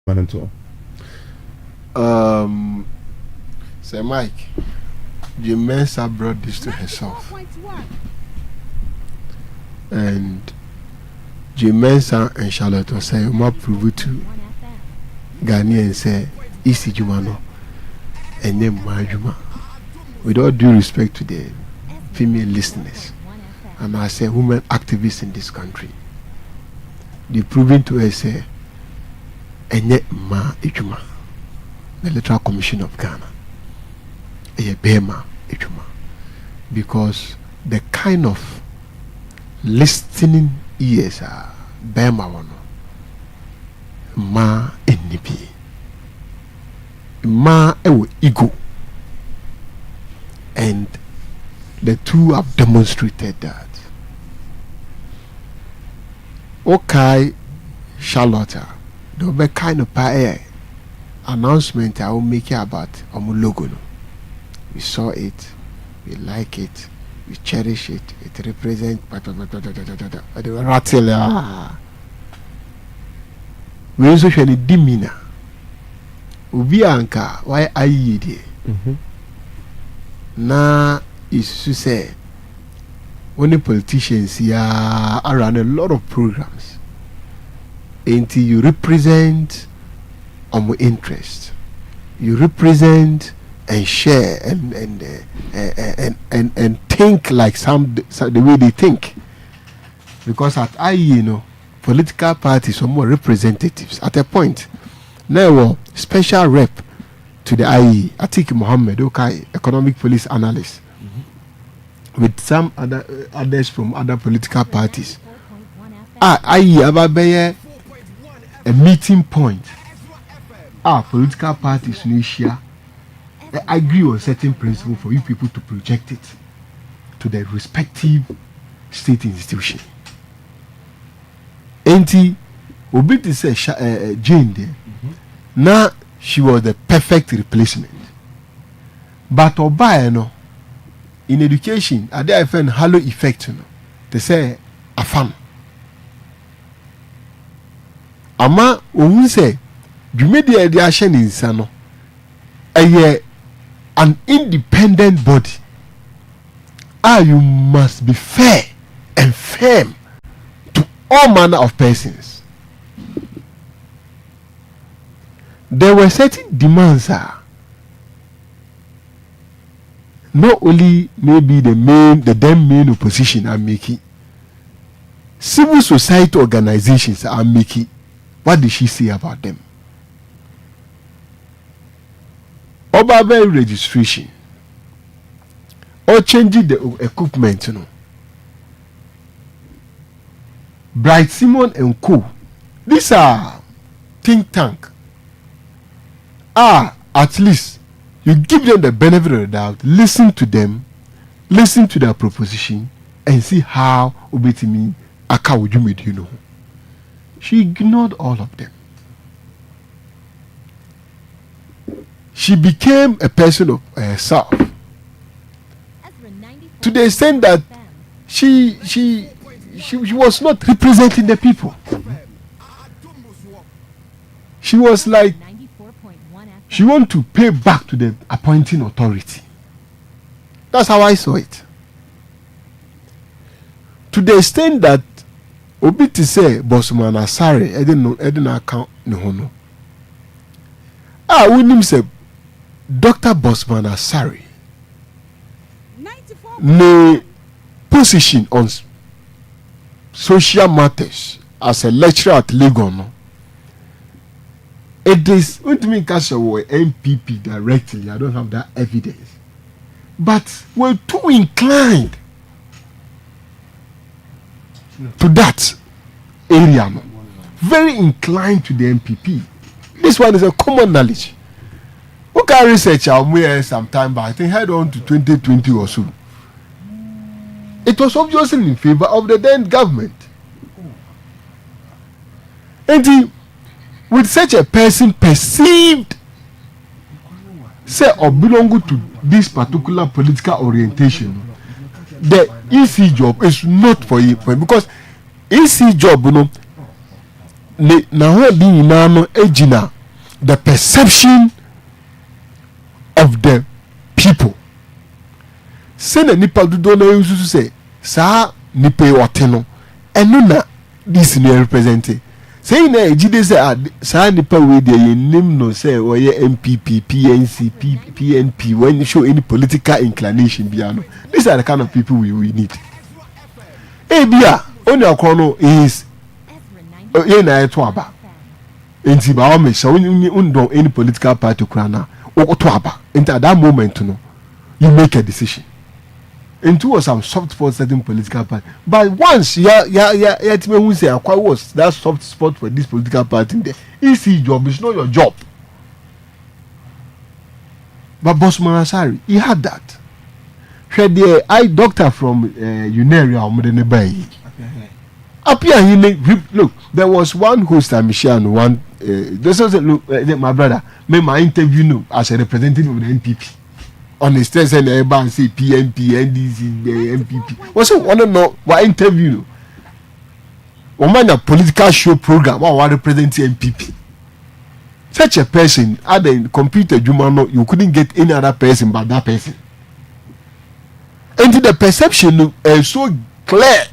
Sir Mike, Jimensa brought this to herself. And Jimensa and Charlotte will say, "Uma prove to Ghanaian say, Isi Jumano, and then Majuma." With all due respect to the female listeners, and I say women activists in this country, they proving to us say, and yet Ma Ijuma, the Electoral Commission of Ghana, a Bema Ijuma, because the kind of listening ears are Bema one, Ma Enibi, Ma Ewo Ego. And the two have demonstrated that. Okay, Charlotte, there will be kind of announcement I will make about logo. We saw it, we like it, we cherish it, it represents we also show any demeanor. Ubi anka, why are you there? Na is to say when the politicians are around a lot of programs until you represent our interest, you represent and share and think like some the way they think, because at IE, political parties are more representatives at a point. Now special rep to the IE, Atik Mohammed, economic police analyst, with some others from other political parties. IE Ababe a meeting point. Political parties in Asia agree on certain principle for you people to project it to the respective state institution. Enti Obi to say Jane there. Now she was the perfect replacement. But Oba, in education, I did find halo effect, they say a fan. Ama we say, you made the ideation in Sano, an independent body. You must be fair and firm to all manner of persons. There were certain demands, not only maybe the main opposition are making, civil society organizations are making. What did she say about them? Obabe registration or changing the equipment, Bright Simon and Co. These are think tank. At least you give them the benefit of the doubt, listen to them, listen to their proposition, and see how Obetimi Akawujumid, She ignored all of them. She became a person of herself to the extent that she was not representing the people. She was like, she want to pay back to the appointing authority. That's how I saw it. To the extent that Obi to say Bosman Asare, I didn't account no. We name say Dr. Bosman Asare. No position on social matters as a lecturer at Legon. It is going to make us a MPP directly. I don't have that evidence. But we're too inclined to that area. Very inclined to the MPP. This one is a common knowledge. We can research some time back. I think head on to 2020 or so. It was obviously in favor of the then government. And with such a person perceived say or belong to this particular political orientation, the EC job is not for him, because EC job na ho bi nyina no ejina the perception of the people. Send a nipa do na yusu say sa nipa oteno eno na this no represent. Say na ejide say sa nipa we dey nim no say oye MPP, PNC, PNP when you show any political inclination biano. These are the kind of people we need. Ebia only akono is na eto aba. Enti ba o me so undon any political party krana o to aba. Enti at that moment no you make a decision. Into was some soft spot certain political party. But once me who say why was that soft spot for this political party there? Easy job, it's not your job. But Boss Manasari, he had that. The eye doctor from Uneria Bay. Look, there was one host and Michelle one this was my brother made my interview no as a representative of the NPP. On the stage and everybody say PNP, NDC, the MPP. Was it want to know what interview? Woman a political show program or represent MPP. Such a person, at the computer, you couldn't get any other person but that person. And the perception is so clear.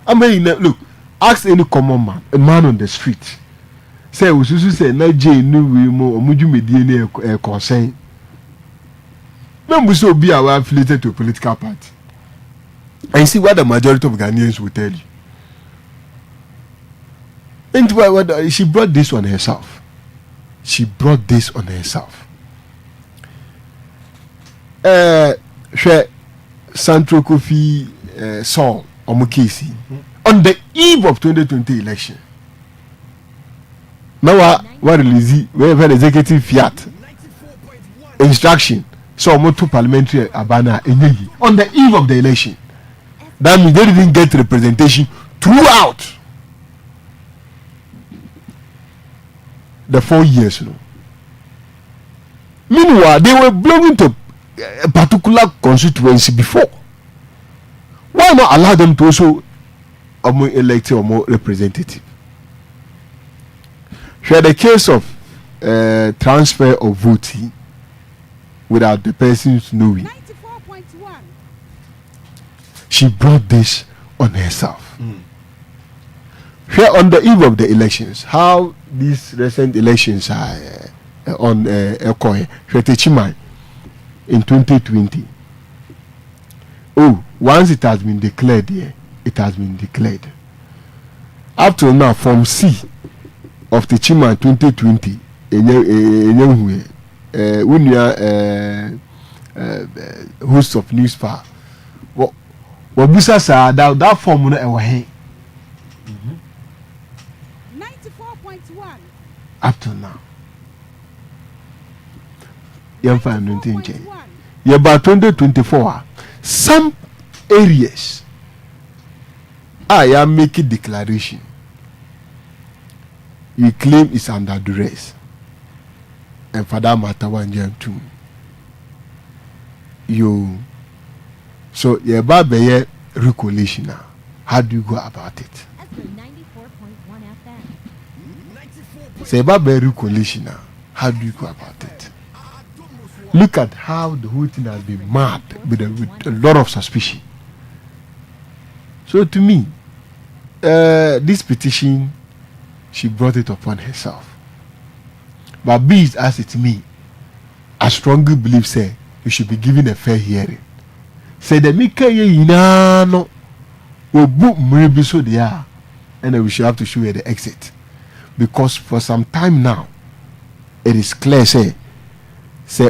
I mean, look, ask any common man, a man on the street. Say, we should say, no, Jane, no, we more, Muju Medina concern. We so be affiliated to a political party. And see what the majority of Ghanaians will tell you. And she brought this on herself. She brought this on herself. Santro Kofi Saul Omukesi on the eve of 2020 election. Now what release we have executive fiat instruction. So motu parliamentary abana enyeyi on the eve of the election. That means they didn't get representation throughout the 4 years. No. Meanwhile, they were belonging to a particular constituency before. Why not allow them to also elect or more representative? Share the case of transfer of voting without the person's knowing. 94.1. She brought this on herself. Here on the eve of the elections, how these recent elections are on Ekoye, Chimai in 2020. Oh, once it has been declared here, it has been declared. Up to now, from C of the Chimai 2020, when you are host of newspaper, what Busa said that formula away 94.1 up to now. You find nothing. Yeah, about 2024, some areas I am making declaration. You claim it's under duress. And for that matter, one year too. You so your baby recollection now. How do you go about it? Ezra 94.1 FM. Say baby recollection now. How do you go about it? Look at how the whole thing has been mad with a lot of suspicion. So to me, this petition, she brought it upon herself. But be it as it may, I strongly believe, say, you should be given a fair hearing. Say the Mika ye no will book maybe so they are, and then we should have to show you the exit. Because for some time now, it is clear, say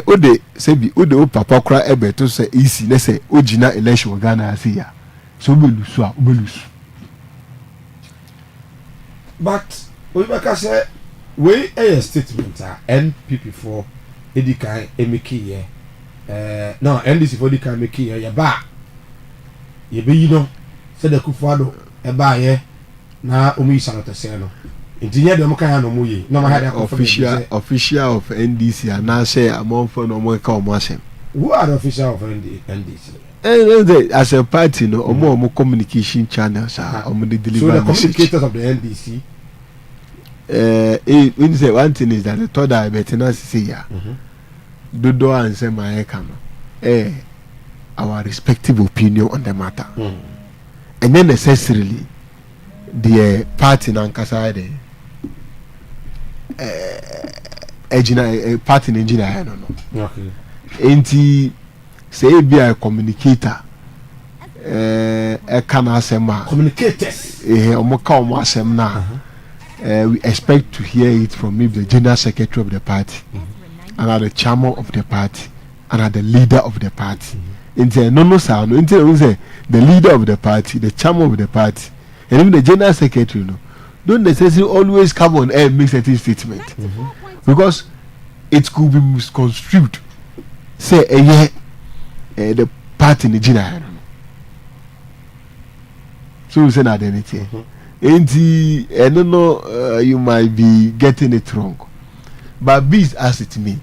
ode say be ode o papa kra ebe to say easy na say ojina election Ghana say ya. So we lose. But we make say we a statement NPP for edikan emeki ye no NDC for edikan emeki ye ba ye be yi no say the Kufuado e ba ye na omi sanoto say no intinya de mo kan no mo ye no ma had official of NDC and now say among for no mo ka o mo asem. Who are the official of NDC? As a party, no, or more communication channels are the so the communicators of the NDC. when say one thing is that the third I bet na say ya dodo and say my no our respective opinion on the matter and then necessarily the party nankasa de party engineer no okay enti say be a communicator can asema communicators omoka omo asem na we expect to hear it from maybe the general secretary of the party and the chairman of the party and the leader of the party no sound until say the leader of the party, the chairman of the party, and even the general secretary don't necessarily always come on air and make certain statement because it could be misconstrued. Say the party in the general. So we say not anything. I don't know, you might be getting it wrong, but be it as it may,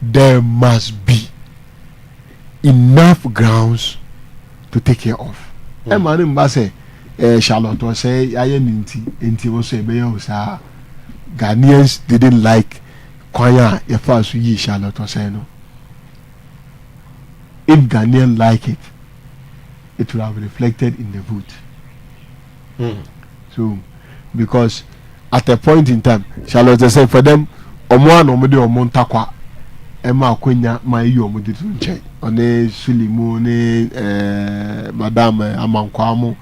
there must be enough grounds to take care of. And my name say Charlotte was say I am inti was say Ghanaians didn't like Kwanya if first ye Charlotte was say no. If Ghanaians like it, it will have reflected in the vote. So because at a point in time, Charlotte said for them Omoan Omode Omontakwa Emma Kwenya my Omode Tunche one Sulimu ne Madame Amankwamo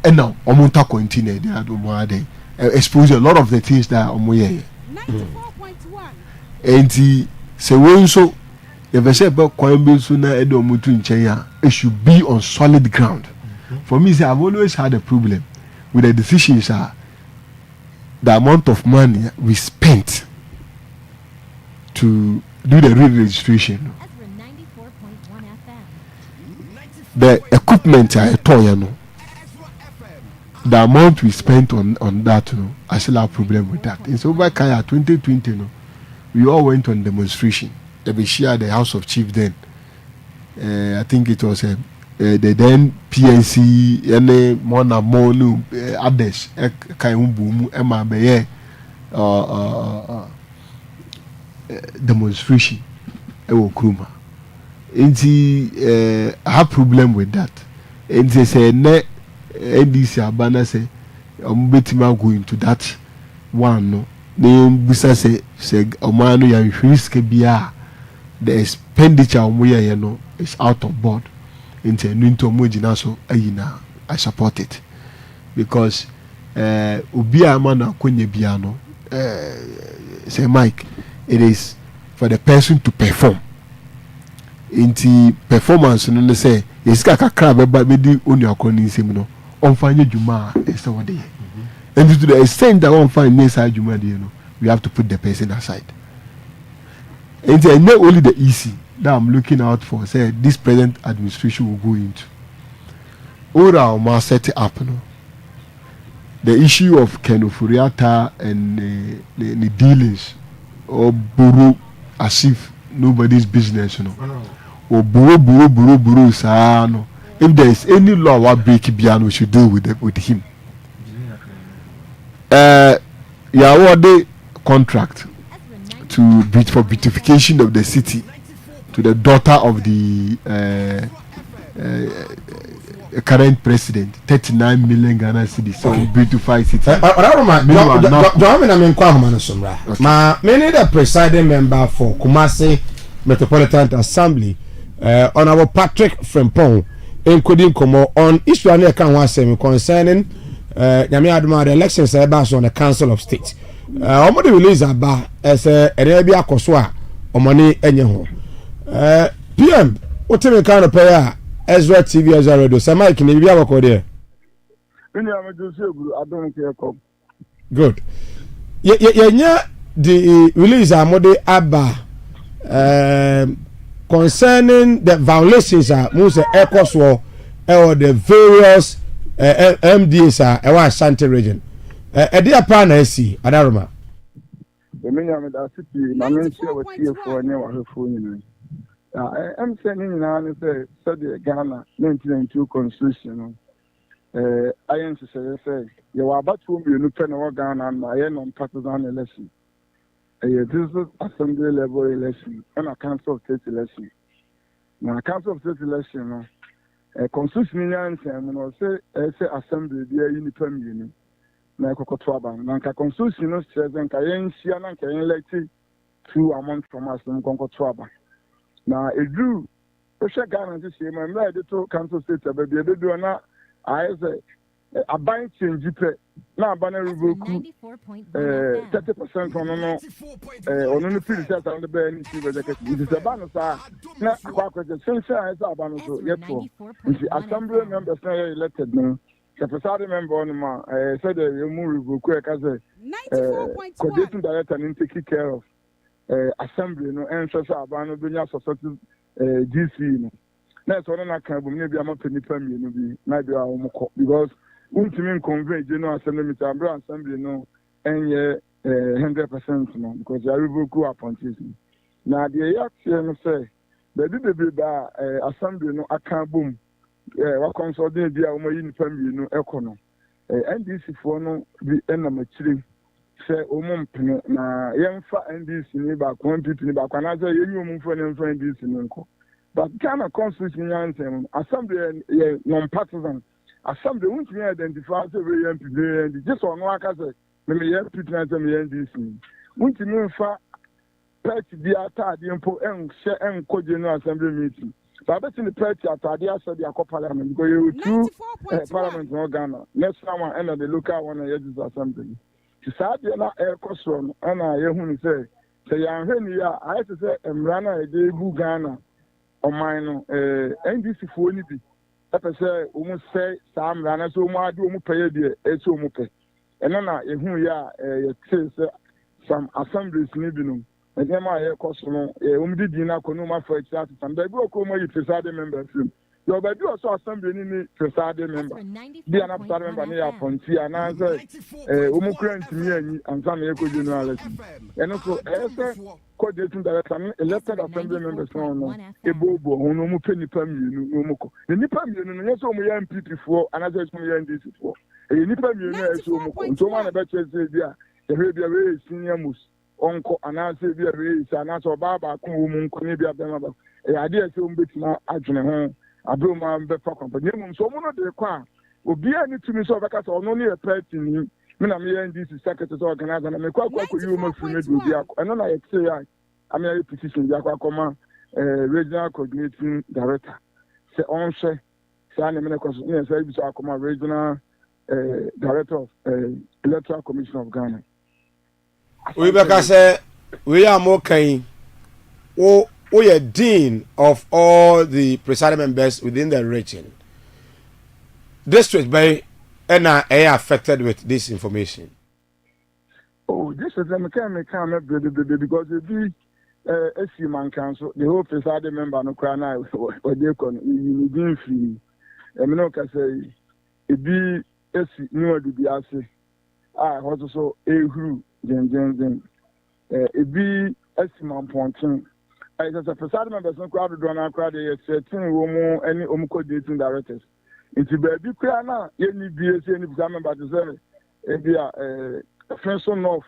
and now Omonta continue they had Omoade expose a lot of the things that Omoye 94.1 and say when so if I say about Kwambe Suna Edo Mutunche it should be on solid ground. For me, I've always had a problem with the decisions the amount of money we spent to do the re-registration. Ezra 94.1 FM. The equipment the amount we spent on that, I still have a problem with that. In so by Kaya 2020, we all went on demonstration. We shared the House of Chief then. I think it was the then PNC and more new others Kayumbu Emma Beye demonstration Kruma. I have problem with that. And they say ne NDC Abana say betima go into that one no. Name bisa say omano ya risk bia the expenditure omo is out of board. Into Mojina so I support it because Ubia Mana Kwenye Biano say Mike, it is for the person to perform. Into performance and they say it's kaka crab but maybe only a corner seminar on fine Juma is over there. And to the extent that one find inside Juma, we have to put the person aside. And not only the easy that I'm looking out for, say this present administration will go into. Ora ma set it up, the issue of Kenofuriata and the dealings or buru as if nobody's business, or buru sa no. If there is any law what break Biano we should do with him. You award the contract to bid for beautification of the city to the daughter of the current president, 39 million Ghana cedis. So beautify city. Many the presiding member for Kumasi Metropolitan Assembly, Honorable Patrick Frempong, including Komo on issue and concerning the elections on the Council of State. Omodi release aba as Arabia Koswa omani enye PM otime kan pay Ezra TV Ezra Radio sama ikini bia wako there. Good. Yenya the release amode aba concerning the violations most Ekoswo or the various MDs e wa Ashanti region. Edia pa na esi adaroma Emenya me da city na me nsia watie fo ne wa hefo nyina em se ni nyina ne se the Ghana 1992 constitution no ayɛ nhyehyɛeɛ sɛ yɛwɔ abatoɔ mmienu pɛ na wɔ Ghana no ayɛ non-partisan election. This assembly level election and a council of state election. Now, a council of state election, a constitution say assembly be a uniform union. Now, Cocotuaba, Nanka constitution says, and Kayan Sian and Kayan elected 2 months from us in Concotuaba. Now, it drew pressure Ghana this year, my lady to council state, but the other do not. I say, a bank change now banner revoke 30% on the field set on the bench. It is a banner, now, the sensor is a banner, yet the assembly members elected me. The presiding member on my said the remove quick as a coordinating director and take care of assembly, no answers are banner, society GC. That's one I can maybe I'm not penny family, maybe I'm because ultimately convey general assembly assembly no and 100% no because I revoke appointees. Now the action say the did assembly no account boom what consulting the uniform no econo NDC for no the enemy chilling say omum na yemfa NDC ni ba kon pipi ni ba kwana say yenyu mum for NDC nko. But Ghana Constitution assembly non-partisan. Assembly won't be identified as a MP. Just on one case, maybe NDC. Won't you for party the attack the impo and share and co-general assembly meeting. But I bet in the party attack the assembly a parliament because you two parliament in Ghana. Next time I enter the local one and assembly. To start the air cost run and I hear say I have to say Mrana a Ghana. On mine, NDC for any be. That I say, almost say, Sam Rana, so much do pay the Esomope. And then I hear some assemblies needing. And then my air costume, did dinner, Konoma for exactly, and they go come with presiding members. So, but you also assembly in presiding member. Be an upside member near Ponty and answer Umukrans to me and some eco generality. And also, coordinating director elected assembly members from Ebobo, who penny perm, the Nipam Union, yes, only MPP for another NDC for. A Nipam Union, so one about you say, there, the very senior mus, uncle, and I say, be a race, and I saw Baba, Kum, Conibia, a idea so bit now, Adrian. I do my better company. So one of the car will be any to me so because I'm only a pet in him. When I'm here in this secretary organizer, and I'm quite you must be and then I say I'm a petition, Yakoma, regional coordinating director. Say on share, say I'm a service regional director of Electoral Commission of Ghana. We because we are more kind. We are dean of all the presiding members within the region. District by and are affected with this information. Oh, this is a mechanical because it be SC Man Council, the whole presiding member no cry now or they can be free. And no can say it be SC no do be as I also a who then it be SC Man Pontin. As a presiding member, some crowd do not crowd a certain woman any coordinating directors. It's a baby crana, any BSC, any member to say, a friend son of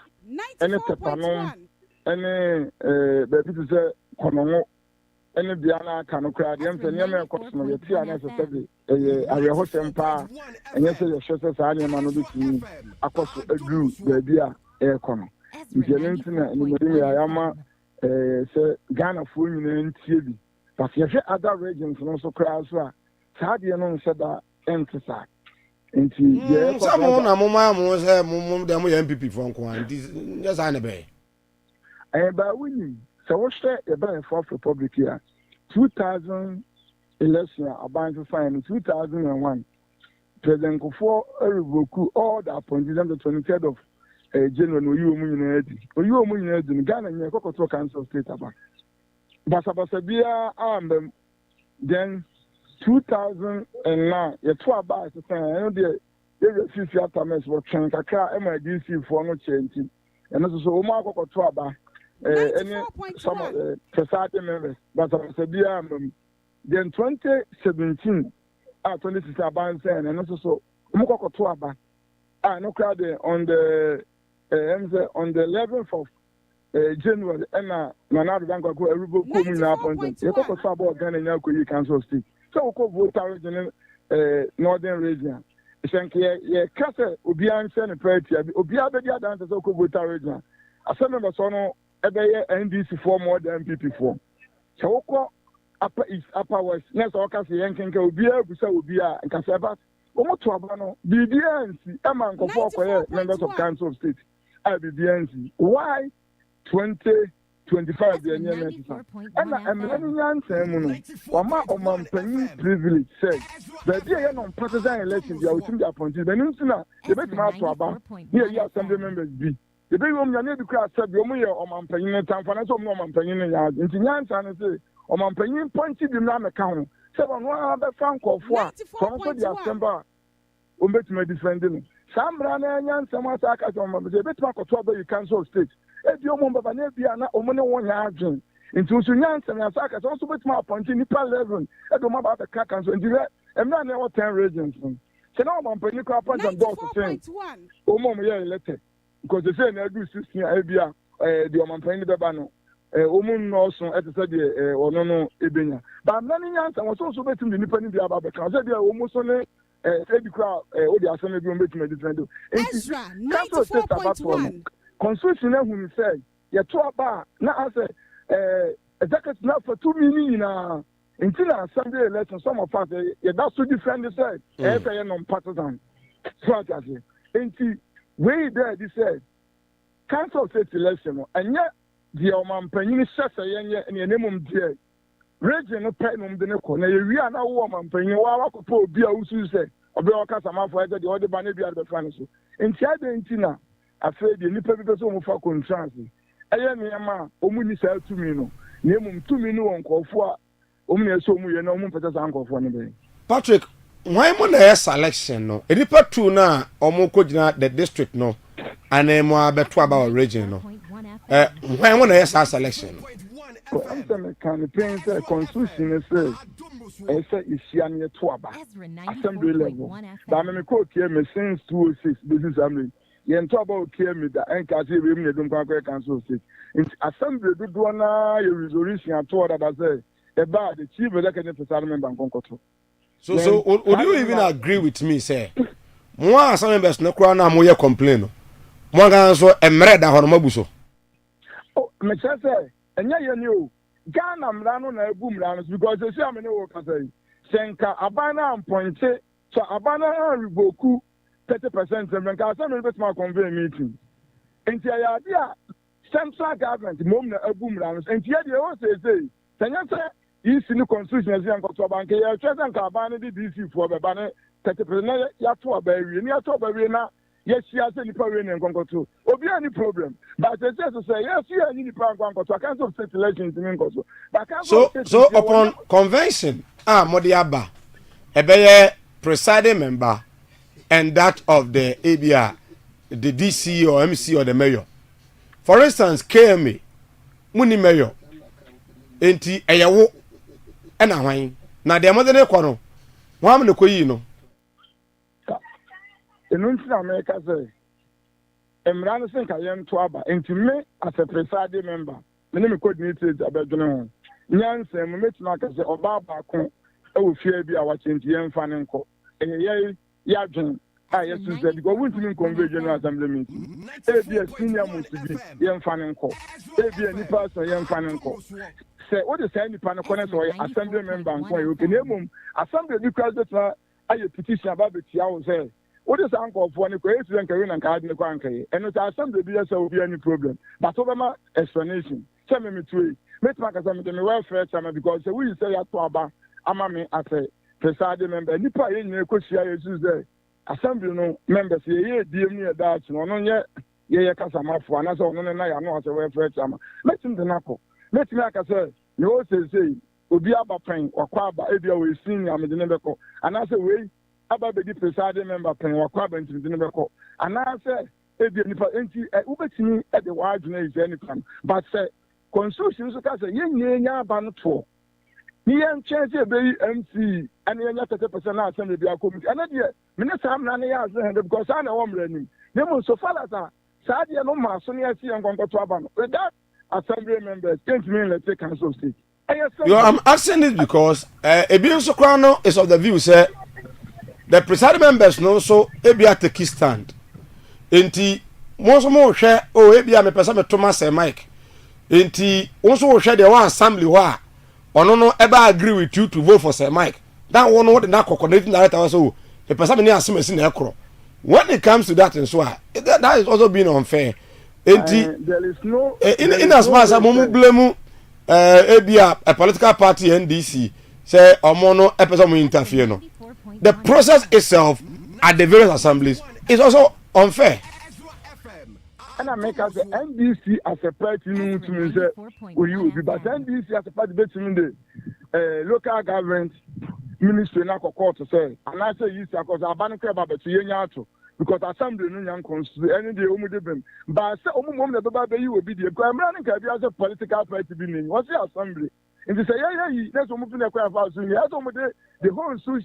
any Tepanon, any baby to say, Konomo, any Diana can crowd, and Yammer Cosmo, the Tiana, a host empire, and yes, the shutters are any man of the across a group, baby, air corner. If you're internet and the say Ghana for you TV. But if you other regions also cry well, Sadia no said that emphasize. Into someone a mama say mum dem MPP for nko and just an be. But we so what say about Fourth Republic here 2000 election about to sign in 2001 President Kufuor revoke all the appointees on the 23rd of General you in Ghana and Cocoto Council State about. Basabasabia then 2009, you two about the time, I know the refuse aftermath were trying to cry MIDC for no change. And also Omar Cocoto any some of the society members, Basabasabia then 2017, 26 about and also Mukoko Tuaba. No crowd on the 11th of January, and Nanado Banko, a ruble coming up on the Yoko Sabo Ghana Yaku Council State. So, vote region, Northern region. Shankia, Casa, Ubian Senate, Ubia Bedia dances Oko vote region. A son of a son, NDC 4 more than MPP 4. So, Upper East, Upper West, next Ocas, Yankin, Ubia, Ubia, and Casabas. Omotuabano, BBNC, among members of Council of State, BBNC. Why 2025 the year? And I'm running answer, Wama Oman Penny privilege said, the year on partisan election, they are within the appointees. The Nusina, the best master about here, you assembly members be. The big woman, the crowd said, Yomuya Oman Penny, time for us, Oman Penny, and Tinyan and say, Oman Penny pointed in Ram account. 7 franc or 4 from the assembly. Umbet defending. Some Rana and some attackers on the bit mark of trouble you cancel state. If you remember, Nebiana, Omona 1 yard into Sunyans and attackers also with my appointing Nipa 11. I don't know about the crackers and direct and not never 10 regions. So now I'm putting a point on board to say, Omoma letter. Because they say, I do 16 Abia, the Oman Penny Babano. Omun also at the study or no Ebenia. But many years I was also betting the Nippon India because they are almost only the crowd or the assembly room between the different. Ezra 94.1. Constitution who said, you're too about now I say a jacket now for 2 million until assembly election. Some of us, that's to defend the side. Every non-partisan. So I say, until way there, they said, Council of State election, and yet. The Oman Penny Sessa and your name of the region of Penum de Neco. Now, we are now woman Penny, while I could put beer, who say, or be all Casama for the other Banabia of the Financial. In Tiadentina, I said the Nipper because of for contrasting. I am Yama, Omuni sell to me no. Name 2 million on call for Omnia so mu no moon for uncle for any. Patrick, why mon air selection no? A Nipper 2 na or more could not the district no. And then more about our region no. Why want to ask selection? I'm the campaign constitution says, I say it's Yania Twaba, assembly level. But I'm quote here, since 206 business assembly. Yen Twaba came with the NKC women, the Dunkaka Council State. In assembly, do one resolution at all that I say about the chief executive member and Concoto. So, would you even agree with me, say? More some members no crown and more complain. More than so, a murder on Mabuso. Oh, Mechase, and ya knew Ghana Mlano na boom lanos because they say I'm in the work. Senka Abana and Pointe, so Abana Riboku 30% and Menka bit more convey meeting. And the idea central government, Mom na boom lanos, and yet they also say, Senyata is in the constitution as young Cotobank, ya Chesan Cabana di DC for the banner 30% Yatua Berry, and Yatua Berry now. Yes, she has any problem in Congo. Or be any problem. But they just say, yes, you are in the Congo. I can't have state elections in Congo. So upon convention, Modiaba, a presiding member, and that of the ABR, the DC or MC or the mayor. For instance, KMA, Muni mayor, Enti Ayawo, and Hawaii. Now, the mother Nequano, one of the in America, say, Emran think I am Twaba, and to me, as a presiding member, the name coordinated about General. Nyan say, Metnaka say, Obaba, oh, fear be our change, young Fanenco, and Yajin. Yes, because we didn't convey General Assembly meeting. Be a senior must be young Fanenco, be a new person, young Fanenco. Say, what is any Panaconet or Assembly member and you can name Assembly because that's a petition about the Tiao say. What is uncle for any question and card in the country? And with our assembly, there will be any problem. But over my explanation, tell me to make my assembly welfare because we say at Twaba, Amami as a presiding member, Nipa in your question is there. Assembly no members here, dear near that, no, yet, yeah, Casama for another one, and I know as a welfare chairman. Let him the knuckle. Let me like I said, you also say, Obiaba Payne or Quaba, Abia, we senior, I'm the number, and I say, wait. About the presiding member paying or carbon to the number call. And I said, if you Uber at the wide age any time, but say, constitution, so that's a young ban for Me and change a baby MC and then 30% now send the committee. And then Minister I'm not because I know I'm learning. So far as Sadia no more Sonia see and go to Abano. With that assembly members can't mean let's take council state. I'm asking this because Ebion Sokrano is of the view say the presiding members know so Ebia take his stand. Enti most more share Ebia me person Thomas and Mike. Enti also share the one assembly wa no ever agree with you to vote for Sir Mike. That one what the coordinating director also the person near Simmons in Ekro. When it comes to that and so that is also being unfair. Enti there is no in as much as blame a political party NDC say omono a person will interfere no. The process itself at the various assemblies is also unfair. And I make us NDC as a party to me say you but NDC as a party between the local government ministry na court to say and I say you because abanu creba betu yenya ato because assembly no yan constitute any day omu debem but say omu mom na baba be you obi dey because I'm running can be as a political party be name what's the assembly if you say yeah that's omu fi na kwa fa so yeah so omu the whole suit.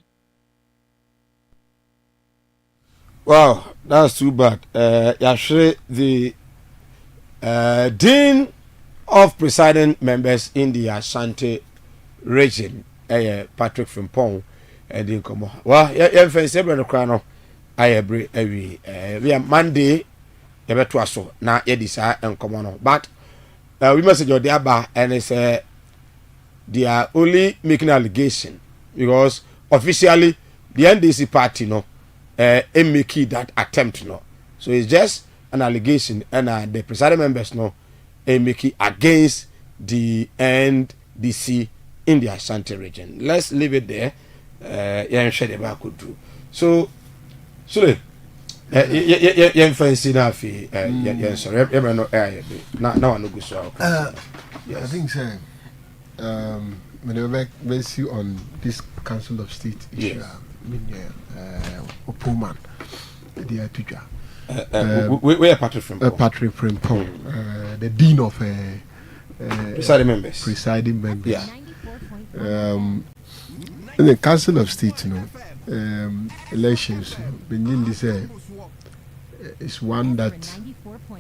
Wow, that's too bad. Yashre, the Dean of Presiding Members in the Ashanti region, Patrick Frimpong, and in Como. Well, yeah, for several crown, I agree. We are Monday, you better so now, Edisa and Common. But we must say, Diaba, and it's they are only making allegation because officially the NDC party, no. Make that attempt no, so it's just an allegation, and the presiding members no, make against the NDC in the Ashanti region. Let's leave it there. Yeah, share the back could do. So, yeah, fancy now. Yeah, sorry, ever no air. Now I know good so. I think so. Whenever we see on this Council of State issue. Yes. Opoman, the Atuja. Where Patrick Frimpong, the Dean of Presiding Members. Yeah. In the Council of State, elections, beginning this is one that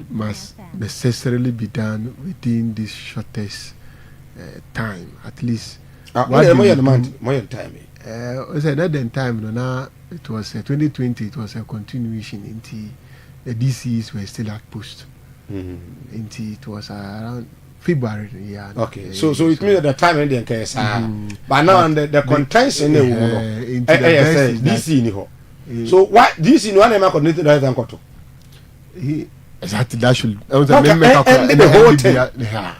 must necessarily be done within this shortest time, at least. More time. That time, now it was 2020. It was a continuation. Into the DCs were still at post. Into it was around February. Yeah. Okay. So it means at the time in the case, but now the contention into DC ni ho. So what DC no one am coordinated right and koto. Exactly. That should. And the whole thing.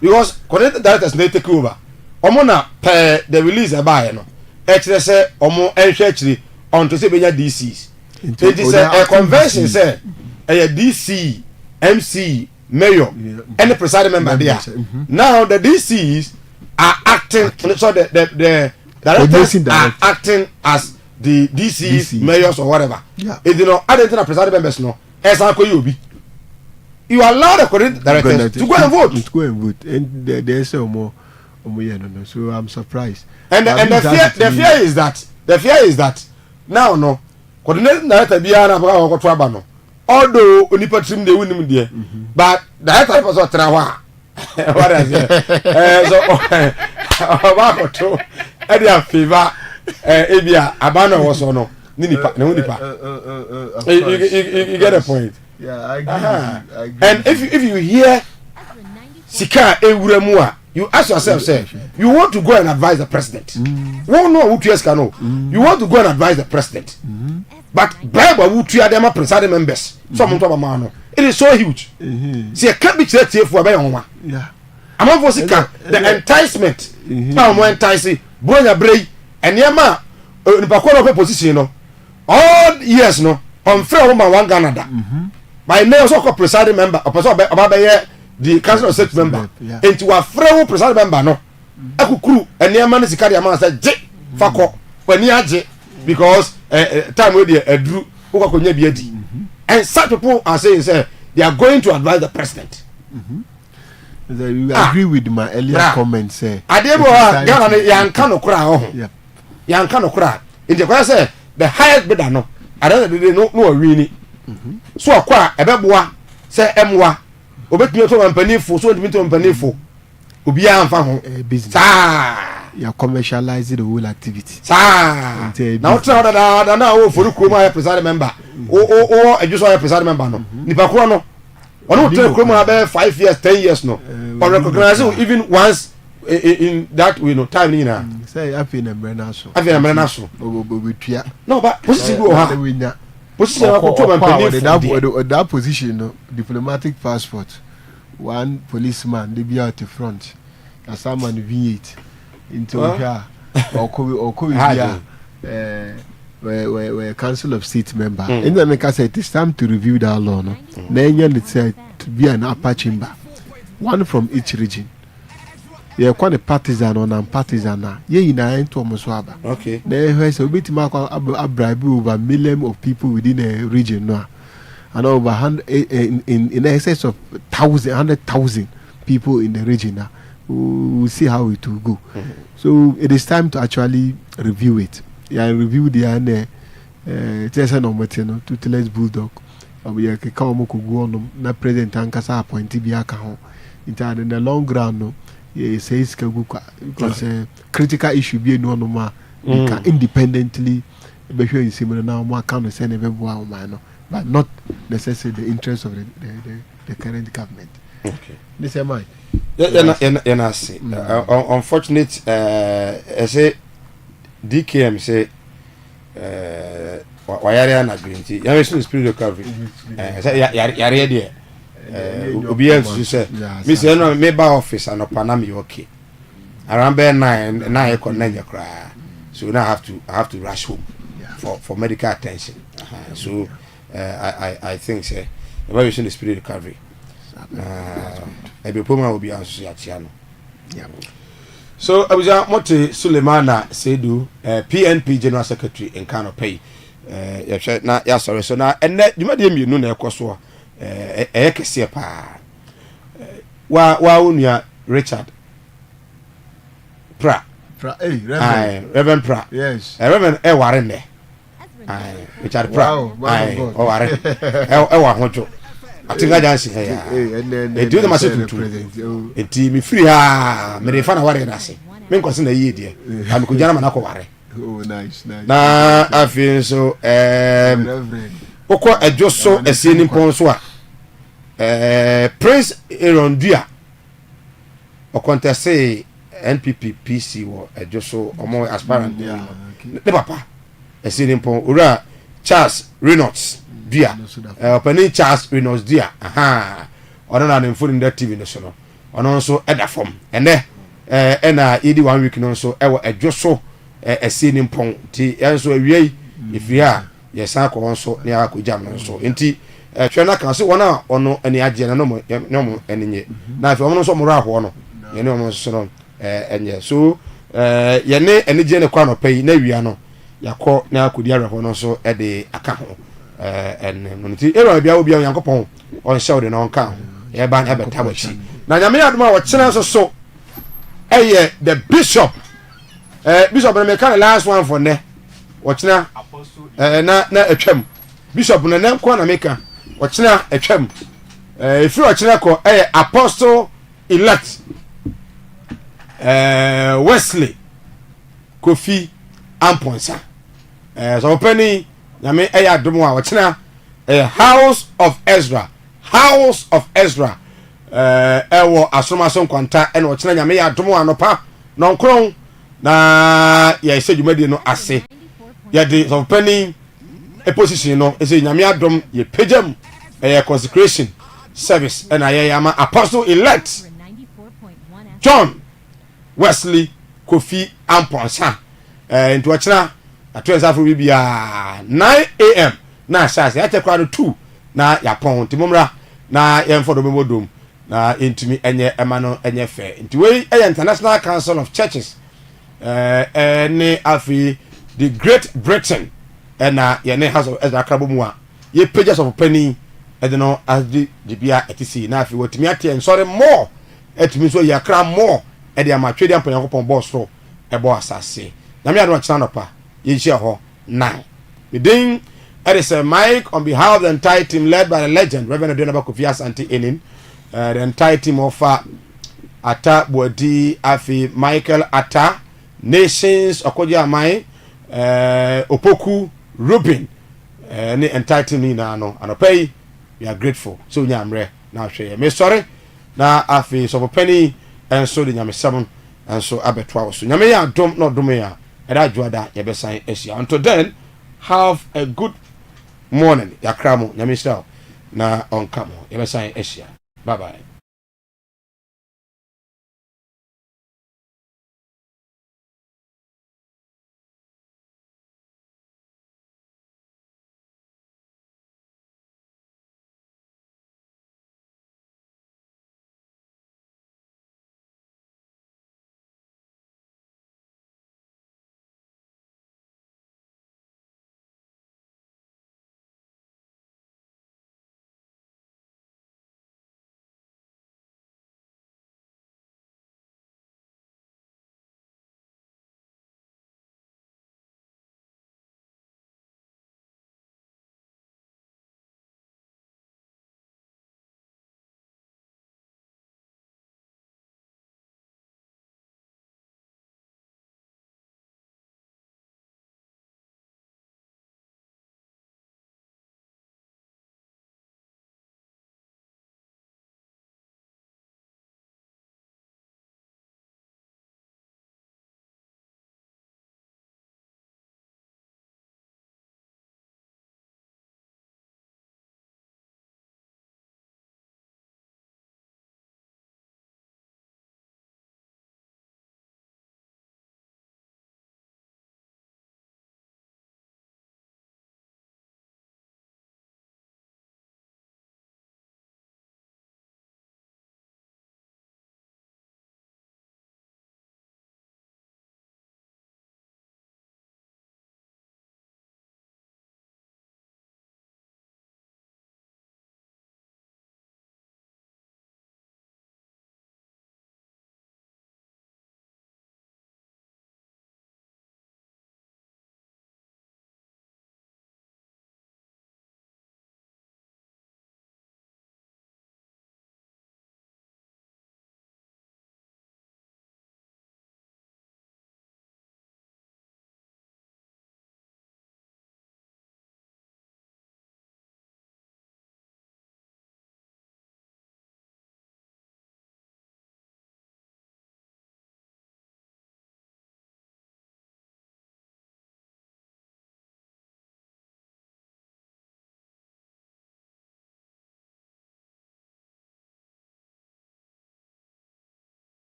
Because coordinated directors they take over. Omona per the release about no. Actually say omo actually on to say benya DCs. It is a convention say a DC, MC, mayor, and the presiding member there. Now the DCs are acting, so the directors are acting as the DCs, mayors or whatever. If you know, other than presiding members no, as you allow the directors to go and vote. To go and vote, and they say more. So I'm surprised. And the fear is that now no coordinating director biara na go to abano. Although onipa trim dey win there, but director was not trawa. What is it? So about to area favor ebia abano was no nipa. You get the point. Yeah, I agree. And if you hear sika ewuremu you ask yourself, say, you want to go and advise the president. Won't know who you can know. You want to go and advise the president. But Bible who you are them presiding members. Someone to man. It is so huge. See, I can't be checked here for a better. Yeah. I'm on for the enticement. Now more enticing. Boya Bray and Yama in Pacola position. No. All years no. On fair woman one Canada. My name is also presiding member. About the council of state member into a frail presiding member no akukuru enia man sikari am say je fako pani age because time wey dey adru ukokonya bi adi and such people are saying say they are going to advise the president You agree with my earlier comment, say. Adebo Ghana yankano kura ho. Yankano kura. Inje kwa say the highest bidder no. I don't know no win. So akwa ebeboa say emwa. Obetumi to mpanifo so obetumi to mpanifo. Obi amfa ho business. You commercialize the whole activity. Now tell na wo for kroma president member. O ejuso president member no. Nipa kro no. Ono tell kroma be 5 years 10 years no. Or recognize even once in that we know time ni na. Say happy na brana so. Happy na brana so. Obetua. No but position go ha. Position ko to that position no diplomatic passport. One policeman they be out the front. Someone V8 into here or where council of state member. In the make say it is time to review that law. No, then it said to be an upper chamber, one from each region. Yeah, quite a partisan or non-partisan. Yeah, in a to Moswaba. Okay. There is a bit mark a bribe over million of people within a region now, and over 100 in excess of 100,000 people in the region now. We'll see how it will go. So it is time to actually review it. Yeah, review the Tessa no Matino, Tuteles Bulldog. We are Kakamoko go na present Ankasa appointee Biaka home. In the long run, no, it says Kaguka because critical issue be no more. You can independently be sure you see now more kind of send everyone man, but not necessarily the interest of the current government. Okay. This is mine. Unfortunate I say DKM say wayare na greenty ya me spirit recovery say yare there obi else say me say no me ba office and opana me okay around by 9 konanya kra so now I have to rush home for medical attention so I think say about the spirit recovery ebe poma obi anso ya tia no so abuja mote Sulemana Sedu PNP General Secretary in Kano Pay ya hwe na ya sori so na enne dwumade mienu na ekoso kese pa wa onua Richard Pra Reverend Pra yes Reverend ware ne Richard Pra o ware wa hojo atinga jansi ya do the massive to enti mi free ha me refa na ware dase me nkwase na yie die am ko jana manako ware oh nice na afin so okọ ejoso esie ni pon so a Prince Aaron Dua okontese NPP PC wo ejoso omo aspirant ne papa esie ni pon ora Charles Reynolds Dia opening Charles Reynolds Dia ono na dem phone in that TV no so no ono so eda form ene na yedi 1 week no so ewo edwoso esi ni mpon ti enso awie ifia yesan ko wonso ne akojam no so enti hwe na kan so wona ono ani agye na no mo enye na afi ono so mo ra ho no ye ne ono so no enye so ye ne eni je ne kwa no pay na wia no yakọ na akodi ara ho no so e de aka ho no nti era bia obi Yankopon on show de no nka ye ban e beta wachi na nyame aduma wo kyena so the bishop bishop na me kan last one for ne wo kyena na atwam bishop na nko na me kan wo kyena atwam if wo kyena ko apostle elect Wesley Kofi Amponsa so penny nyame adomo a wo kyena House of Ezra ewo asomaso kwanta ene wo kyena nyame adomo anopa no nkron na ya ise dwumadi no ase ya de so penny position no ese nyame adom ye pagam consecration service and ayama apostle elect John Wesley Kofi Amponsa into wo kyena atwenza for bibia 9 am na shase ya tekwa no 2 na ya pon timomra na yemfo do memodom na entimi enye emano enye fe nti we International Council of Churches ne afi the Great Britain na ye ne House of Ezra krabomu a ye pages of penny e de no as the bia etisi na afi wotimi atie sorry more etumi so yakra more e de amatwede ampa Nyankopɔn boss so e bo asase na me ado chana no pa ye hia ho 9 within it is a Mike on behalf of the entire team led by the legend Reverend Adonaba Kofi Asante Enin, the entire team of Ata Bodi Afi Michael Ata Nations Okoja Amai Opoku Ruben the entire team ni na no anopay we are grateful so nyamre na hwe me sorry na afi so penny and so the nyame 7 and so abetwa so nyame ya dom no dom ya era juada ye besan asia until then have a good morning yakramo nyame style na on kamo ye besan asia bye bye.